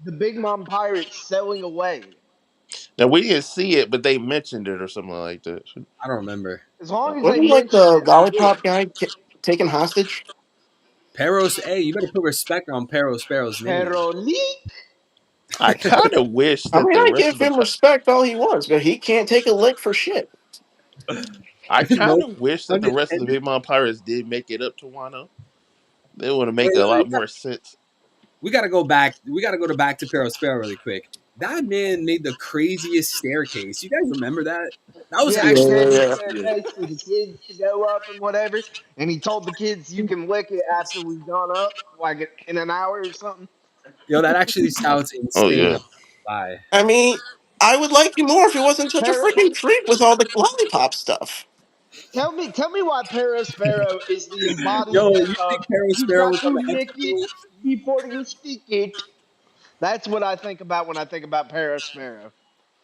The Big Mom pirates sailing away. Now we didn't see it, but they mentioned it or something like that. I don't remember. As long as they Wasn't like mentioned the it, I'm good. lollipop guy taken hostage? Peros, hey, you better put respect on Peros Sparrow's name. Pero leak. I kind of wish I that mean, the I rest give of the him respect all he wants, but he can't take a lick for shit. I kind No of wish that pun the rest of the intended. Big Mom Pirates did make it up to Wano. They would have Wait, make a lot more sense. we gotta go back. We gotta go to back to Peros Sparrow really quick. That man made the craziest staircase. You guys remember that? That was Yeah, Yeah, he actually yeah, made the yeah. Yeah. staircase for the kids to go up and whatever. And he told the kids you can lick it after we've gone up, like in an hour or something. yo. That actually sounds Oh insane. yeah. I'm not gonna lie. I mean, I would like you more if he wasn't such a Per- freaking creep with all the lollipop stuff. tell me why Sparrow is the Yo, embodiment you think of Peros you Sparrow was got on to the lick Epstein it list? before you stick it. That's what I think about when I think about Sparrow.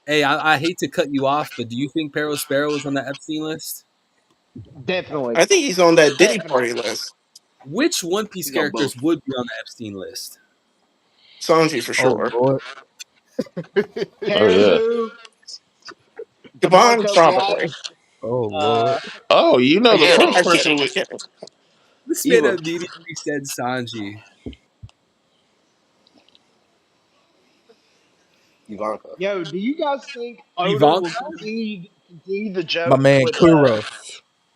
Hey, I hate to cut you off, but do you think Peros Sparrow was on the Epstein list? Definitely. I think he's on that Diddy Definitely. party list. Which One Piece He's on both. characters would be on the Epstein list? Sanji for Oh sure. Lord. Oh yeah. Caribou, Gabon, DeMarco Black, probably. Oh uh, Lord. Oh, you know the Yeah, first I get person it. I we get it. This man even immediately said Sanji. Ivanka. yo, do you guys think Oda will Ivanka? continue the My joke man with Kuro.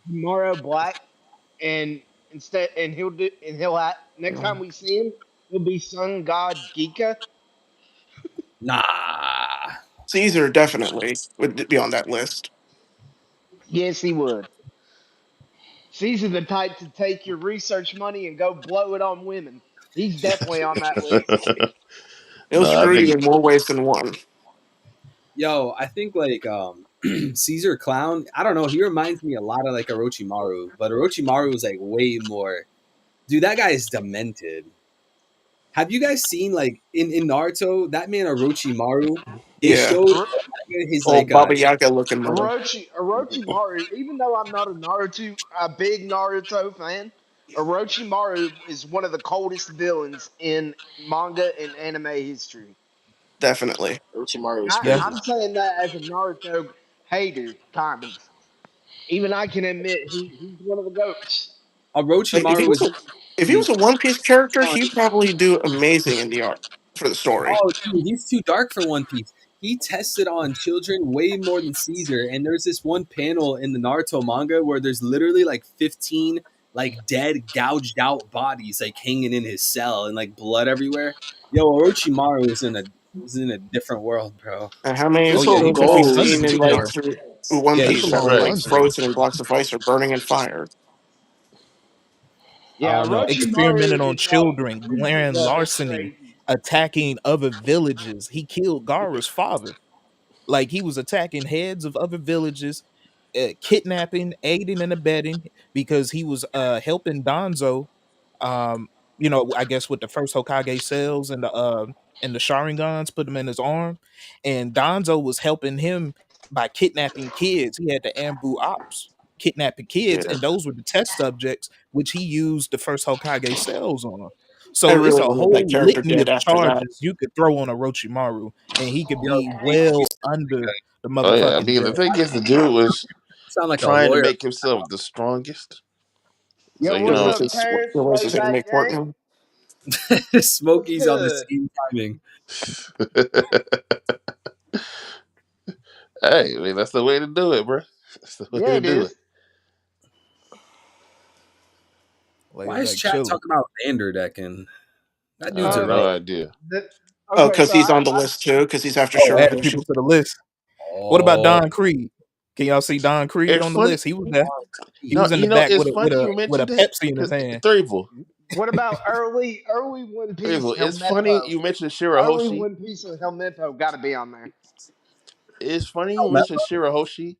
Tomorrow Black and he'll next time we see him he'll be Sun God Gika. Nah. Caesar definitely would be on that list. Yes, he would. Caesar the type to take your research money and go blow it on women. He's definitely on that list. He'll no, I screw you think in more ways than one. Yo, I think like Caesar Clown, I don't know, he reminds me a lot of like Orochimaru, but Orochimaru is like way more. Dude, that guy is demented. Have you guys seen like in Naruto, that man Orochimaru, they Yeah. showed Oro- his Old like Baba Yaga looking mother. Orochimaru, even though I'm not a big Naruto fan, Orochimaru is one of the coldest villains in manga and anime history. Definitely. Orochimaru is Yeah. crazy. I'm saying that as a Naruto hater, kind of. Even I can admit he's one of the goats. Like Orochimaru was if he really was a One Piece character, fun. he'd probably do amazing in the art for the story. Oh, dude, he's too dark for One Piece. He tested on children way more than Caesar. And there's this one panel in the Naruto manga where there's literally like 15 like dead, gouged out bodies like hanging in his cell and like blood everywhere. Yo, Orochimaru is in a different world, bro. And how many Oh He's yeah, so people he have we belongs gold. under seen the in like Gear. through One Yeah, he Piece that belongs were right. like under. frozen in blocks of ice or burning in fire? I Yeah, don't know. Orochimaru Experimented on is like children, he's glaring the larceny. crazy. attacking other villages. He killed Gara's father. Like he was attacking heads of other villages, kidnapping, aiding and abetting because he was helping Danzo. Um, I guess with the first Hokage cells and the Sharingans, put them in his arm, and Danzo was helping him by kidnapping kids. He had the Ambu Ops kidnapping kids, Yeah. and those were the test subjects which he used the first Hokage cells on. I So it's really a wanted that whole character litany dead of after that. charges you could throw on Orochimaru, and he could Yo, be Pete, you well under the Oh yeah, I motherfucking mean the jet. thing is, the dude was sound like a trying to lawyer. make himself the strongest. So Yo, you Your what's know, up, voice Terrence? your voice is gonna Playback make work gang? now. What's Smokey's on the good? same timing. hey, I mean that's the way to do it, bro. That's the way Yeah, to it do it. is. Laid Why is back chat chilling. talking about Vanderdecking? That I dude's have Uh, no irrelevant. idea. Oh, okay, because so he's I, on the list too, because he's after Oh, adding people Shirahoshi. to the list. What about Oh, Don Creed? Can y'all see Don Creed It's on the funny. list? He was there. He No, was in the back it's with a with funny a you with a mentioned that Pepsi in his because hand. Threevil, what about early One Piece It's funny Helmeppo? you mentioned Early Shirahoshi. One Piece of Helmeppo got to be on there. It's funny you oh, Mel- mentioned Shirahoshi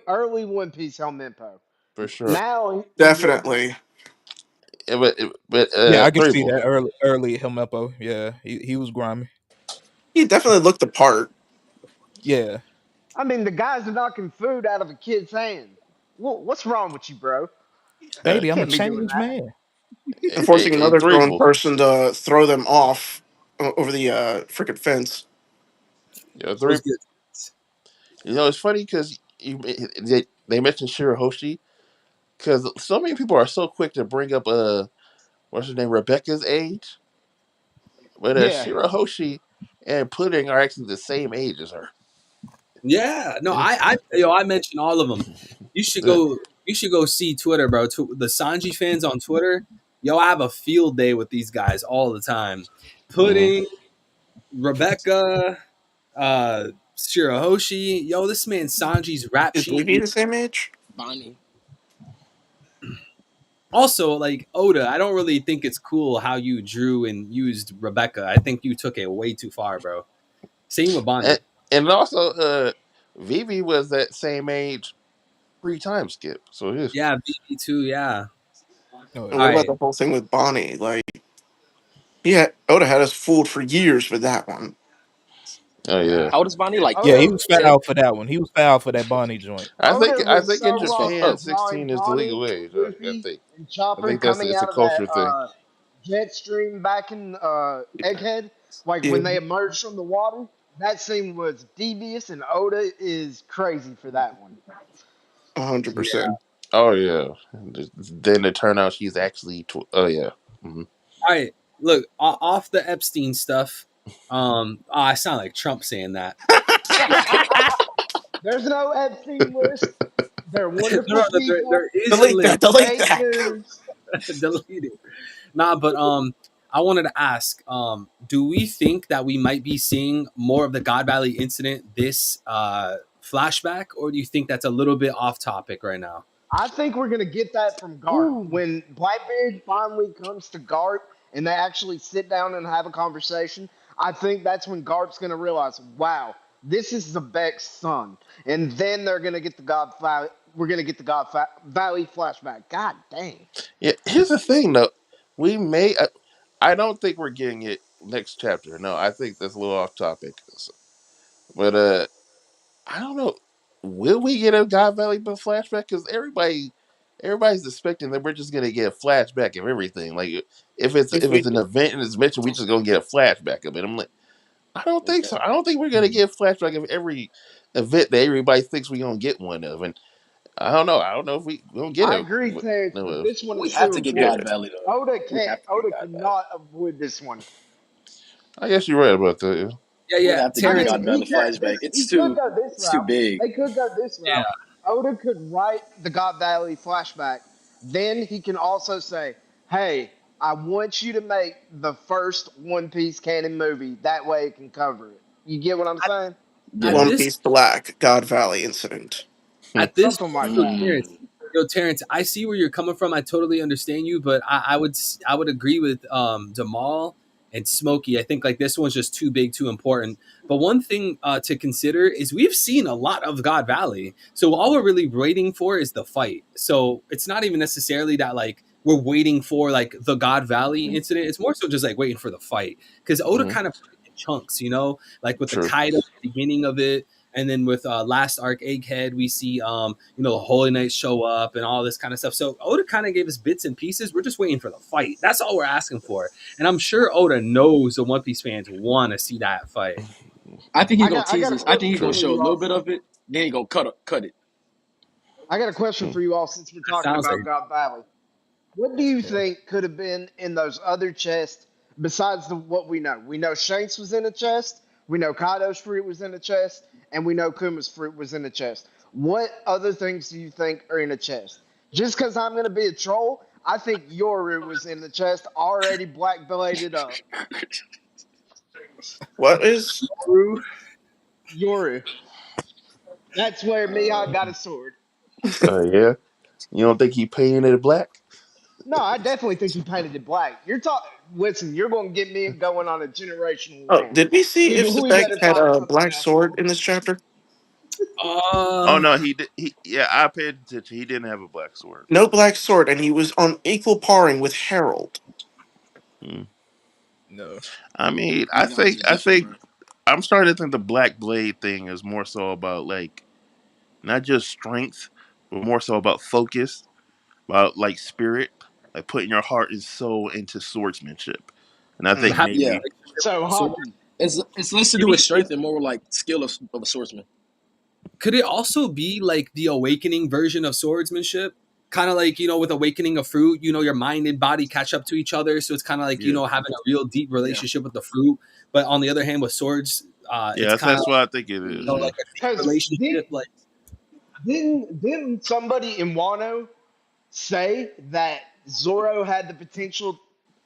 Early One Piece Helmeppo. for sure. Now he gets Definitely. But Yeah, I can see Threevil. that early Helmeppo. Yeah, he was grimy. He definitely looked the part. Yeah, I mean, the guys are knocking food out of a kid's hand. What's wrong with you, bro? Uh, baby, I'm a Can't be doing changed that. man. And forcing another grown Threevil. person to throw them off over the freaking fence. Yeah, what's three. good? It's funny because they mentioned Shirahoshi because so many people are so quick to bring up what's her name, Rebecca's age, but Yeah. Shirahoshi and Pudding are actually the same age as her. Yeah, no, Yeah. I mentioned all of them. You should go. You should go see Twitter, bro. The Sanji fans on Twitter. Yo, I have a field day with these guys all the time. Mhm. Pudding, Rebecca, Shirahoshi. Yo, this man Sanji's rap Is sheet. Vivi the same age? Bonnie. Also, like Oda, I don't really think it's cool how you drew and used Rebecca. I think you took it way too far, bro. Same with Bonnie. And also, Vivi was that same age pre-time skip. So yeah. Yeah, BB too. Yeah. Oh And All yeah. what about right. the whole thing with Bonnie? Like, Oda had us fooled for years with that one. Oh yeah. How old is Bonnie? Like Yeah, he Oda, was 10? foul for that one. He was foul for that Bonnie joint. Oda I was think in so wrong Japan, for Oh, 16 drawing is the Bonnie, legal age. Luffy, and I Chopper think that's coming it's a out of that culture thing. jet stream back in Egghead. Like Yeah, when they emerged from the water, that scene was devious, and Oda is crazy for that one. 100%. Oh yeah. Then it turned out she's actually. Oh yeah. Hmm. All right, look off the Epstein stuff. I sound like Trump saying that. There's no Epstein list. They're No, wonderful there people. is a Delete list. that. Delete Fake that. news. Deleted. Nah, but I wanted to ask, do we think that we might be seeing more of the God Valley incident this flashback, or do you think that's a little bit off topic right now? I think we're gonna get that from Garp Ooh. when Blackbeard finally comes to Garp and they actually sit down and have a conversation. I think that's when Garp's gonna realize, wow, this is Zebek's son, and then they're gonna get the God Valley. We're gonna get the Valley flashback. God dang. Yeah. Here's the thing though. We may. I don't think we're getting it next chapter. No, I think that's a little off topic. But I don't know. Will we get a God Valley flashback? Because everybody's expecting that we're just gonna get a flashback of everything. Like If if we, it's an event and it's mentioned, we just gonna get a flashback of it. I'm like, I don't think so. okay. I don't think we're gonna get a flashback of every event that everybody thinks we're gonna get one of. And I don't know. I don't know if we gonna get I it. agree, Terrence, No but of. this one We is have too to get yeah. God important. Valley though. Oda We can't. have to get Oda God Valley. cannot avoid this one. I guess you're right about that. Yeah. Yeah, We yeah, have to I get a Terrence. mean, God Valley he could flashback. he could go this It's too route. big. They could go this Yeah, route. Oda could write the God Valley flashback. Then he can also say, "Hey, I want you to make the first One Piece canon movie. That way it can cover it." You get what I'm at, saying? at Yeah. One this Piece Black God Valley incident. at this Something point, like yo, that. Terrence, Mm. I see where you're coming from. I totally understand you, but I would agree with Jamal. and Smokey. I think like this one's just too big, too important. But one thing to consider is we've seen a lot of God Valley. So all we're really waiting for is the fight. So it's not even necessarily that like we're waiting for like the God Valley incident. It's more so just like waiting for the fight. Because Oda Mhm. kind of put it in chunks, you know, like with the True. Kaido at the beginning of it. And then with last arc Egghead, we see you know, the Holy Knights show up and all this kind of stuff. So Oda kind of gave us bits and pieces. We're just waiting for the fight. That's all we're asking for. And I'm sure Oda knows the One Piece fans want to see that fight. I think he's gonna I tease got a us. I think question he's gonna True. for show a you little all. bit of it, then he gonna cut it. I got a question Mm. for you all since we're That talking sounds like about God Valley. What do you yeah. think could have been in those other chests besides what we know? We know Shanks was in a chest. We know Kaido's fruit was in a chest, and we know Kuma's fruit was in a chest. What other things do you think are in a chest? Just because I'm going to be a troll, I think Yoru was in the chest, already black bladed up. What is? Yoru. That's where Mihawk got his sword. Yeah. You don't think he painted it black? No, I definitely think he painted it black. You're talking. Listen, you're going to get me going on a generational Oh, rant. did we see We, if we Zabek better had find a something black else. sword in this chapter? Oh Uh, no, he did. Yeah, I paid attention. He didn't have a black sword. No black sword, and he was on equal paring with Harold. Mm. No. I mean, He's going to I different, think bro. I'm starting to think the black blade thing is more so about like not just strength, but more so about focus, about like spirit, like putting your heart and soul into swordsmanship. And I think Mm. having Yeah, maybe a relationship So, with the sword. Hockey, it's less to do with Maybe strength and more like skill of a swordsman. could it also be like the awakening version of swordsmanship? Kind of like, you know, with awakening a fruit, you know, your mind and body catch up to each other. So it's kind of like, you yeah, know, having a real deep Yeah, relationship with the fruit. But on the other hand, with swords, yeah, it's kind of that's what I think it like, is. you know, Yeah, like a deep because relationship. Like, didn't somebody in Wano say that Zoro had the potential?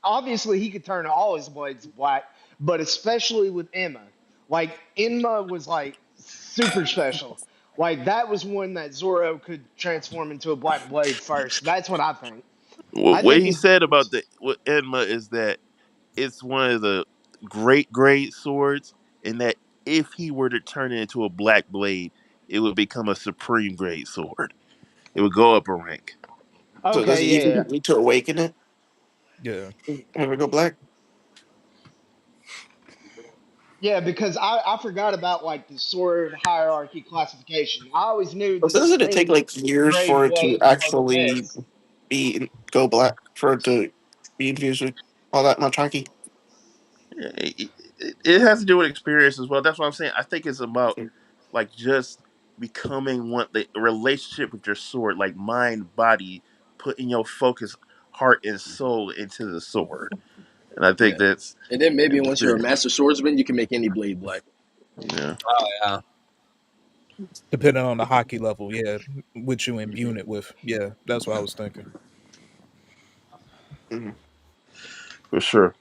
Obviously, he could turn all his blades black, but especially with Emma. Like Emma was like super special. Like that was one that Zoro could transform into a black blade first. That's what I think. I what think he it's said about the what Enma is that it's one of the great swords, and that if he were to turn it into a black blade, it would become a supreme grade sword. It would go up a rank. So does okay. he Yeah, even need to awaken it? Yeah. Have it go black? yeah. Because I forgot about like the sword hierarchy classification. I always knew But the doesn't it take supreme like years grade for it to blades are the actually best. go black for it to be infused with all that much hockey? It has to do with experience as well. That's what I'm saying. I think it's about like just becoming one the relationship with your sword, like mind, body, putting your focus, heart, and soul into the sword. And I think yeah. that's And then maybe an once you're a experience. master swordsman, you can make any blade black. Yeah, oh, yeah. Depending on the hockey level, yeah, which you imbue it with. Yeah, that's what I was thinking. Mhm. for sure.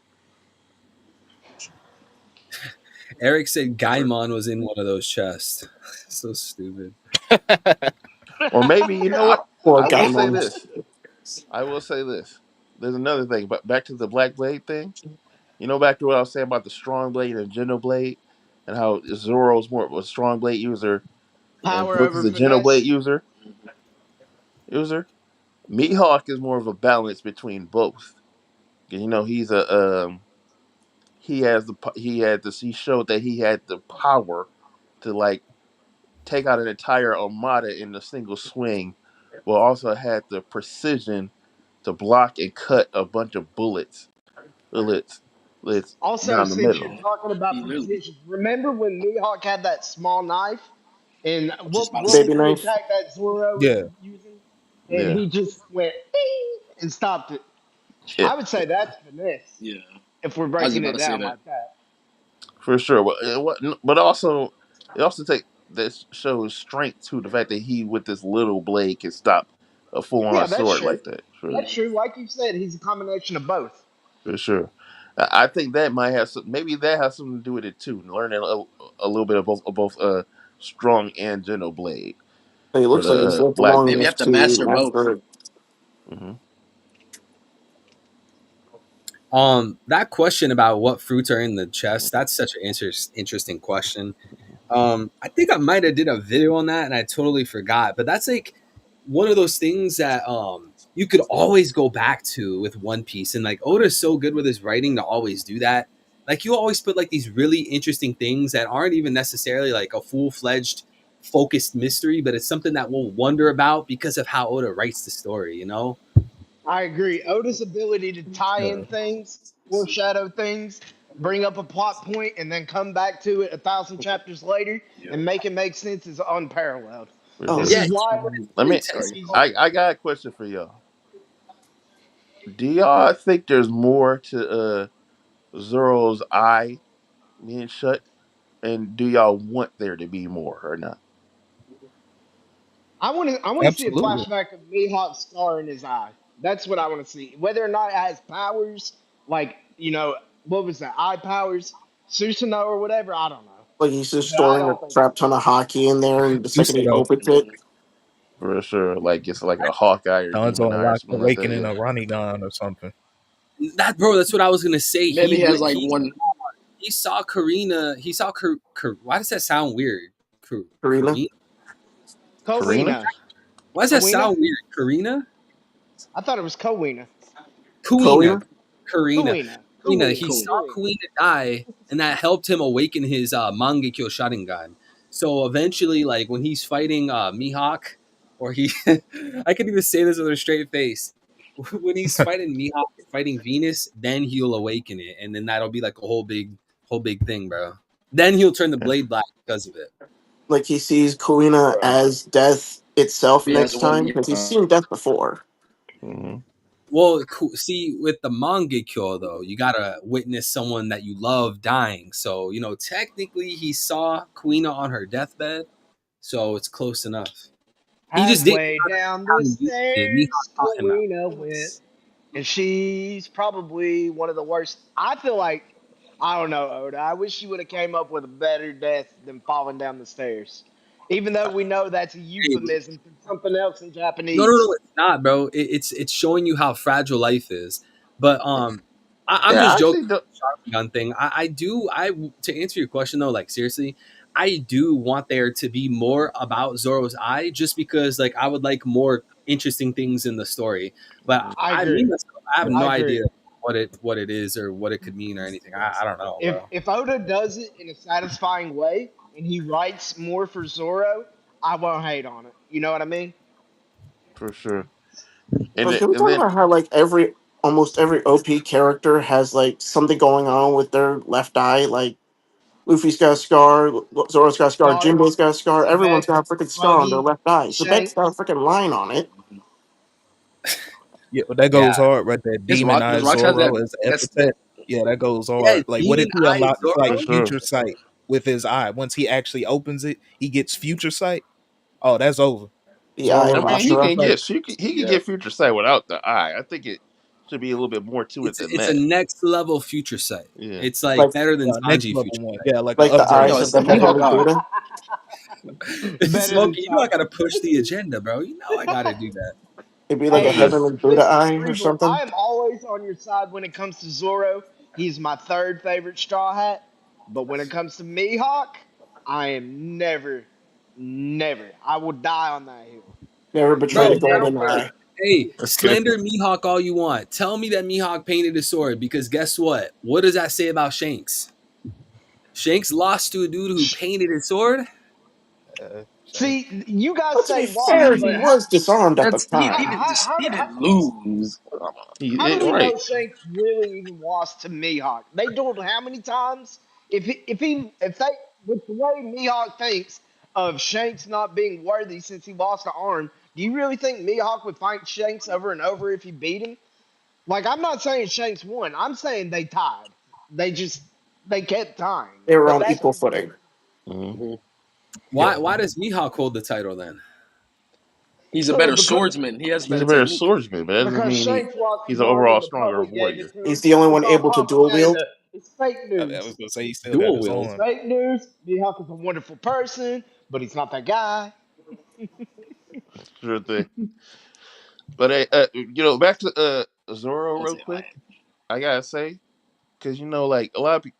Eric said Gaimon was in one of those chests. So stupid. Or maybe you know what? Poor I will guy, say man. this. I will say this. There's another thing, but back to the black blade thing. You know, back to what I was saying about the strong blade and gentle blade, and how Zoro's more of a strong blade user, and Power Brook is over a gentle blade finesse. user. Meathawk is more of a balance between both. You know, he's a he showed that he had the power to like take out an entire armada in a single swing, but also had the precision to block and cut a bunch of bullets, bullets Also, down the since you're middle. talking He about literally precision, remember when Mihawk had that small knife? And just about to what say was Baby that. the knife. attack that Zoro was Yeah. using? And Yeah, he just went ding and stopped it. yeah, I would say that's finesse Yeah, if we're I was breaking about it to say down that. like that. for sure. But also it also take this shows strength too. The fact that he with this little blade can stop a full on Yeah, that's sword true. like that. For That's true. Like you said, he's a combination of both. for sure. I think that might have some. Maybe that has something to do with it too. Learning a little bit of both strong and gentle blade He for looks like he's the lived black long Maybe you belt. enough have to to master both. master it. Hmm That question about what fruits are in the chest, that's such an interesting question. I think I might have did a video on that and I totally forgot. But that's like one of those things that you could always go back to with One Piece. And like Oda's so good with his writing to always do that. Like you always put like these really interesting things that aren't even necessarily like a full-fledged focused mystery, but it's something that we'll wonder about because of how Oda writes the story, you know? I agree. Oda's ability to tie Yeah, in things, foreshadow things, bring up a plot point, and then come back to it 1,000 chapters later and make it make sense is unparalleled. For Oh, This sure. Yeah, is it's why Let really me. intense. he's I got a question for y'all. Do y'all think there's more to Zoro's eye being shut, and do y'all want there to be more or not? I want to see a absolutely. flashback of Mihawk's scar in his eye. That's what I want to see. Whether or not it has powers, like what was that? Eye powers, Susanoo or whatever. I don't know, like he's just but I storing a don't think crap so. ton of hockey in there, and the You second said he opens it, For sure. Like it's like a Hawkeye or Danzo Demon Eye or unlocked something like that. Awakening Yeah. a Ranigan or something. That bro, that's what I was gonna say. Maybe he has like He one. he saw Karina. He saw why does that sound weird? Karina. Karina. Karina? Kowina, Why does that Kowina. sound weird? Karina. I thought it was Kowina. Kuina. Koina. Karina. Kowina. Kuina. Kowina. He Cool. saw Kowina. Kuina die, and that helped him awaken his Mangekyo Sharingan. So eventually, like when he's fighting Mihawk, or he, I can even say this with a straight face. When he's fighting Mihawk, fighting Venus, then he'll awaken it, and then that'll be like a whole big thing, bro. Then he'll turn the Yeah. blade black because of it. Like he sees Koina Bro. as death itself He has next one. time because he's seen death before. Hmm. Well, see, with the Mangekyo though, you gotta witness someone that you love dying. So technically, he saw Kuina on her deathbed, so it's close enough. He just didn't Halfway down the use it. stairs, Mihawk taught him that. Kowina went. And she's probably one of the worst. I feel like I don't know, Oda. I wish you would have came up with a better death than falling down the stairs. Even though we know that's a euphemism for something else in No, no, Japanese. no, it's not, bro. It's showing you how fragile life is. But I'm Yeah, just I joking think the about the gun thing. I to answer your question though, like seriously, I do want there to be more about Zoro's eye, just because like I would like more interesting things in the story. But I I agree. mean, I have I no idea agree. what it is or what it could mean or anything. I don't know, bro. If Oda does it in a satisfying way and he writes more for Zoro, I won't hate on it. You know what I mean? for sure. And Like, can we and talk then about how like almost every OP character has like something going on with their left eye? Like Luffy's got a scar, Zoro's got a scar, Garp, Jinbe's got a scar. Everyone's Vec, got a freaking scar on their Buggy, left eye. Tibet's got a Shanks. freaking line on it. Yeah, that Yeah, goes hard right there. Demon His Eye rocks has Zoro that. is That's epithet. Yeah, that goes yeah. hard. Like, what if Demon he Eye unlocks Zoro. like for sure. future sight with his eye? Once he actually opens it, he gets future sight. Oh, that's over. The eye Zoro of I got mean, he future Ashura. can sight. get he can Yeah, get future sight without the eye. I think it should be a little bit more to it than it's a that. next level future sight. Yeah. It's like Like better than Next Sanji level future one. sight. Yeah, like an like the upgrade. no. eyes It's of the the Mihawk heavenly Eye. Buddha. Better than Smokey, you know I Sanji. gotta push the agenda, bro. You know I gotta do that. It'd be like For a sure. Hey, heavenly Buddha listen, eye or Cerebral, something. I am always on your side when it comes to Zoro. He's my third favorite Straw Hat. But when it comes to Mihawk, I am never. I will die on that hill. Never betray Bro, the I golden don't eye. hey, Okay. slander Mihawk all you want. Tell me that Mihawk painted his sword because guess what? What does that say about Shanks? Shanks lost to a dude who Sh- painted his sword? Shanks. See, you guys But to be say lost, fair, See, he but was disarmed at the that's he time. didn't just he didn't lose. how do we Right. know Shanks really even lost to Mihawk? They dueled how many times? If they with the way Mihawk thinks of Shanks not being worthy since he lost an arm, do you really think Mihawk would fight Shanks over and over if he beat him? Like I'm not saying Shanks won. I'm saying they tied. They just they kept tying. They were But on that's equal footing. Mhm. Mhm. Yeah, Why does Mihawk hold the title then? He's a so better because swordsman. He has He's better a better technique. swordsman, but that doesn't because mean Shanks lost he's his an arm overall and the stronger public gave warrior. it to He's him. the only It's one all able to dual wield. propaganda. It's fake I was news. gonna say he still got Dual his wield. It's arm. fake news. Mihawk is a wonderful person, but he's not that guy. Sure thing. But back to Zoro Don't real say quick. I. I gotta say, because like a lot of people,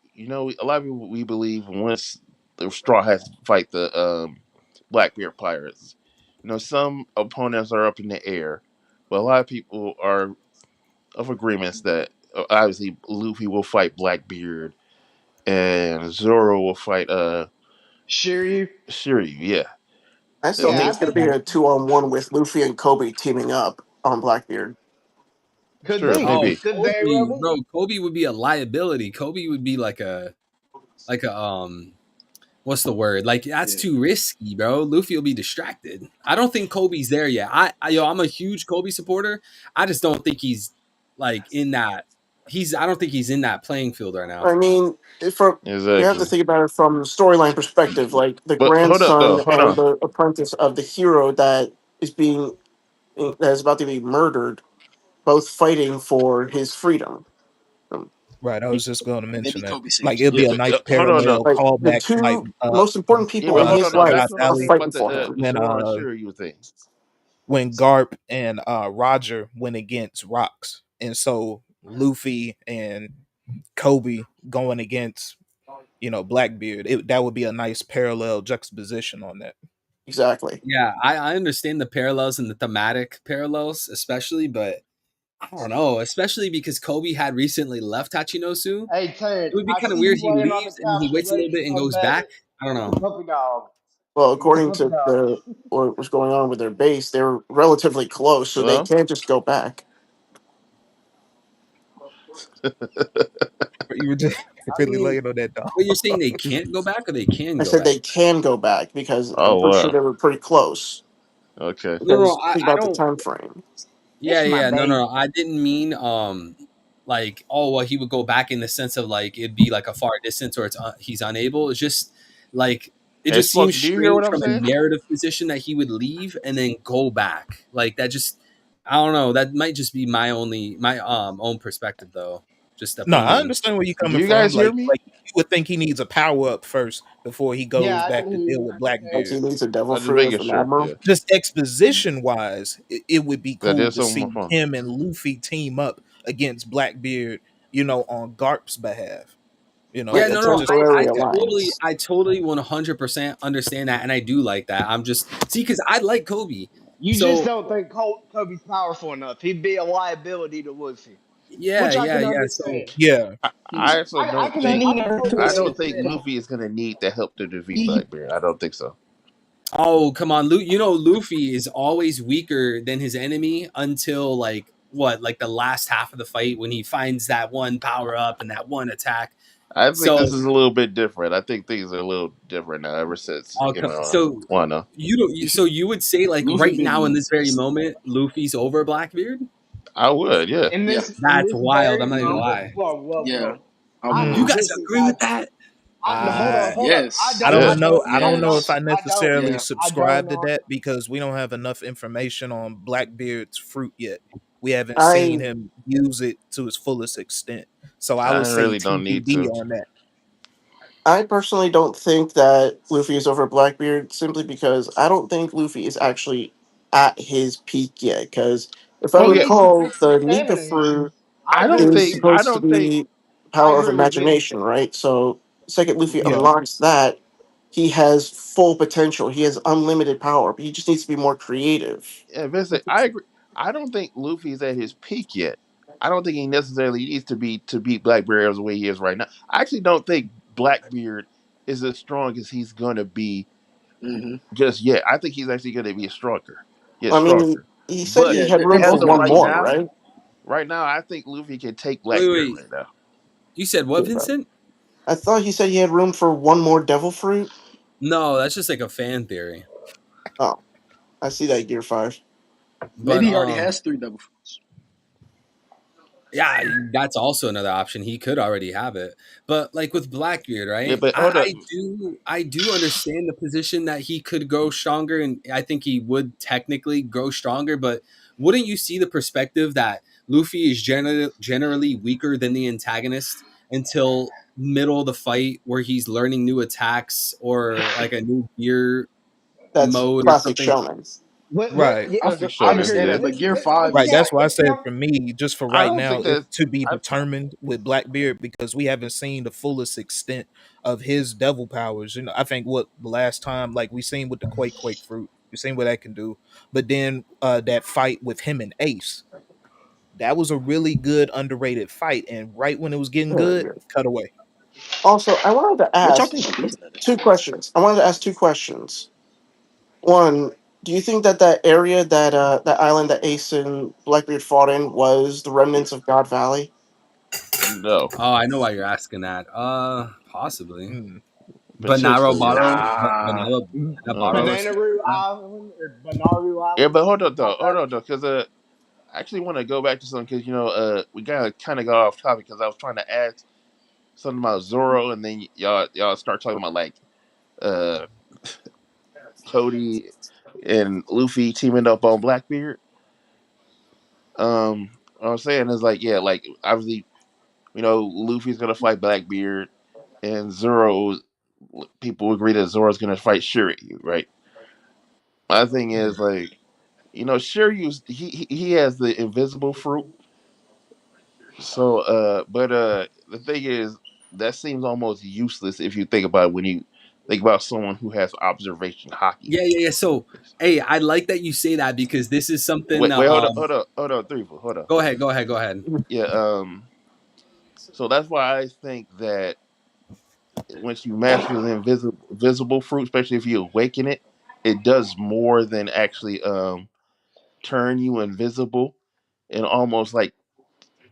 a lot of people we believe once the Straw has to fight the Blackbeard pirates. Some opponents are up in the air, but a lot of people are of agreements that obviously Luffy will fight Blackbeard and Zoro will fight Shiryu. Shiryu. Yeah, I I still Yeah, think I think it's going to think be that a 2-on-1 with Luffy and Kobe teaming up on Blackbeard. could sure be. Oh, maybe. Could very well Kobe, be. bro, Kobe would be a liability. Kobe would be like a what's the word? Like that's Yeah. too risky, bro. Luffy will be distracted. I don't think Kobe's there yet. I'm a huge Kobe supporter. I just don't think he's like in that. I don't think he's in that playing field right now. I mean, from you have to Exactly. think about it from storyline perspective, like the But hold up though, grandson hold and on. the apprentice of the hero that is about to be murdered, both fighting for his freedom. Um, Right. I was just going to Maybe mention that. Kobe Like saves it'd him. be Yeah, a nice hold on though. parallel Like the callback type two most important Yeah, people but in hold on his though. life That's Crocodile what I'm are Valley saying fighting about for the him. when Zoro and Shiryu thing. Garp and Roger went against Rocks, and so Luffy and Kobe going against Blackbeard. That would be a nice parallel juxtaposition on that. Exactly. Yeah, I understand the parallels and the thematic parallels, especially, but I don't know, especially because Kobe had recently left Hachinosu. Hey, It Terrence, would be I kind of see weird. you He laying on the leaves and then he couch waits a ready little to bit and come goes back back. I don't with the know. puppy dog. Well, With the according puppy to dog. what was going on with their base, they were relatively close, so they Hello? can't just go back. You were just I really mean, laying on that dog. But you're saying they can't go back or they can I go said back? they can go back because I'm Oh pretty sure wow. they were pretty close. Okay. No, no, Because think I about the don't. time frame. Yeah, It's my yeah, no, baby. no, I didn't mean like oh well he would go back in the sense of like it'd be like a far distance or he's unable. It's just like it Hey just seems Smokey, do you hear what strange I'm from a saying? narrative position that he would leave and then go back. Like that just I don't know. That might just be my own perspective though. Just No, I opinion. understand where you're Do coming you from. guys hear Like, me? like you would think he needs a power up first before he goes yeah, I back can to hear deal you. with Like he Blackbeard. needs a devil I'm just fruit making as an sure. admiral. Yeah. Just exposition wise, it would be I cool did to something on see my phone. him and Luffy team up against Blackbeard, on Garp's behalf. Like Yeah, a no, no, temporary alliance. I totally 100% understand that, and I do like that. I'm just see because I like Kobe, You just so don't think Kobe's powerful enough. He'd be a liability to Luffy, yeah, which I yeah, can yeah. So understand. Yeah, He's I also I don't can he think need I can Earth to totally I escape don't think understand it. Luffy is gonna need the help to defeat he Blackbeard. I don't think so. oh, come on, Luffy is always weaker than his enemy until like what, like the last half of the fight when he finds that one power up and that one attack. I think this So, is a little bit different. I think things are a little different now ever since, so Wano. you don't, so you would say like Luffy right now in been this very moment, Luffy's over Blackbeard? I would, yeah. yeah In That's this wild. I'm very not even gonna yeah moment, lie. whoa, whoa, yeah whoa! I I You would guys disagree. agree with that? No, hold on, hold on. yes I don't I know. don't, I don't know if yes I I don't, necessarily yeah I don't subscribe to know. that because we don't have enough information on Blackbeard's fruit yet. We haven't seen I him use it to its fullest extent. So I I would say really don't need TBD to. on that. I personally don't think that Luffy is over Blackbeard simply because I don't think Luffy is actually at his peak yet. Because if I Oh He yeah. needs to recall, fix his the Nika stamina. fruit I agree with is you. I supposed to don't think be I power of agree with Vinny. imagination, right? So, the second Luffy Yeah. unlocks that, he has full potential. He has unlimited power. But he just needs to be more creative. Yeah, Vincent, I agree. I don't think Luffy's at his peak yet. I don't think he necessarily needs to be to beat Blackbeard the way he is right now. I actually don't think Blackbeard is as strong as he's gonna be hmm just yet. I think he's actually gonna be stronger. Yeah, I mean, stronger. he said But he yeah had room there's for as a of one right more, difference now, right? I think Luffy can take Wait, Blackbeard wait. right now. You said what, Vincent? I thought he said he had room for one more devil fruit. No, that's just like a fan theory. Oh, I see that Gear 5. But maybe he already has 3 double fruits yeah, that's also another option. He could already have it. But like with Blackbeard, Yeah, right? but hold up. I do understand the position that he could grow stronger and I think he would technically grow stronger, but wouldn't you see the perspective that Luffy is generally weaker than the antagonist until middle of the fight where he's learning new attacks or like a new gear That's mode or classic something? shonen. What? Right. Yeah, I think I Shonen understand did. that, but Gear but 5 Right, yeah, that's why I it's said not. for me, just for I right don't now, think it's that. to be I determined with Blackbeard because we haven't seen the fullest extent of his devil powers. You know, I think what the last time, like we seen with the Quake fruit, we seen what that can do. But then that fight with him and Ace, that was a really good underrated fight. And right when it was getting Very good, good. cut away. Also, I wanted to What y'all ask think of these? two questions. I wanted to ask two questions. One, do you think that that area, that island that Ace and Blackbeard fought in, was the remnants of God Valley? no, Oh, I know why you're asking that. Possibly. Mm. potentially. Nah, Banabaro or Banana something Roo like that. Island or Banaru Yeah, Island or but something like hold that. on though, because I actually want to go back to something because we got kind of got off topic because I was trying to ask something about Zoro, and then y'all start talking about like uh Cody and Luffy teaming up on Blackbeard. What I'm saying is like yeah, like obviously Luffy's gonna fight Blackbeard, and Zoro. People agree that Zoro's gonna fight Shiryu, right? My thing is like Shiryu's he has the invisible fruit. So, but the thing is, that seems almost useless if you think about it when you think about someone who has observation hockey. Yeah. So, hey, I like that you say that because this is something. Wait, hold on, three, hold on. Go ahead. Yeah, so that's why I think that once you master the invisible fruit, especially if you awaken it, it does more than actually turn you invisible and almost like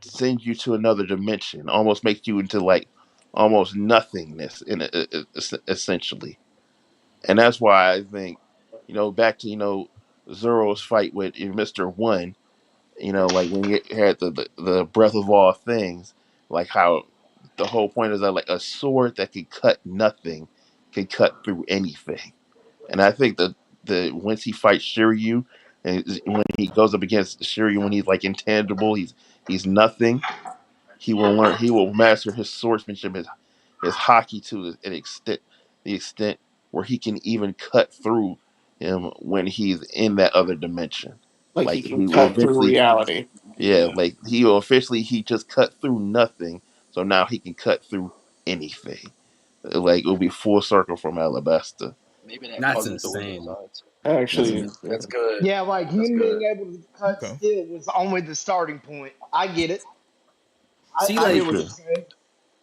send you to another dimension, almost makes you into like almost nothingness essentially. And that's why I think, back to Zoro's fight with Mister One. Like when he had the breath of all things, like how the whole point is that like a sword that could cut nothing can cut through anything. And I think that the once he fights Shiryu, and when he goes up against Shiryu when he's like intangible, he's nothing. He will master his swordsmanship, his hockey to an extent, the extent where he can even cut through him when he's in that other dimension. Like he Like can he will cut through eventually, reality. yeah, like he just cut through nothing, so now he can cut through anything. Like it'll be full circle from Alabasta. Maybe that That's puzzles the way insane. decides. Yeah. Actually, That's good. Yeah, like That's him good. being able to cut Okay. steel was only the starting point. I get it. See, I For get like what sure. you're saying.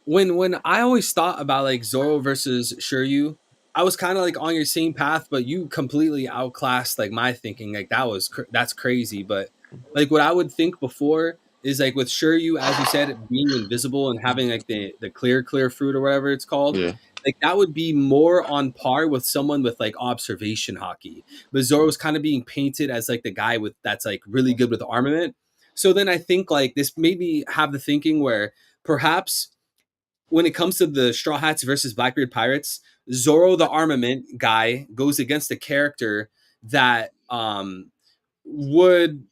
when I always thought about like Zoro versus Shiryu, I was kind of like on your same path, but you completely outclassed like my thinking. Like that's crazy. But like what I would think before is like with Shiryu, as you said, being invisible and having like the clear fruit or whatever it's called. Yeah. Like that would be more on par with someone with like observation hockey. But Zoro's kind of being painted as like the guy with that's like really good with armament. So then I think like this maybe have the thinking where perhaps when it comes to the Straw Hats versus Blackbeard Pirates, Zoro the armament guy goes against a character that would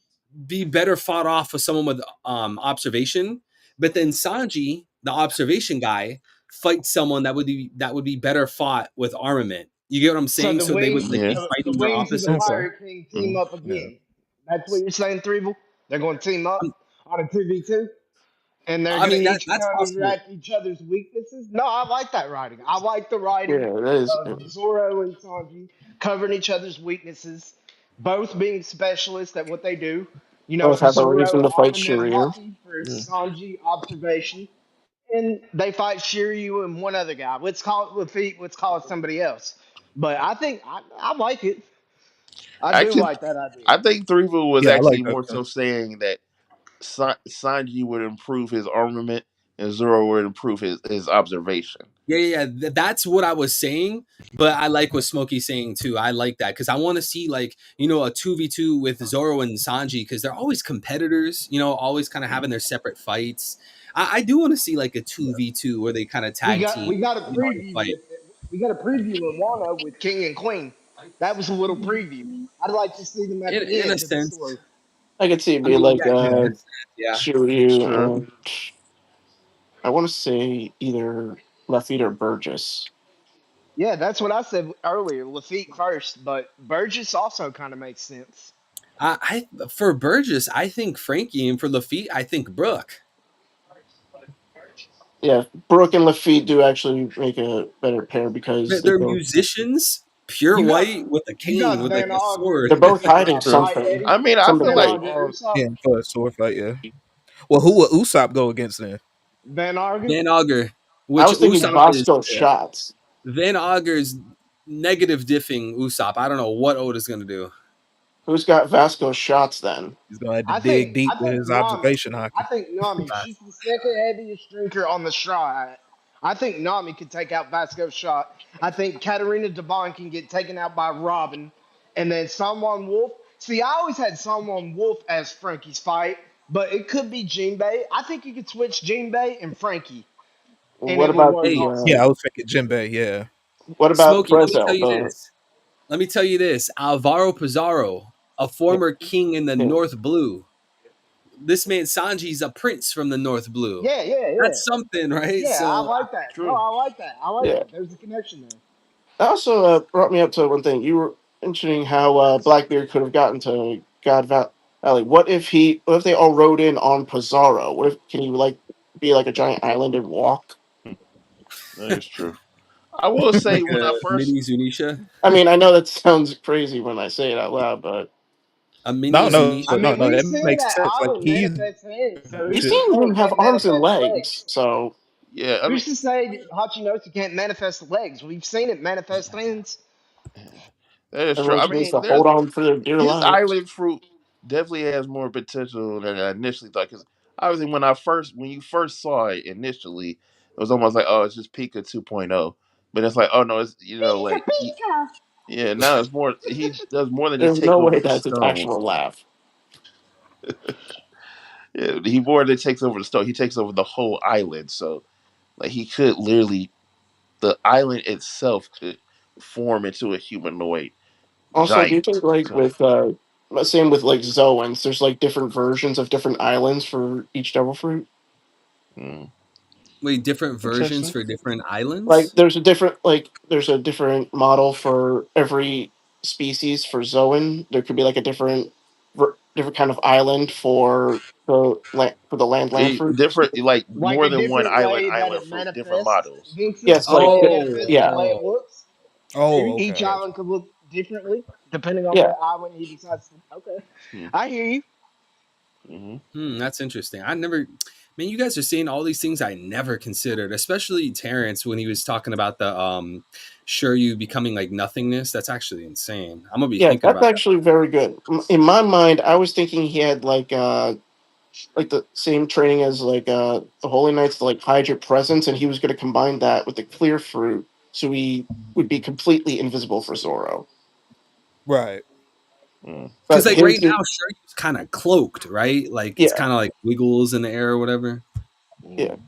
be better fought off with someone with observation, but then Sanji, the observation guy, fights someone that would be better fought with armament. You get what I'm So saying? the So they would wings, like Yeah. be the fighting their wings of the opposites. Okay. Pirate King team Mhm. up Yeah. again. That's what you're saying, Threeville? They're going to team up on a 2v2? And they're I going to mean each that's possible. counteract each other's weaknesses? No, I like that writing. I like the writing yeah, that is. of Zoro and Sanji covering each other's weaknesses, both being specialists at what they do. You know, Both have a reason Zoro to fight armament Shiryu. hockey for Yeah. Sanji observation. And they fight Shiryu and one other guy. Let's call it somebody else. But I think I like it. I do Actually, like that idea. I think Threeville was Yeah, I actually like that more too. so saying that Sanji would improve his armament and Zoro would improve his observation. Yeah. That's what I was saying. But I like what Smokey's saying too. I like that because I want to see like a 2v2 with Zoro and Sanji because they're always competitors. Always kind of having their separate fights. I do want to see like a 2v2 where they kind of We tag got team. we got a On the preview fight. with we got a preview in Wano with King and Queen. That was a little preview. I'd like to see them at the In a end of the sense, story. I could see it I be mean, like yeah, in a sense, yeah. Shiryu Sure. and I want to say either Lafitte or Burgess. Yeah, that's what I said earlier. Lafitte first, but Burgess also kind of makes sense. For Burgess, I think Frankie, and for Lafitte, I think Brooke. Yeah, Brooke and Lafitte do actually make a better pair because They're musicians, pure You got white with a you cane got with like Van a Auger they're sword. both hiding True. Fight something. I Eddie. mean, I Some feel Van like Auger all. Usopp. Yeah, for a sword fight. Yeah. Well, who would Usopp go against then? Van Auger. Van Auger, I which was thinking Usopp is Bosco Yeah, shots. Van Auger's negative diffing Usopp. I don't know what Oda's gonna do. Who's got Vasco shots then? he's gonna have to I dig think deep I with think his Nami. observation I hockey. think Nami. She's the second heaviest drinker on the Straw. I think Nami could take out Vasco's shot. I think Katarina Devon can get taken out by Robin, and then Someone Wolf. See, I always had Someone Wolf as Frankie's fight, but it could be Jinbei. I think you could switch Jinbei and Frankie, and What it would about work Hey, the? Yeah, awesome. I was thinking Jinbei. Yeah. What about Smokey, let me tell Brazil? you this. Let me tell you this. Alvaro Pizarro, a Yeah, former king in the yeah. North Blue. This man Sanji's a prince from the North Blue. Yeah, yeah, yeah, That's something, right? yeah. I So like that. No, True. I like that. I like Yeah. that. There's a connection there. That also brought me up to one thing. You were mentioning how Blackbeard could have gotten to Valley. What if they all rode in on Pizarro? What if can he like be like a giant island and walk? That is true. I will say like when a I first. mini Zunisha, I mean, I know that sounds crazy when I say it out loud, but a mini No, no, I no, Zunisha. mean, no. we've That seen makes that sense. Like Island he's manifest hands, so we've who's Yeah, to seen say him it have can't arms and manifest legs. legs? So yeah. I mean, Who's to say Hachinosu can't manifest legs? We've seen it manifest hands. that is true. everyone I just needs mean, to there's hold on for their dear his lives. island fruit definitely has more potential than I initially thought. Because obviously, when you first saw it initially, it was almost like, oh, it's just Pika 2.0. But it's like, oh no, it's Pika like pika. yeah, now it's more. He does more than just There's take no over way the that's its stone. actual laugh. Yeah, he more than takes over the stone. He takes over the whole island. So like he could literally the island itself could form into a humanoid Also, do you giant. think like So with same with like Zoans, there's like different versions of different islands for each devil fruit? mm, Wait, different versions potentially. for different Like islands? there's a different model for every species for Zoan. There could be like a different kind of island for the land fruit. Different, like Like more a than one different way that island it fruit, different manifests. models. Vincent, Yes, the way like it manifests and the yeah, way oh, it looks. oh, Maybe each okay. island could look differently depending on yeah. what island he decides to. Okay, Hmm. I hear you. Mm-hmm. That's interesting. I never, man, you guys are saying all these things I never considered, especially Terrence when he was talking about the sure you becoming like nothingness. That's actually insane. I'm gonna be Yeah, thinking that's about that. actually very good. In my mind, I was thinking he had like the same training as like the Holy Knights to like hide your presence, and he was going to combine that with the clear fruit, so he would be completely invisible for Zoro. Right. Mm. Because But like right his now, sure is kind of cloaked, right? Like it's yeah, kind of like wiggles in the air or whatever. yeah. Mm.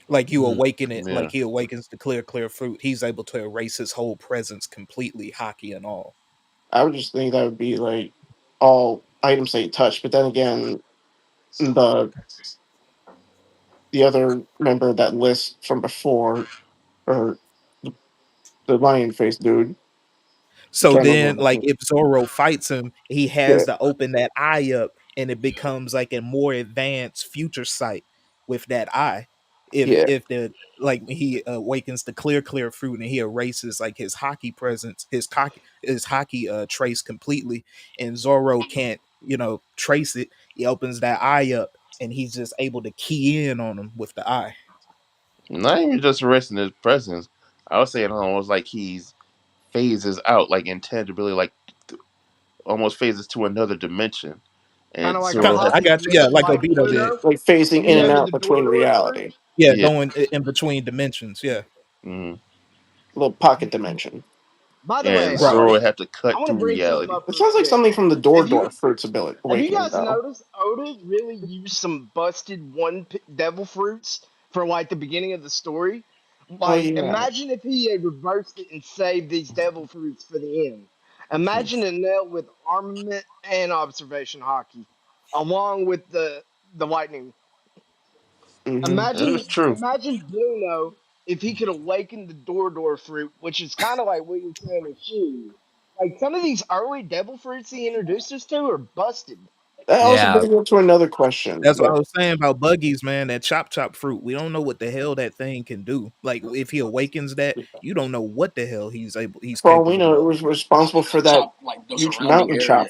Like you Hmm. awaken it, like Yeah. he awakens the clear fruit. He's able to erase his whole presence completely, hockey and all. I would just think that would be like all items that you touch. But then again, the the other member of that list from before, or the lion face dude, I So can't remember then, what like, that. if Zoro fights him, he Yeah, has to open that eye up, and it becomes like a more advanced future sight with that eye. yeah. If the like he awakens the clear fruit and he erases like his hockey presence, his hockey trace completely, and Zoro can't trace it. He opens that eye up, and he's just able to key in on him with the eye. Not even just arresting his presence. I would say it almost like he's phases out, like intangibly, like almost phases to another dimension. Kind And of like a Zoro has I hockey to. got you. Yeah, dimension, like like Obito did. Pluto Like phasing when he in and Yeah. opened out the between Dorodoro fruit. reality. Yeah, Yeah. going in between dimensions. Yeah, Mm. A little pocket dimension. By the way, And I right. Zoro want to would have to I cut want to through bring something reality. up It real sounds like quick. something from the Door Have you Door Fruits have you Awakening, guys though. noticed Oda really used some busted devil fruits for like the beginning of the story? Oh Like, yeah. imagine if he had reversed it and saved these devil fruits for the end. Hmm. Imagine a nail with armament and observation hockey, along with the lightning. Hmm. That is Imagine true. imagine Bluno if he could awaken the Door fruit, which is kind of like what you're saying with Shu. Like some of these early devil fruits he introduced us to are busted. That also Yeah, brings me up to another question. That's what Like, I was saying about buggies, man. That chop fruit. We don't know what the hell that thing can do. Like if he awakens that, you don't know what the hell he's for all we know, capable it of. was responsible for that Chop like the huge surrounding mountain area. chop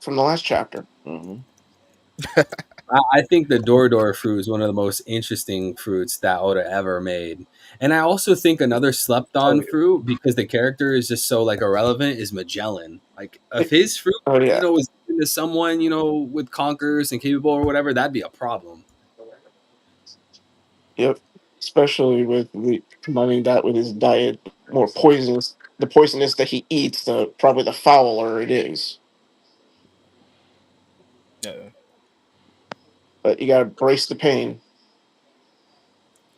from the last chapter. Mhm. I think the Door fruit is one of the most interesting fruits that Oda ever made. And I also think another slept Oh, on fruit, because the character is just so like irrelevant, is Magellan. Like if his fruit, oh yeah. was given to someone, with conquerors and capable or whatever, that'd be a problem. Yep. Especially with combining that with his diet, more poisonous. The poisonous that he eats, the probably the fouler it is. Yeah. But you gotta brace the pain.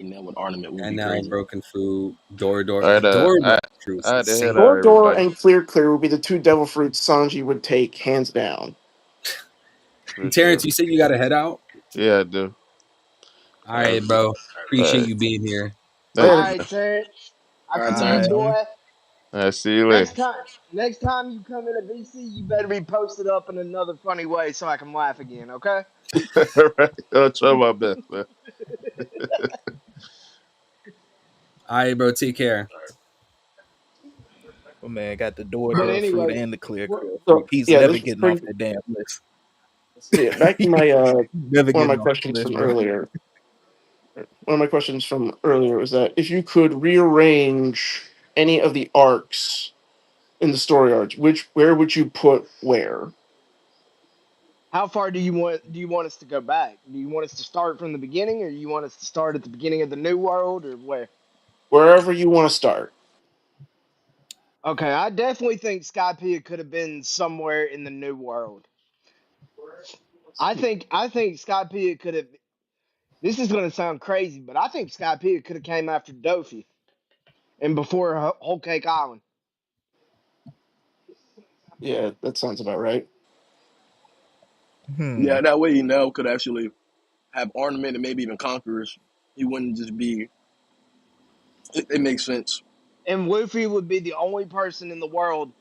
And that with ornament would And be now crazy. broken fruit, Door I had Door I fruit's I had to head insane. out, Door everybody. and Clear would be the two devil fruits Sanji would take hands down. For Terrence, sure. you said you got to head out. Yeah, I do. All All right, bro. right. Appreciate you being here. All Thank Later. you. right, Terrence. I All right, see you, Terrence. All right. boy. I see you later. Next time you come into VC, you better be posted up in another funny way so I can laugh again. Okay? All right. I'll try my best, man. All right, bro. Take care. My man got the door But fruit anyway, and the clear what, fruit. So He's yeah, never this getting off brings that damn list. yeah, back to my Never one of my getting off the questions list, from bro. earlier. One of my questions from earlier was that if you could rearrange any of the arcs in the story arcs, where would you put where? how far do you want us to go back? Do you want us to start from the beginning, or you want us to start at the beginning of the new world, or where? Wherever you want to start. Okay, I definitely think Skypiea could have been somewhere in the new world. I think Skypiea could have. This is going to sound crazy, but I think Skypiea could have came after Dofi and before Whole Cake Island. Yeah, that sounds about right. Hmm. Yeah, that way he now could actually have ornament and maybe even conquerors. He wouldn't just be. It makes sense. And Luffy would be the only person in the world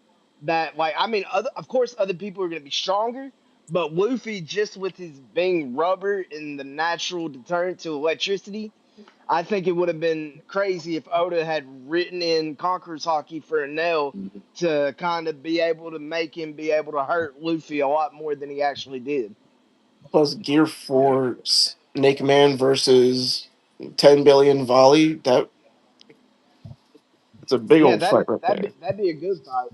that, like, I mean, of course, other people are going to be stronger, but Luffy, just with his being rubber and the natural deterrent to electricity, I think it would have been crazy if Oda had written in Conqueror's Hockey for a nail Mhm. to kind of be able to make him be able to hurt Luffy a lot more than he actually did. Plus Gear Yeah. 4 Snake Man versus 10 billion volley. It's a big Yeah, old fight that right that'd there. be, that'd be a good fight.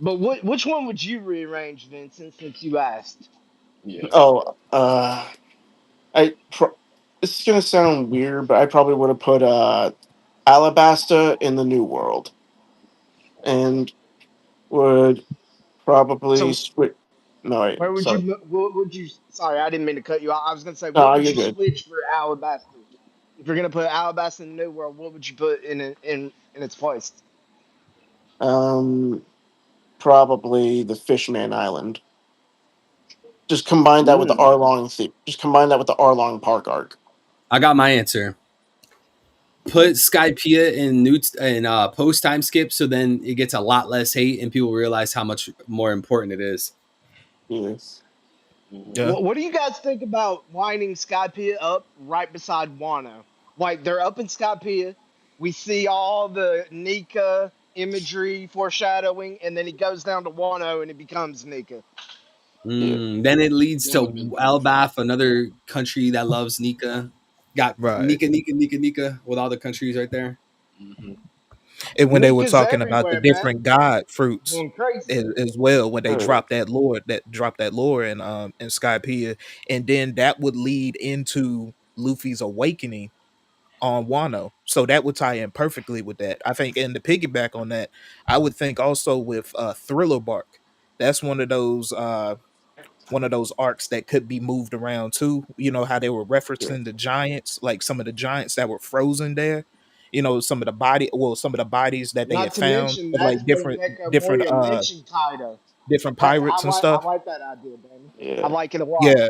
But which one would you rearrange, Vincent? Since you asked. Yeah. Oh, this is gonna sound weird, but I probably would have put Alabasta in the New World, and would probably So switch. No, wait, where would sorry. you? What would you? Sorry, I didn't mean to cut you off. I was gonna say, what No, would you're you good. switch for Alabasta? If you're gonna put Alabasta in the New World, what would you put in its place? Um, Probably the Fishman Island. Just combine that with the Mm. Arlong Just combine that with the Arlong Park arc. I got my answer. Put Skypiea in post time skip, so then it gets a lot less hate and people realize how much more important it is. Yes. Mhm. Yeah. What do you guys think about lining Skypiea up right beside Wano? Like they're up in Skypiea, we see all the Nika imagery foreshadowing, and then he goes down to Wano and it becomes Nika. Yeah. Then it leads That to would have been beautiful. Elbaf, another country that loves Nika. Got Right. Nika with all the countries right there. Hmm. And when they were Nika's talking about the everywhere, man. different god fruits Going crazy. as well, when they Uh, dropped that lore in Skypiea, and then that would lead into Luffy's awakening on Wano. So that would tie in perfectly with that. I think, and to piggyback on that, I would think also with Thriller Bark. That's one of those arcs that could be moved around too. You know how they were yeah. referencing the giants, like some of the giants that were frozen there. Some of some of the bodies that they Not had to found mention of that's like where Gecko Moria mentioned Kaido. different I pirates and like I stuff. like that idea, Danny. I Yeah. like it a lot. Yeah.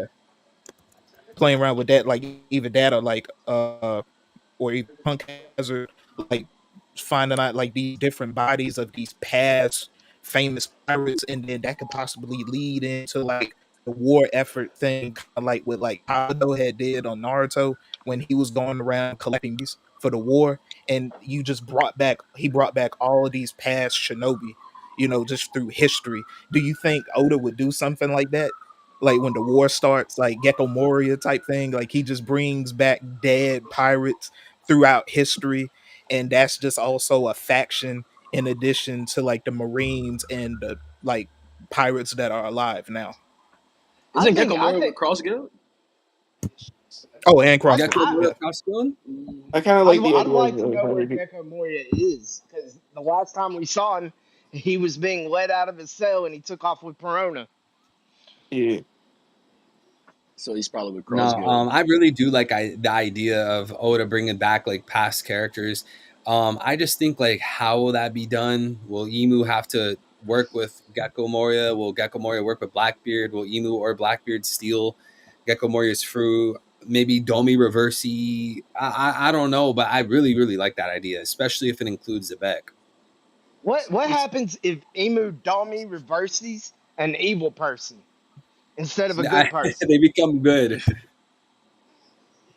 playing around with that, like either that or even Punk Hazard, like finding out like these different bodies of these past famous pirates, and then that could possibly lead into like the war effort thing, kind of like what like Kaido had did on Naruto when he was going around collecting these for the war, and you just brought back all of these past shinobi, just through history. Do you think Oda would do something like that? Like when the war starts, like Gecko Moria type thing, like he just brings back dead pirates throughout history, and that's just also a faction in addition to like the Marines and the like pirates that are alive now. Isn't think Gecko I Moria think with Cross Guild? Oh, and I Crossbow. Gecko I Moria Yeah. Crossbone? I kind of like the I'd idea like to of know where having. Gecko Moria is because the last time we saw him, he was being let out of his cell and he took off with Perona. Yeah. So he's probably with No, Cross Guild. I really do like the idea of Oda bringing back like past characters. I just think like how will that be done? Will Emu have to work with Gecko Moria? Will Gecko Moria work with Blackbeard? Will Emu or Blackbeard steal Gecko Moria's fruit? Maybe Domi Reversi. I don't know, but I really like that idea, especially if it includes the Beck. What happens if Emu Domi reverses an evil person instead of a good person? They become good.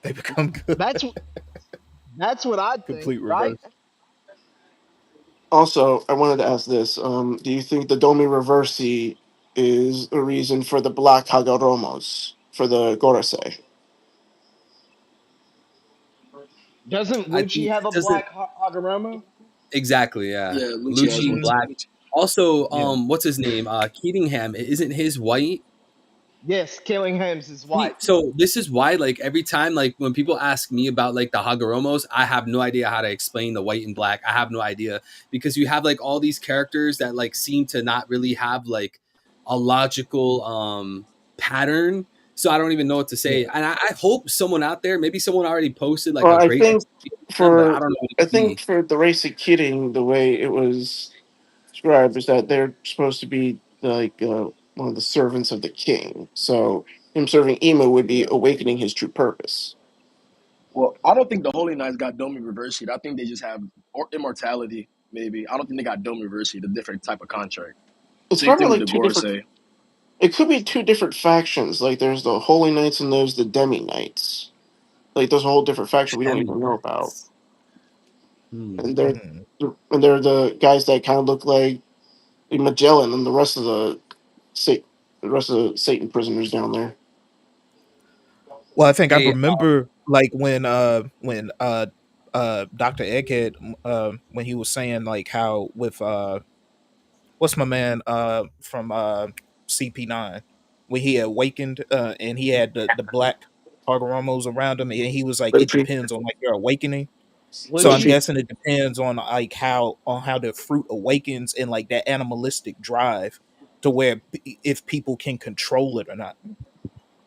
They become good. That's that's what I think, Complete right? reverse. Also, I wanted to ask this: do you think the Domi Reversi is a reason for the Black Hagoromos for the Gorosei? Doesn't I Lucci think have a doesn't black Hagoromo? exactly, yeah. Yeah, Lucci has Lucci one Mhm. black. too. Also, Yeah. what's his name? Keatingham. Isn't his white? Yes, Killingham's is white. So this is why, like every time, like when people ask me about like the Hagoromos, I have no idea how to explain the white and black. I have no idea because you have like all these characters that like seem to not really have like a logical pattern. So I don't even know what to Yeah. say. And I hope someone out there, maybe someone already posted like Well, a great explanation, but I don't know what I it think be. for the race of kidding, the way it was described is that they're supposed to be like one of the servants of the king. So him serving Emo would be awakening his true purpose. Well, I don't think the Holy Knights got Domi Reversi. I think they just have immortality, maybe. I don't think they got Domi Reversi, the different type of contract. It's Same probably thing with like the two different. Gorosei. It could be two different factions. Like there's the Holy Knights and there's the Demi Knights. Like there's a whole different faction we don't even know about, and they're Mhm. and they're the guys that kind of look like Magellan and the rest of the Satan prisoners down there. Well, I think I Hey, remember like when Dr. Egghead when he was saying like how with what's my man from CP9 when he awakened and he had the black Hagoromos around him, and he was like it Lucci, depends on like your awakening. So I'm Lucci. Lucci. guessing it depends on like how the fruit awakens and like that animalistic drive to where if people can control it or not.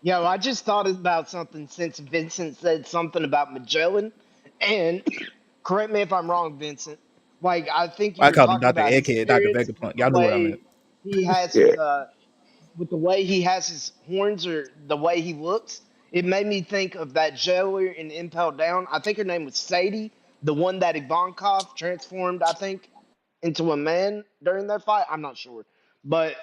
Yo, I just thought about something since Vincent said something about Magellan. And correct me if I'm wrong, Vincent. Like, I think you I were called him talking Dr. about his Egghead, Dr. spirits with Vegapunk. the Y'all knew what I meant. way he has Yeah. his horns or the way he looks. It made me think of that jailer in Impel Down. I think her name was Sadie, the one that Ivankov transformed, I think, into a man during that fight. I'm not sure. But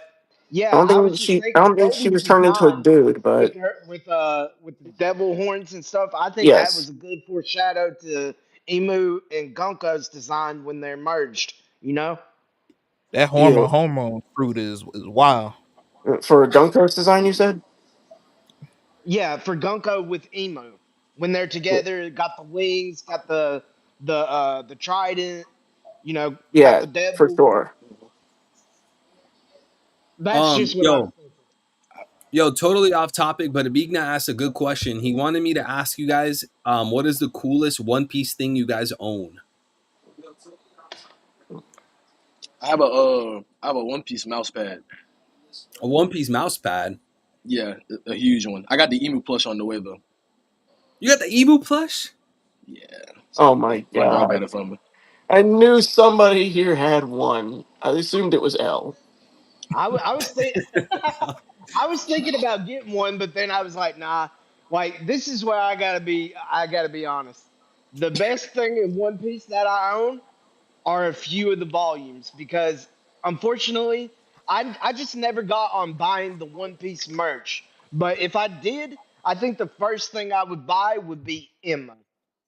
yeah, I was just I thinking don't think she Sadie's was turned into a design dude, but with the devil horns and stuff. I think that was yes, a good foreshadow to Emu and Gunko's design when they're merged. You know? That yeah. hormone fruit is wild. For Gunko's design, you said. Yeah, for Gunko with Emu when they're together, got the wings, got the trident. You know, got Yeah, the for devil. sure. That's just what I was yo, thinking. totally off topic, but Abigna asked a good question. He wanted me to ask you guys, what is the coolest One Piece thing you guys own? I have a One Piece mouse pad. A One Piece mouse pad. Yeah, a huge one. I got the Emu plush on the way though. You got the Emu plush? Yeah. Oh So my my girl got god! it for me. I knew somebody here had one. I assumed it was L. I was think I was thinking about getting one, but then I was like, nah. Like this is where I gotta be honest. The best thing in One Piece that I own are a few of the volumes because unfortunately I just never got on buying the One Piece merch. But if I did, I think the first thing I would buy would be Emma.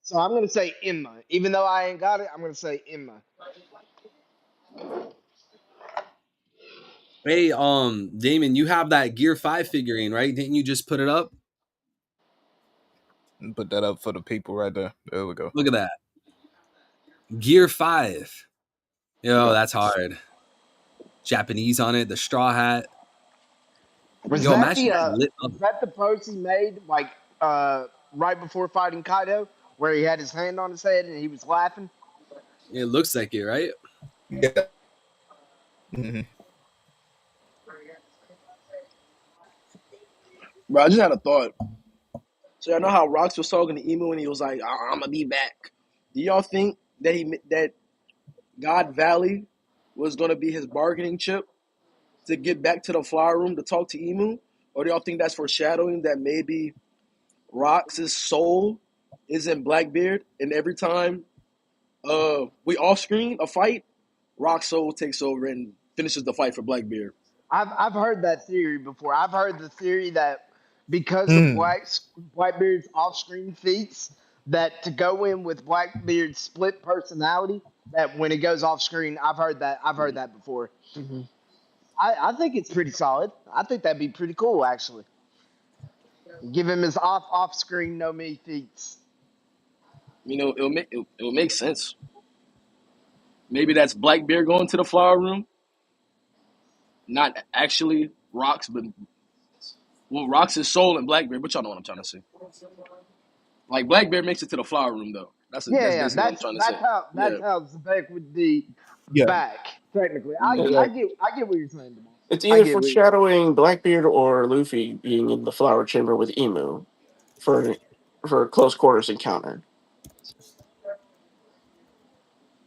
So I'm gonna say Emma. Even though I ain't got it, I'm gonna say Emma. Hey, Damon, you have that Gear 5 figurine, right? Didn't you just put it up? Put that up for the people right there. There we go. Look at that. Gear 5. Yo, that's hard. Japanese on it, the straw hat. Was Yo, that imagine the that lit up. was that the pose he made like right before fighting Kaido, where he had his hand on his head and he was laughing? It looks like it, right? Yeah. Mm-hmm. Bro, I just had a thought. So I know how Rox was talking to Emu and he was like, "I'm gonna be back." Do y'all think that that God Valley was gonna be his bargaining chip to get back to the flower room to talk to Emu, or do y'all think that's foreshadowing that maybe Rox's soul is in Blackbeard, and every time we off screen a fight, Rock's soul takes over and finishes the fight for Blackbeard? I've heard that theory before. I've heard the theory that because of Mm. Blackbeard's off-screen feats, that to go in with Blackbeard's split personality, that when it goes off-screen, I've heard that before. Mm-hmm. I think it's pretty solid. I think that'd be pretty cool actually. Give him his off-screen no me feats. You know, it'll make sense. Maybe that's Blackbeard going to the flower room, not actually Rox, but Rox's soul and Blackbeard. But y'all know what I'm trying to say. Like Blackbeard makes it to the flower room though. That's Yeah, yeah, basically what I'm trying to say. that's Yeah. how Zebek would be Yeah. back technically. Mm-hmm. I get what you're saying, Demar. It's I either get what you're saying. foreshadowing Blackbeard or Luffy being in the flower chamber with Emu for a close quarters encounter.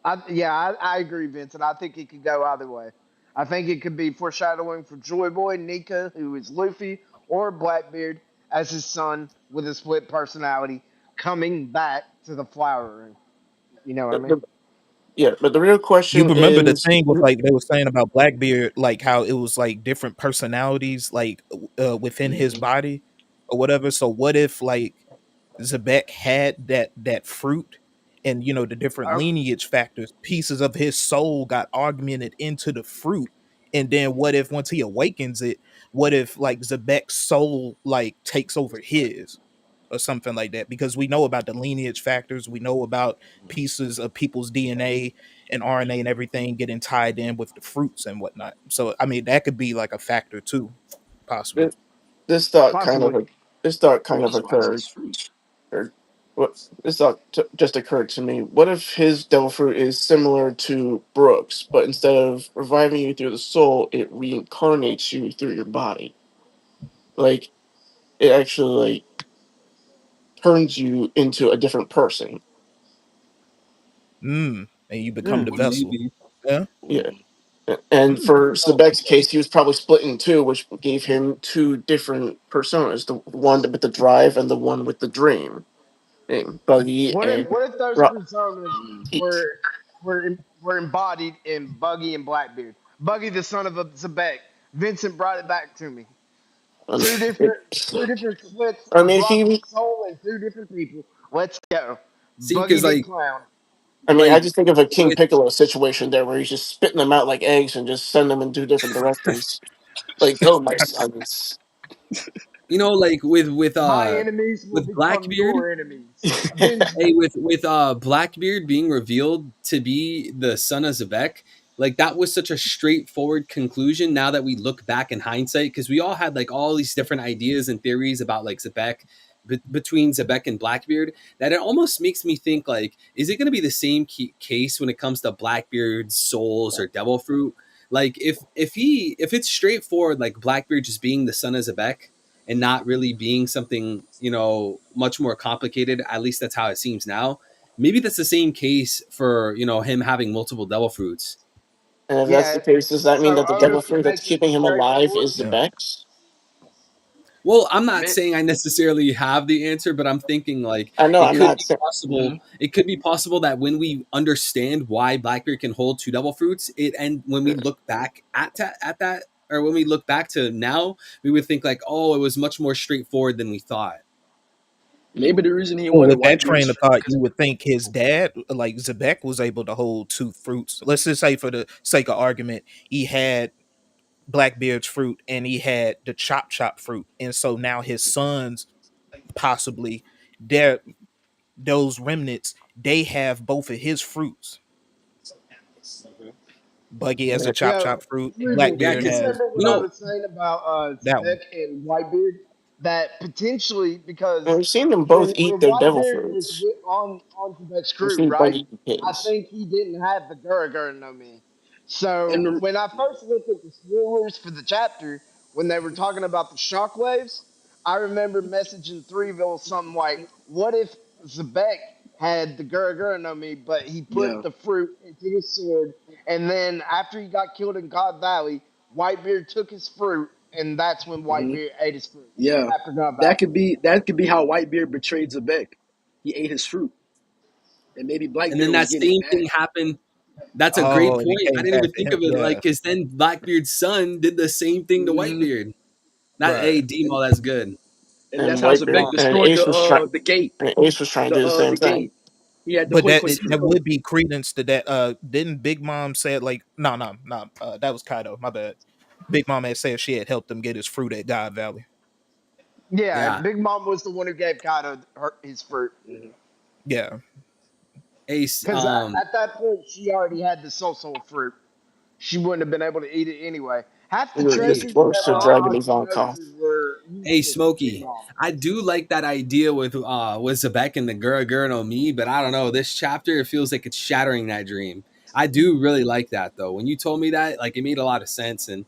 I agree, Vincent. I think it could go either way. I think it could be foreshadowing for Joy Boy, Nika, who is Luffy, or Blackbeard as his son with a split personality coming back to the flower room. You know what I The, mean? the, yeah, but the real You question remember the is, thing with like they were saying about Blackbeard, like how it was like different personalities like within his Mm-hmm. body or whatever. So what if like Zebek had that fruit and you know the different Uh, lineage factors, pieces of his soul got augmented into the fruit. And then what if once he awakens it, what if like Zebek's soul like takes over his or something like that? Because we know about the lineage factors, we know about pieces of people's DNA and RNA and everything getting tied in with the fruits and whatnot. So I mean that could be like a factor too, possibly. this, this thought kind Possibly. of this thought kind of Why is occurred. this fruit? Or what this thought just occurred to me. What if his devil fruit is similar to Brooks, but instead of reviving you through the soul, it reincarnates you through your body? Like it actually like turns you into a different person. And you become Yeah. the vessel. Maybe. Yeah. Yeah. Mm. And Mm. for Sebek's case, he was probably split in two, which gave him two different personas: the one with the drive and the one with the dream. And Buggy and What if those Rock. personas Mm. were embodied in Buggy and Blackbeard? Buggy, the son of a Zebek. Vincent brought it back to me. I mean, Two different it, two different splits I of mean, if Rox's he, soul and two different people. Let's go. See, Buggy because the clown. I like just think of a King with Piccolo situation there where he's just spitting them out like eggs and just send them in two different directions. Like, oh my sons. like My enemies will with become Blackbeard. your enemies. Avenge Hey, me. with Blackbeard being revealed to be the son of Zebek, like that was such a straightforward conclusion. Now that we look back in hindsight, because we all had like all these different ideas and theories about like Zebek between Zebek and Blackbeard, that it almost makes me think like, is it going to be the same case when it comes to Blackbeard's souls or Devil Fruit? Like if it's straightforward, like Blackbeard just being the son of Zebek and not really being something much more complicated, at least that's how it seems now. Maybe that's the same case for him having multiple devil fruits. And if that's Yeah. the case, does that mean So that the Oda devil could fruit that's make it keeping him alive straightforward. is the Yeah. Bex? Well, I'm not Man, saying I necessarily have the answer, but I'm thinking like I know it I'm could not be saying. possible. mhm. It could be possible that when we understand why Blackbeard can hold two devil fruits, and when we look back at that, or when we look back to now, we would think like, oh, it was much more straightforward than we thought. Maybe the reason he Well, wanted with that Whitebeard's train of thought, because you would think his dad, like Zebek, was able to hold two fruits. Let's just say, for the sake of argument, he had Blackbeard's fruit and he had the chop fruit, and so now his sons possibly, they're those remnants, they have both of his fruits. Buggy has the Yo, chop fruit, and Ruben, Yeah, Blackbeard you because has remember what you I know, was saying about that one. Zebek and Whitebeard? That potentially, And because we've seen them both when eat their devil Whitebeard was fruits. on Zebek's We've crew, seen right? Buggy eat I his. think he didn't have the Gurgur no me. So and when I first looked at the spoilers for the chapter, when they were talking about the shockwaves, I remember messaging Threeville something like, "What if Zebek had the Gurgur no me, but he put yeah, the fruit into his sword, and then after he got killed in God Valley, Whitebeard took his fruit, and that's when hmm Whitebeard ate his fruit yeah. after God That Valley." could be how Whitebeard betrayed Zebek. He ate his fruit, and maybe and then Blackbeard was that getting same mad. thing happened. That's a great Oh, and it point. I came didn't back even to think him. of it like Yeah, because then Blackbeard's son did the same thing to Hmm Whitebeard. That right. hey And Demo, that's good. that's And how Whitebeard Zebek Um, and destroyed Ace was trying. the gate. And Ace was trying to do the same The thing. gate. He had the But quick that quick that fruit. would be credence to that. Didn't Big Mom say it like no, that was Kaido. My bad. Big Mom had said she had helped him get his fruit at God Valley. Yeah, yeah, Big Mom was the one who gave Kaido his fruit. Hmm Yeah, Ace. Because at that point, she already had the Soul fruit. She wouldn't have been able to eat it anyway. Half He the was Hey, just treasures that close to were on dragging his Ivankov. Akinozu were Hey, useless to Big Smokey, Mom. I do like that idea with Zebek and the Gura no Mi, but I don't know. This chapter, it feels like it's shattering that dream. I do really like that though. When you told me that, like it made a lot of sense. And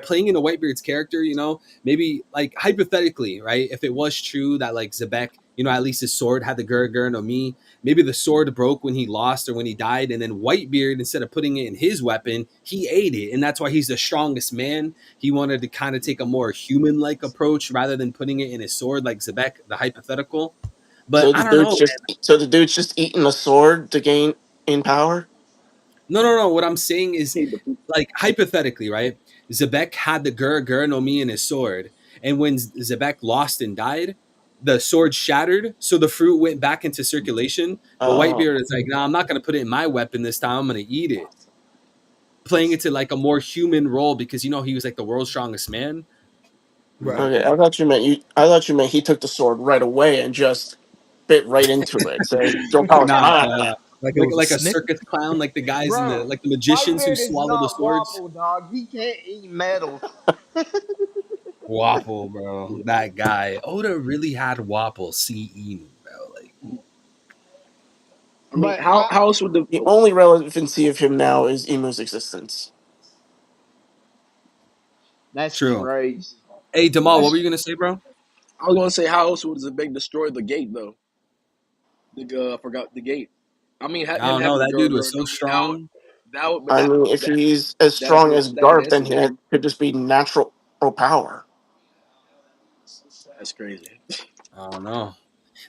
playing into Whitebeard's character, maybe like hypothetically, right? If it was true that like Zebek, at least his sword had the Gura no Mi, maybe the sword broke when he lost or when he died, and then Whitebeard, instead of putting it in his weapon, he ate it, and that's why he's the strongest man. He wanted to kind of take a more human-like approach rather than putting it in his sword like Zebek, the hypothetical. But I don't know, man. So the dude's just eating a sword to gain in power. No. What I'm saying is, He the fruit. like hypothetically, right? Zebek had the Gura no Mi in his sword, and when Zebek lost and died, the sword shattered, so the fruit went back into circulation. But Oh, Whitebeard is like, nah, I'm not going to put it in my weapon this time. I'm going to eat it, playing it to like a more human role because he was like the world's strongest man. right. okay. I thought you meant he took the sword right away and just bit right into it. Say, your power's Nah, mine. nah, nah. Like it Like was a like a snicker. circus clown, like the guys in Bro, the magicians who Whitebeard is swallow the not swords. Wapple, dog. He can't eat metal. Wapple, bro. That guy. Oda really had Wapple CE, bro. Like, I mean, But how else would the The only relevancy of him now is Emu's existence. that's true. crazy. Hey, Damal, what were That's you gonna say, bro? I was gonna say how else would Zebek destroy the gate though? I forgot the gate. I mean, I him don't know. having the That dude girl, was girl. so I mean, strong. but I mean, if he's as that'd strong be as that'd be Garp, then escalated. he could just be natural power. That's crazy. I don't know.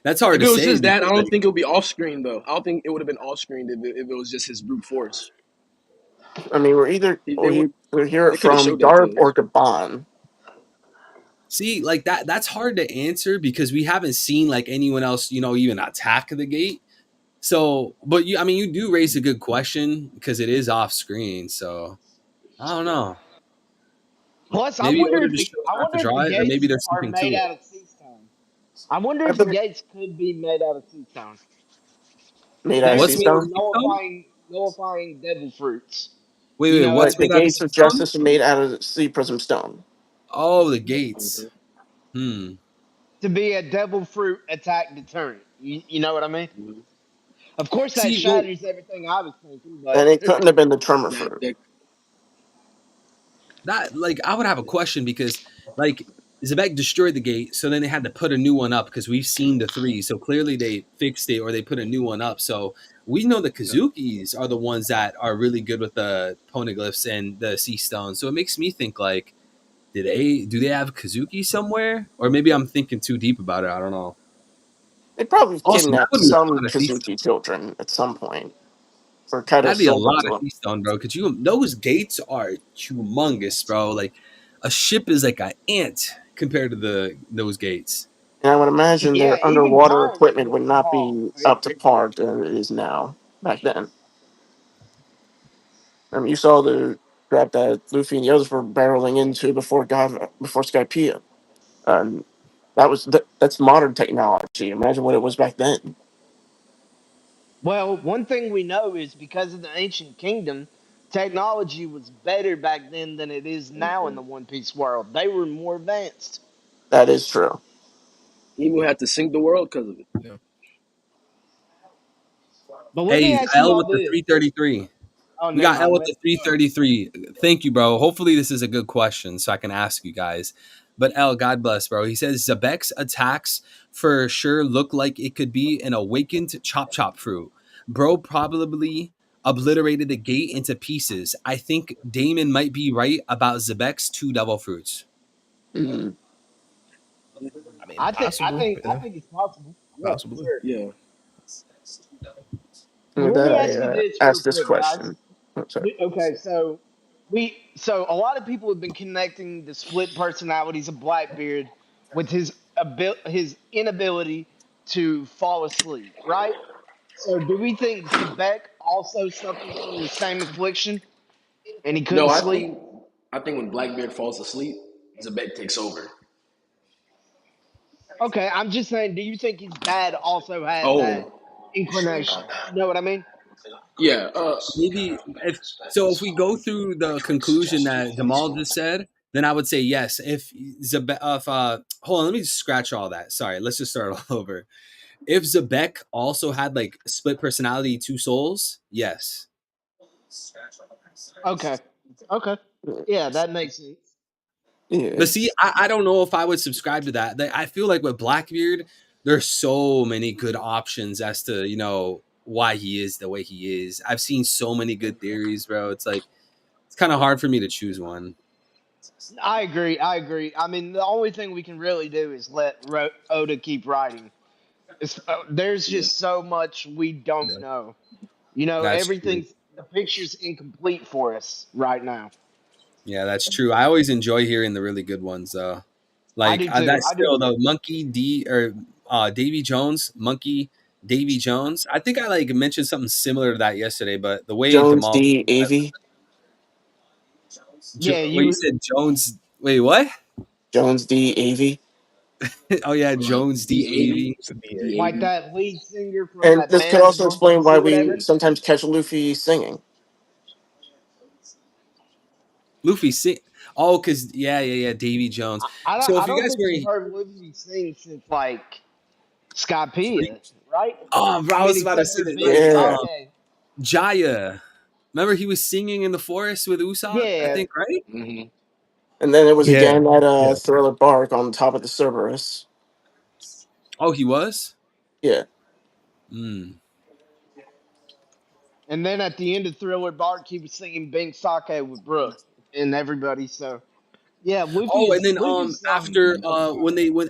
That's hard If to it was say just that, I because don't like think it would be off screen though. I don't think it would have been off screen if it was just his brute force. I mean, we're either They would we hear they it could have from showed that Garp to or us. Gabon. see like that's hard to answer because we haven't seen like anyone else, even attack the gate. So, but you do raise a good question because it is off screen. So I don't know. plus. I Maybe wonder Oda if just the chose I not to wonder if the draw it, or maybe gates there's are something to made it. out of sea stone. I wonder I if the bet gates could be made out of sea stone. made out of They What's sea made of for stone. sea stone? nullifying devil fruits. Wait, Like what's the made out of gates sea of stone? justice are made out of sea prism stone. Oh, the gates. Hmm Hmm. To be a devil fruit attack deterrent. You know what I mean? hmm Of course, that See, well, shatters everything I was thinking, but And it couldn't have been the tremor That fruit. that that like I would have a question because like Zebek destroyed the gate, so then they had to put a new one up because we've seen the three. So clearly they fixed it or they put a new one up. So we know the yeah. Kazukis are the ones that are really good with the poneglyphs and the sea stones. So it makes me think like do they have Kazuki somewhere? Or maybe I'm thinking too deep about it. I don't know. They probably Also, that kidnapped would be a some lot of Kazuki Seastone. children at some point, or kind of That'd be a sold them lot to of them. Seastone, bro. Could you? Those gates are humongous, bro. Like a ship is like an ant compared to those gates. And I would imagine Yeah, their even underwater giant equipment ships would are not tall. be up to par than it is now back then. I mean, you saw the crap that Luffy and the others were barreling into before Skypiea. Um, that's modern technology. Imagine what it was back then. Well, one thing we know is because of the ancient kingdom, technology was better back then than it is now in the One Piece world. They were more advanced. That is true. Emu had to sink the world because of it. Yeah. But let me Hey, ask you L all with the this. 333. Oh, We never got L mind. with the 333. Thank you, bro. Hopefully, this is a good question so I can ask you guys. But L, God bless, bro. He says Zabek's attacks for sure look like it could be an awakened chop chop fruit. Bro probably obliterated the gate into pieces. I think Damon might be right about Zabek's two devil fruits. Mm, I mean, I think I possible. think I Yeah, think it's possible. Yeah, for possibly. sure. Yeah. and Well, with let that, me I ask you this real asked this quick, guys. question. Oh, sorry. Okay, so a lot of people have been connecting the split personalities of Blackbeard with his inability to fall asleep, right? So do we think Sebek also suffers from the same affliction and he No, couldn't sleep? I think when Blackbeard falls asleep, Zebek takes over. Okay, I'm just saying, do you think his dad also had that Oh, inclination? You know what I mean? yeah. Maybe if we go through the conclusion that Jamal just said, then I would say yes. Hold on, let me just scratch all that. Sorry, let's just start all over. If Zebek also had like split personality, two souls, yes. Okay. Okay. Yeah, that makes sense. Yeah. But see, I don't know if I would subscribe to that. I feel like with Blackbeard, there's so many good options as to why he is the way he is. I've seen so many good theories, bro. It's like it's kind of hard for me to choose one. I agree. I agree. I mean, the only thing we can really do is let Oda keep writing. There's Yeah. just so much we don't Yeah. know. You know, That's true. the picture's incomplete for us right now. Yeah, that's true. I always enjoy hearing the really good ones, though. I Like do too. that's I do still too. the Monkey D or Davy Jones, Monkey Davy Jones. I think I like mentioned something similar to that yesterday, but the way Jones Jamal, D. Avey. Yeah, wait, you said Jones? Wait, what? Jones D. Avey. Oh yeah, Like Jones D DAV, Avy. It's a DA. like DAV. that lead singer from And that this could band, the also explain Monkees why or we whatever. sometimes catch Luffy singing. Luffy sing. Oh, cause yeah, Davy Jones. So I if you don't guys think were, we've heard Luffy sing since like Skypiea, right? oh, bro, I I mean, was about to except say for that, Big like, Yeah. Sake. Jaya. Remember he was singing in the forest with Usopp, I Yeah, think, right? Hmm. And then it was Yeah. again at Yeah. Thriller Bark on top of the Cerberus. Oh, he was. Yeah. Hmm. and then at the end of Thriller Bark, he was singing Big Sake with Brooke and everybody. So yeah, Oh, and then Luffy's after a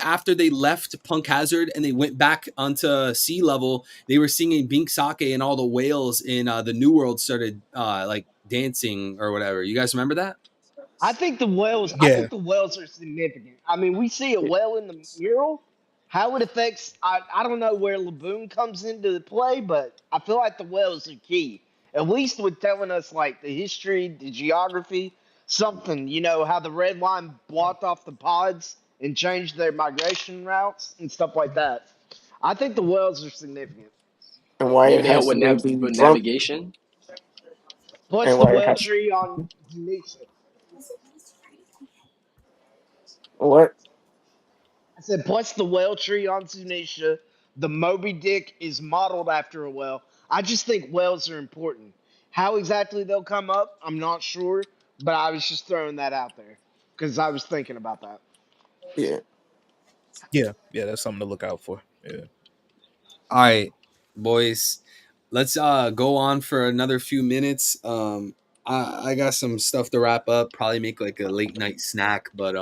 after they left Punk Hazard and they went back onto sea level, they were singing Bink Sake and all the whales in the New World started like dancing or whatever. You guys remember that? I Yeah. think the whales are significant. I mean, we see a whale in the mural. How it affects, I don't know where Laboon comes into play, but I feel like the whales are key. At least with telling us like the history, the geography, something. You know how the red line blocked off the pods and changed their migration routes and stuff like that. I think the whales are significant. And why Yeah, it they help has with to be drunk. navigation. Plus And the why it whale has. tree on Zunisha. What? I said, plus the whale tree on Zunisha. The Moby Dick is modeled after a whale. I just think whales are important. How exactly they'll come up, I'm not sure, but I was just throwing that out there because I was thinking about that. Yeah. Yeah. Yeah. That's something to look out for. Yeah. All right, boys. Let's go on for another few minutes. I got some stuff to wrap up. Probably make like a late night snack, but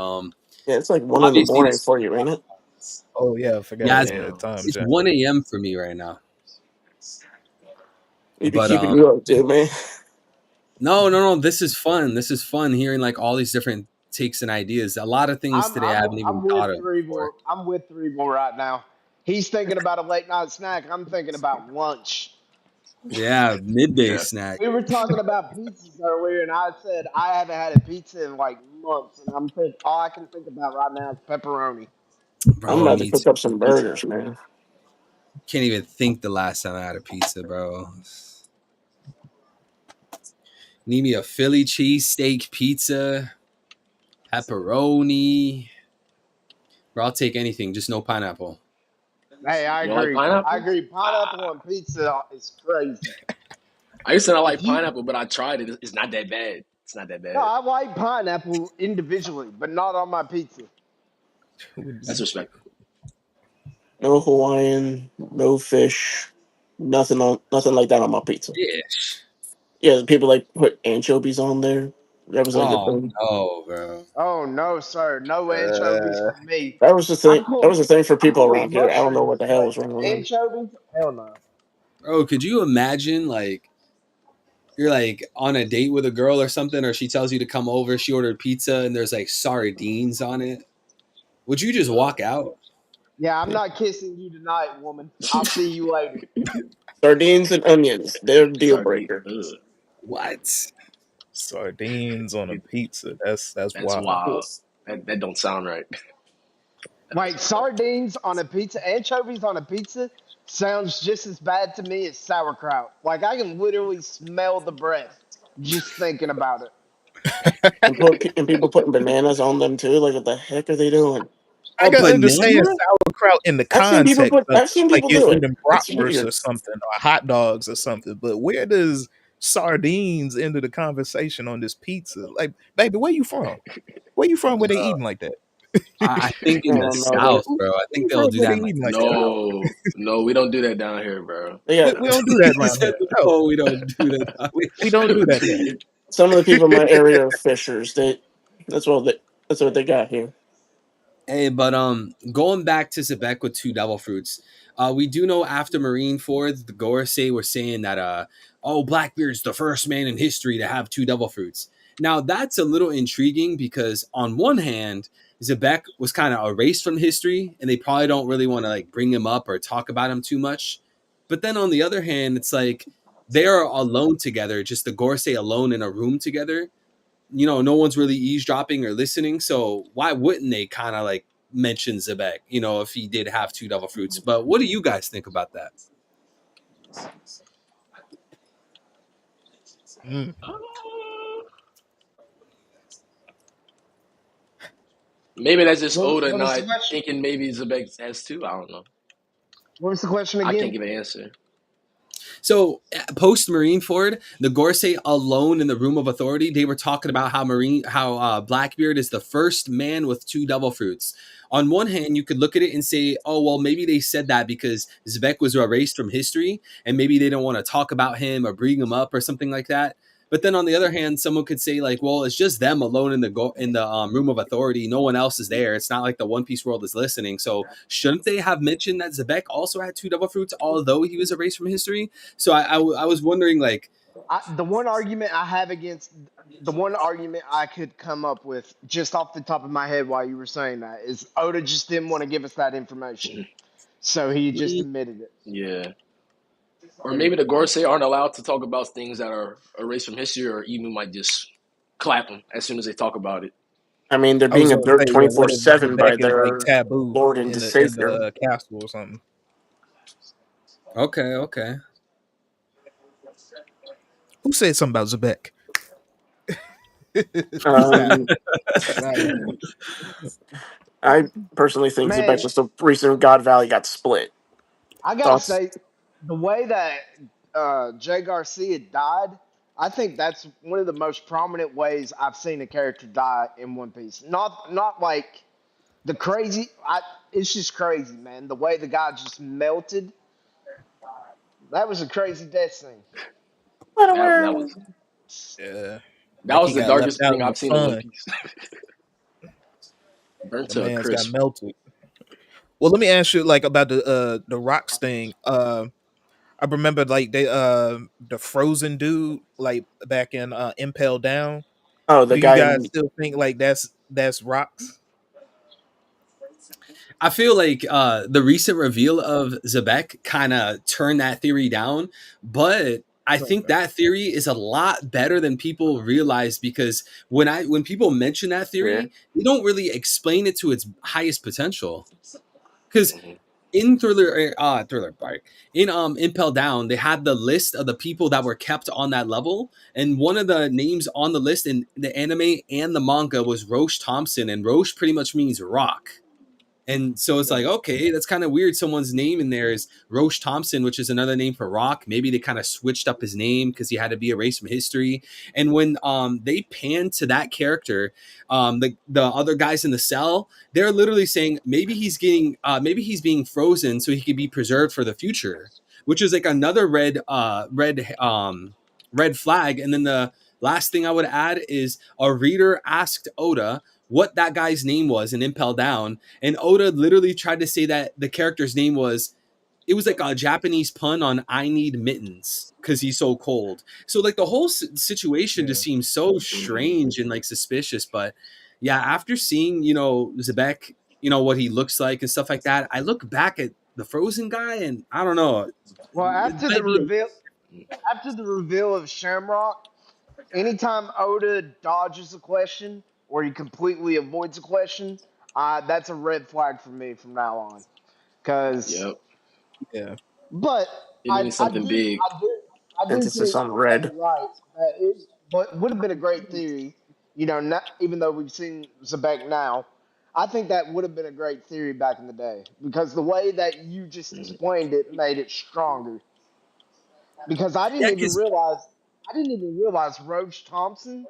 Yeah, it's like 1 in the obviously morning this. for you, ain't it? Oh yeah, I forgot. Yeah, Yeah, time it's change. 1 a.m. for me right now. We be But keeping you up, too, man. no. This is fun. This is fun hearing like all these different takes and ideas. A lot of things I'm today I I'm haven't even I'm with thought of before. Cerebral. I'm with Cerebral right now. He's thinking about a late night snack. I'm thinking about lunch. Yeah, midday Yeah. snack, We were talking about pizzas earlier, and I said I haven't had a pizza in like months, and all I can think about right now is pepperoni. I'm bro. about to Me cook too. up some Me too. burgers, man. Can't even think the last time I had a pizza, bro. Need me a Philly cheesesteak pizza, pepperoni. Bro, I'll take anything, just no pineapple. Hey, I You don't like agree. I pineapple? agree. Pineapple Ah, on pizza is crazy. I used to not If like you pineapple, but I tried it. It's not that bad. It's not that No, bad. I like pineapple individually, but not on my pizza. That's respectable. No Hawaiian, no fish, nothing like that on my pizza. Fish. Yeah, people like put anchovies on there. That was like the Oh thing. no, bro. Oh no, sir. No anchovies Uh, for me. That was the thing. I'm That was cool. the thing for I'm people cool with around here. I don't know what mushrooms, the hell but was wrong with them. anchovies? Hell no. Bro, could you imagine like you're like on a date with a girl or something, or she tells you to come over, she ordered pizza and there's like sardines on it. Would you just walk out? Yeah, I'm not kissing you tonight, woman. I'll see you later. Sardines and onions, they're a deal Sardine. breaker. Ugh, What? sardines on a it, pizza. That's that's wild. wild. That don't sound right. That don't Wait, sound right. sardines on a pizza, anchovies on a pizza sounds just as bad to me as sauerkraut. Like I can literally smell the breath just thinking about it. And people putting bananas on them too. Like, what the heck are they doing? I A can banana? understand sauerkraut in the context of I've seen like people you're do it. eating It's bratwurst or weird. something or hot dogs or something, but where does sardines enter the conversation on this pizza? Like, baby, where you from? Where you from where they eating like that? I think I in the don't know. South, bro. I Where think you they'll from do where that they in like eating the like that? South. No, we don't do that down here, bro. Yeah, We don't do that He around said, here. No, "No, we don't do that." we don't do that here. some of the people in my area are fishers. That's what they, that's what they got here. Hey, but going back to Zebek with two devil fruits, we do know after Marine Ford, the Gorosei were saying that oh, Blackbeard's the first man in history to have two devil fruits. Now that's a little intriguing because on one hand, Zebek was kind of erased from history, and they probably don't really want to like bring him up or talk about him too much. But then on the other hand, it's like they are alone together, just the Gorosei alone in a room together, no one's really eavesdropping or listening. So why wouldn't they kind of like mention Zebek, if he did have two devil fruits? But what do you guys think about that? Mm. Uh, maybe that's just What, older what was the not question? thinking maybe Zebek has two. I don't know. What was the question I can't again? give an answer. So post Marineford, the Gorsey alone in the room of authority, they were talking about how Blackbeard is the first man with two devil fruits. On one hand, you could look at it and say, oh well, maybe they said that because Zebek was erased from history, and maybe they don't want to talk about him or bring him up or something like that. But then on the other hand, someone could say like, well, it's just them alone in the room of authority. No one else is there. It's not like the One Piece world is listening. So shouldn't they have mentioned that Zebek also had two devil fruits, although he was erased from history? So I was wondering like, The one argument I have against the one argument I could come up with just off the top of my head while you were saying that is Oda just didn't want to give us that information, so he just mm, admitted it. Yeah. Or maybe the Gorsei aren't allowed to talk about things that are erased from history, or Emu might just clap them as soon as they talk about it. I mean, they're I was being gonna observed say, yeah, what if 24/7 by Zebek is like their taboo Lord and in the Savior. castle or something? okay. Who said something about Zebek? Who's that? Um, I personally think Zebek Man, was the reason God Valley got split. I gotta Thoughts? say, the way that Jay Garcia died, I think that's one of the most prominent ways I've seen a character die in One Piece. Not like the crazy. It's just crazy, man. The way the guy just melted. That was a crazy death scene. That was Yeah. That Like was he the got left darkest out thing in the I've seen in One fun. Piece. Burnt The to a man's got crisp. melted. Well, let me ask you like about the rocks thing. I remember like the frozen dude like back in Impel Down. Oh, the Do you guy guys in still think like that's rocks? I feel like the recent reveal of Zebek kind of turned that theory down, but I think Okay. that theory is a lot better than people realize because when people mention that yeah. theory, they don't really explain it to its highest potential. Because Mhm. in Thriller Bark, in Impel Down, they had the list of the people that were kept on that level, and one of the names on the list in the anime and the manga was Roche Thompson, and Roche pretty much means rock. And so it's like, Right. okay, that's kind of weird. Someone's name in there is Roche Thompson, which is another name for Rock. Maybe they kind of switched up his name because he had to be erased from history. And when they pan to that character, the other guys in the cell, they're literally saying maybe he's being frozen so he could be preserved for the future, which is like another red flag. And then the last thing I would add is a reader asked Oda what that guy's name was in Impel Down, and Oda literally tried to say that the character's name was it was like a Japanese pun on "I need mittens" because he's so cold. So like the whole situation Yeah. just seems so Mhm. strange and like suspicious. But yeah, after seeing Zebek, what he looks like and stuff like that, I look back at the Frozen guy and I don't know. Well, It after the might be reveal, after the reveal of Shamrock, anytime Oda dodges a question or he completely avoids a question, that's a red flag for me from now on. Cause, Yep. Yeah. but It I, means I something did, big. I did, I do Emphasis think on that red. you're right. That it, but would have been a great theory. Not even though we've seen Zebek now, I think that would have been a great theory back in the day because the way that you just Mhm. explained it made it stronger. Because yeah, because I didn't even realize Roach Thompson.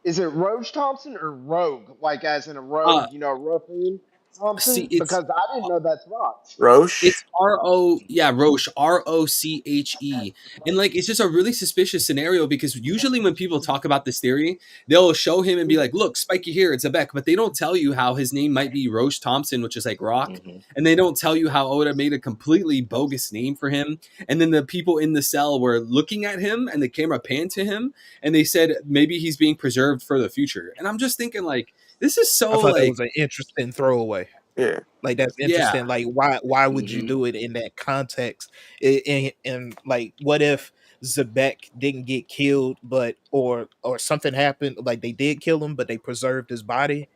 Is it Roach Thompson or Rogue? Like as in a rogue, ruffian see Thompson? it's Because I didn't know that's Roch. Roche. It's Roche, Roche. And like it's just a really suspicious scenario because usually when people talk about this theory, they'll show him and be like, look, spiky here, it's a Beck, but they don't tell you how his name might be Roche Thompson, which is like rock. Mhm. And they don't tell you how Oda made a completely bogus name for him. And then the people in the cell were looking at him and the camera panned to him and they said maybe he's being preserved for the future. And I'm just thinking like this is I so thought that like was an interesting throwaway. Yeah. Like that's yeah. interesting. Like why would you Mhm. do it in that context? And like what if Zebek didn't get killed, but or something happened, like they did kill him, but they preserved his body.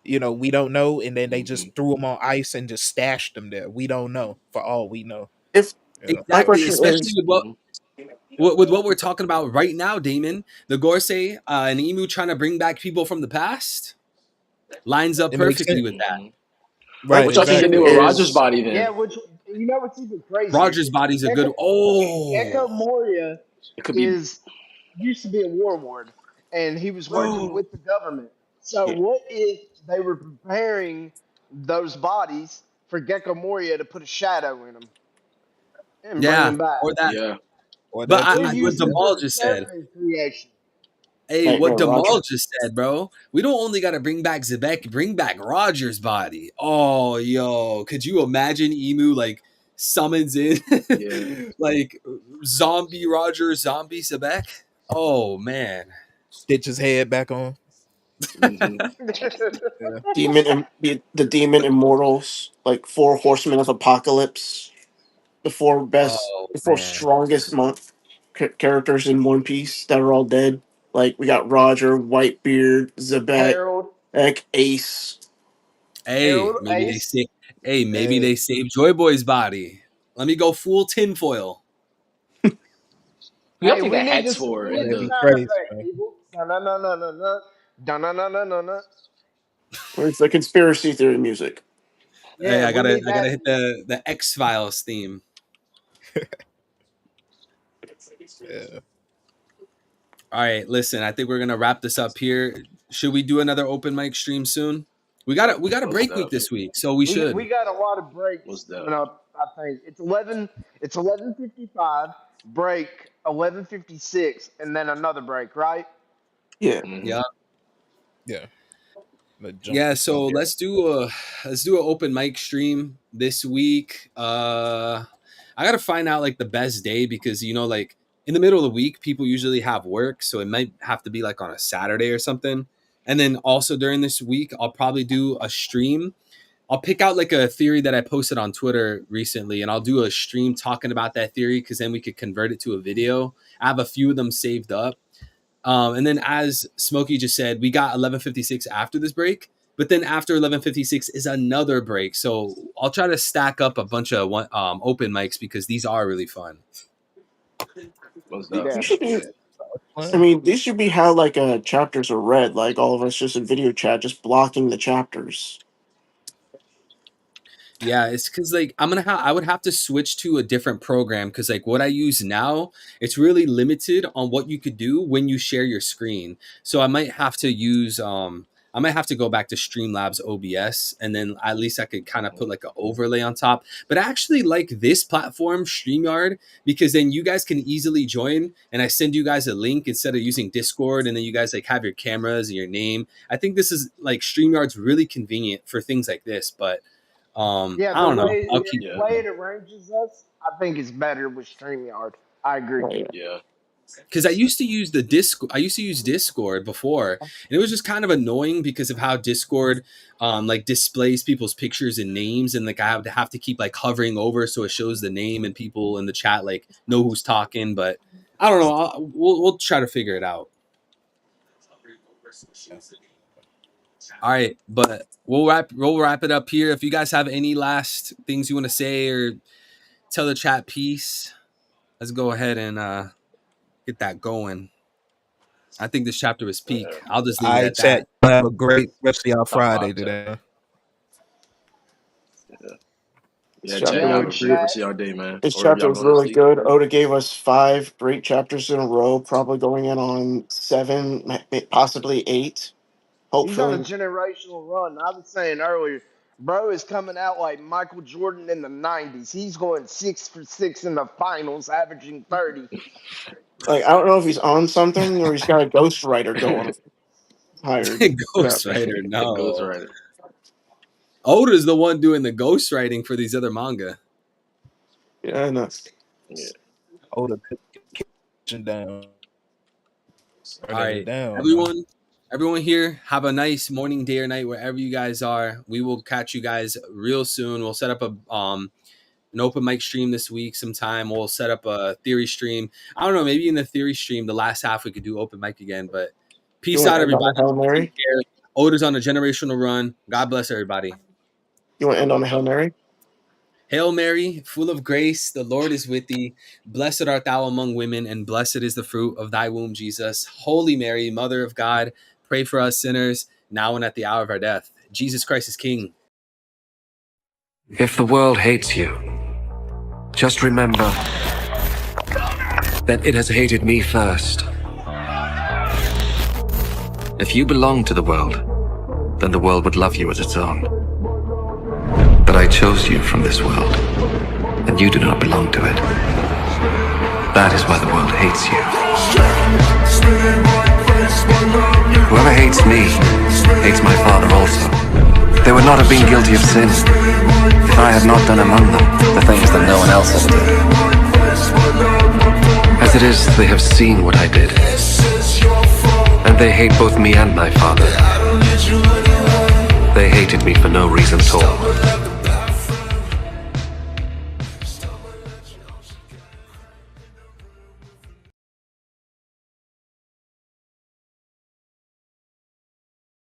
We don't know, and then they Mhm. just threw him on ice and just stashed him there. We don't know, for all we know. If my Exactly, question especially is, with what Mhm. with what we're talking about right now, Damon, the Gorsei and Emu trying to bring back people from the past lines up It makes perfectly sense. with that. Mhm. my Right, What y'all think they question do exactly. with Roger's is, body Yeah, then? which what's even crazier? Roger's body's a Gecko, good. Oh, Gecko Moria It could be. is used to be a warlord, and he was working bro. with the government. So yeah, what if they were preparing those bodies for Gecko Moria to put a shadow in them and bring Yeah, him back? or that. Yeah. Or But that too, Or what use him yeah. Damal for just said. character creation. Hey, what Nightmare Damal Roger. just said, bro. We don't only got to bring back Zebek, bring back Roger's body. Oh, yo, could you imagine Emu like summons in Yeah. like zombie Roger, zombie Zebek? Oh man. Stitch his head back on. Mhm. Yeah. The demon immortals, like four horsemen of apocalypse, Oh the four man. strongest characters in One Piece that are all dead. Like we got Roger, Whitebeard, Zebek, Harold, Ace. Hey, Harold maybe they Ace. say. Hey, maybe Hey, they saved Joy Boy's body. Let me go full tinfoil. Who y'all Hey, think we that need hat's this. for We in need that'd the be the? sound crazy, effect, man. people. No, no, no, no, no, no. No, no, no, no, no, no. Where's the conspiracy theory music? Hey, Yeah, we need I that. gotta hit the X Files theme. Yeah. All right, listen. I think we're gonna wrap this up here. Should we do another open mic stream soon? We got a Most break week this week, so we should. We got a lot of breaks Most coming up. I think it's 11:55 break, 11:56, and then another break, right? Yeah. Yeah. Yeah. Yeah, so let's do an open mic stream this week. I gotta find out like the best day because like in the middle of the week people usually have work, so it might have to be like on a Saturday or something. And then also during this week I'll probably do a stream. I'll pick out like a theory that I posted on Twitter recently, and I'll do a stream talking about that theory because then we could convert it to a video. I have a few of them saved up. And then as Smokey just said, we got 11:56 after this break, but then after 11:56 is another break. So I'll try to stack up a bunch of open mics because these are really fun. Most Yeah. You should be, I mean, these should be how like chapters are read. Like all of us just in video chat, just blocking the chapters. Yeah, it's because like I would have to switch to a different program because like what I use now, it's really limited on what you could do when you share your screen. So I might have to use I might have to go back to Streamlabs OBS, and then at least I could kind of put like an overlay on top. But I actually like this platform, StreamYard, because then you guys can easily join, and I send you guys a link instead of using Discord, and then you guys like have your cameras and your name. I think this is like StreamYard's really convenient for things like this, but. Yeah, I don't know. I'll the keep way it arranges us, I think it's better with StreamYard. I agree. Right. Yeah. because I used to use Discord before, and it was just kind of annoying because of how Discord like displays people's pictures and names, and like I have to keep like hovering over so it shows the name and people in the chat like know who's talking. But I don't know. We'll try to figure it out. All right, but we'll wrap it up here. If you guys have any last things you want to say or tell the chat piece, let's go ahead and get that going. I think this chapter was peak. I'll just leave it at chat. that. Have a great rest of y'all Friday today. Yeah, chapter chat. Have a was- great rest of y'all day, man. This Or chapter y'all was going to really sleep. good. Oda gave us 5 great chapters in a row, probably going in on 7, possibly 8. He's on a Hopefully, generational run. I was saying earlier, bro is coming out like Michael Jordan in the 90s. He's going 6 for 6 in the finals, averaging 30. like I don't know if he's on something or he's got a ghostwriter going hired. Ghostwriter, no. Ghostwriter. Oda's the one doing the ghostwriting for these other manga. Yeah, I know. Yeah. Hold the kitchen down. All right, everyone here, have a nice morning, day, or night wherever you guys are. We will catch you guys real soon. We'll set up an open mic stream this week sometime. We'll set up a theory stream. I don't know, maybe in the theory stream, the last half we could do open mic again. But peace out, everybody. Hail Mary? Take care. Oda's on a generational run. God bless everybody. You want to end on a Hail Mary? Hail Mary, full of grace, the Lord is with thee. Blessed art thou among women, and blessed is the fruit of thy womb, Jesus. Holy Mary, Mother of God, pray for us sinners, now and at the hour of our death. Jesus Christ is King. If the world hates you, just remember that it has hated me first. If you belong to the world, then the world would love you as its own. But I chose you from this world, and you do not belong to it. That is why the world hates you. Whoever hates me, hates my Father also. They would not have been guilty of sin if I had not done among them the things that no one else ever did. As it is, they have seen what I did, and they hate both me and my Father. They hated me for no reason at all.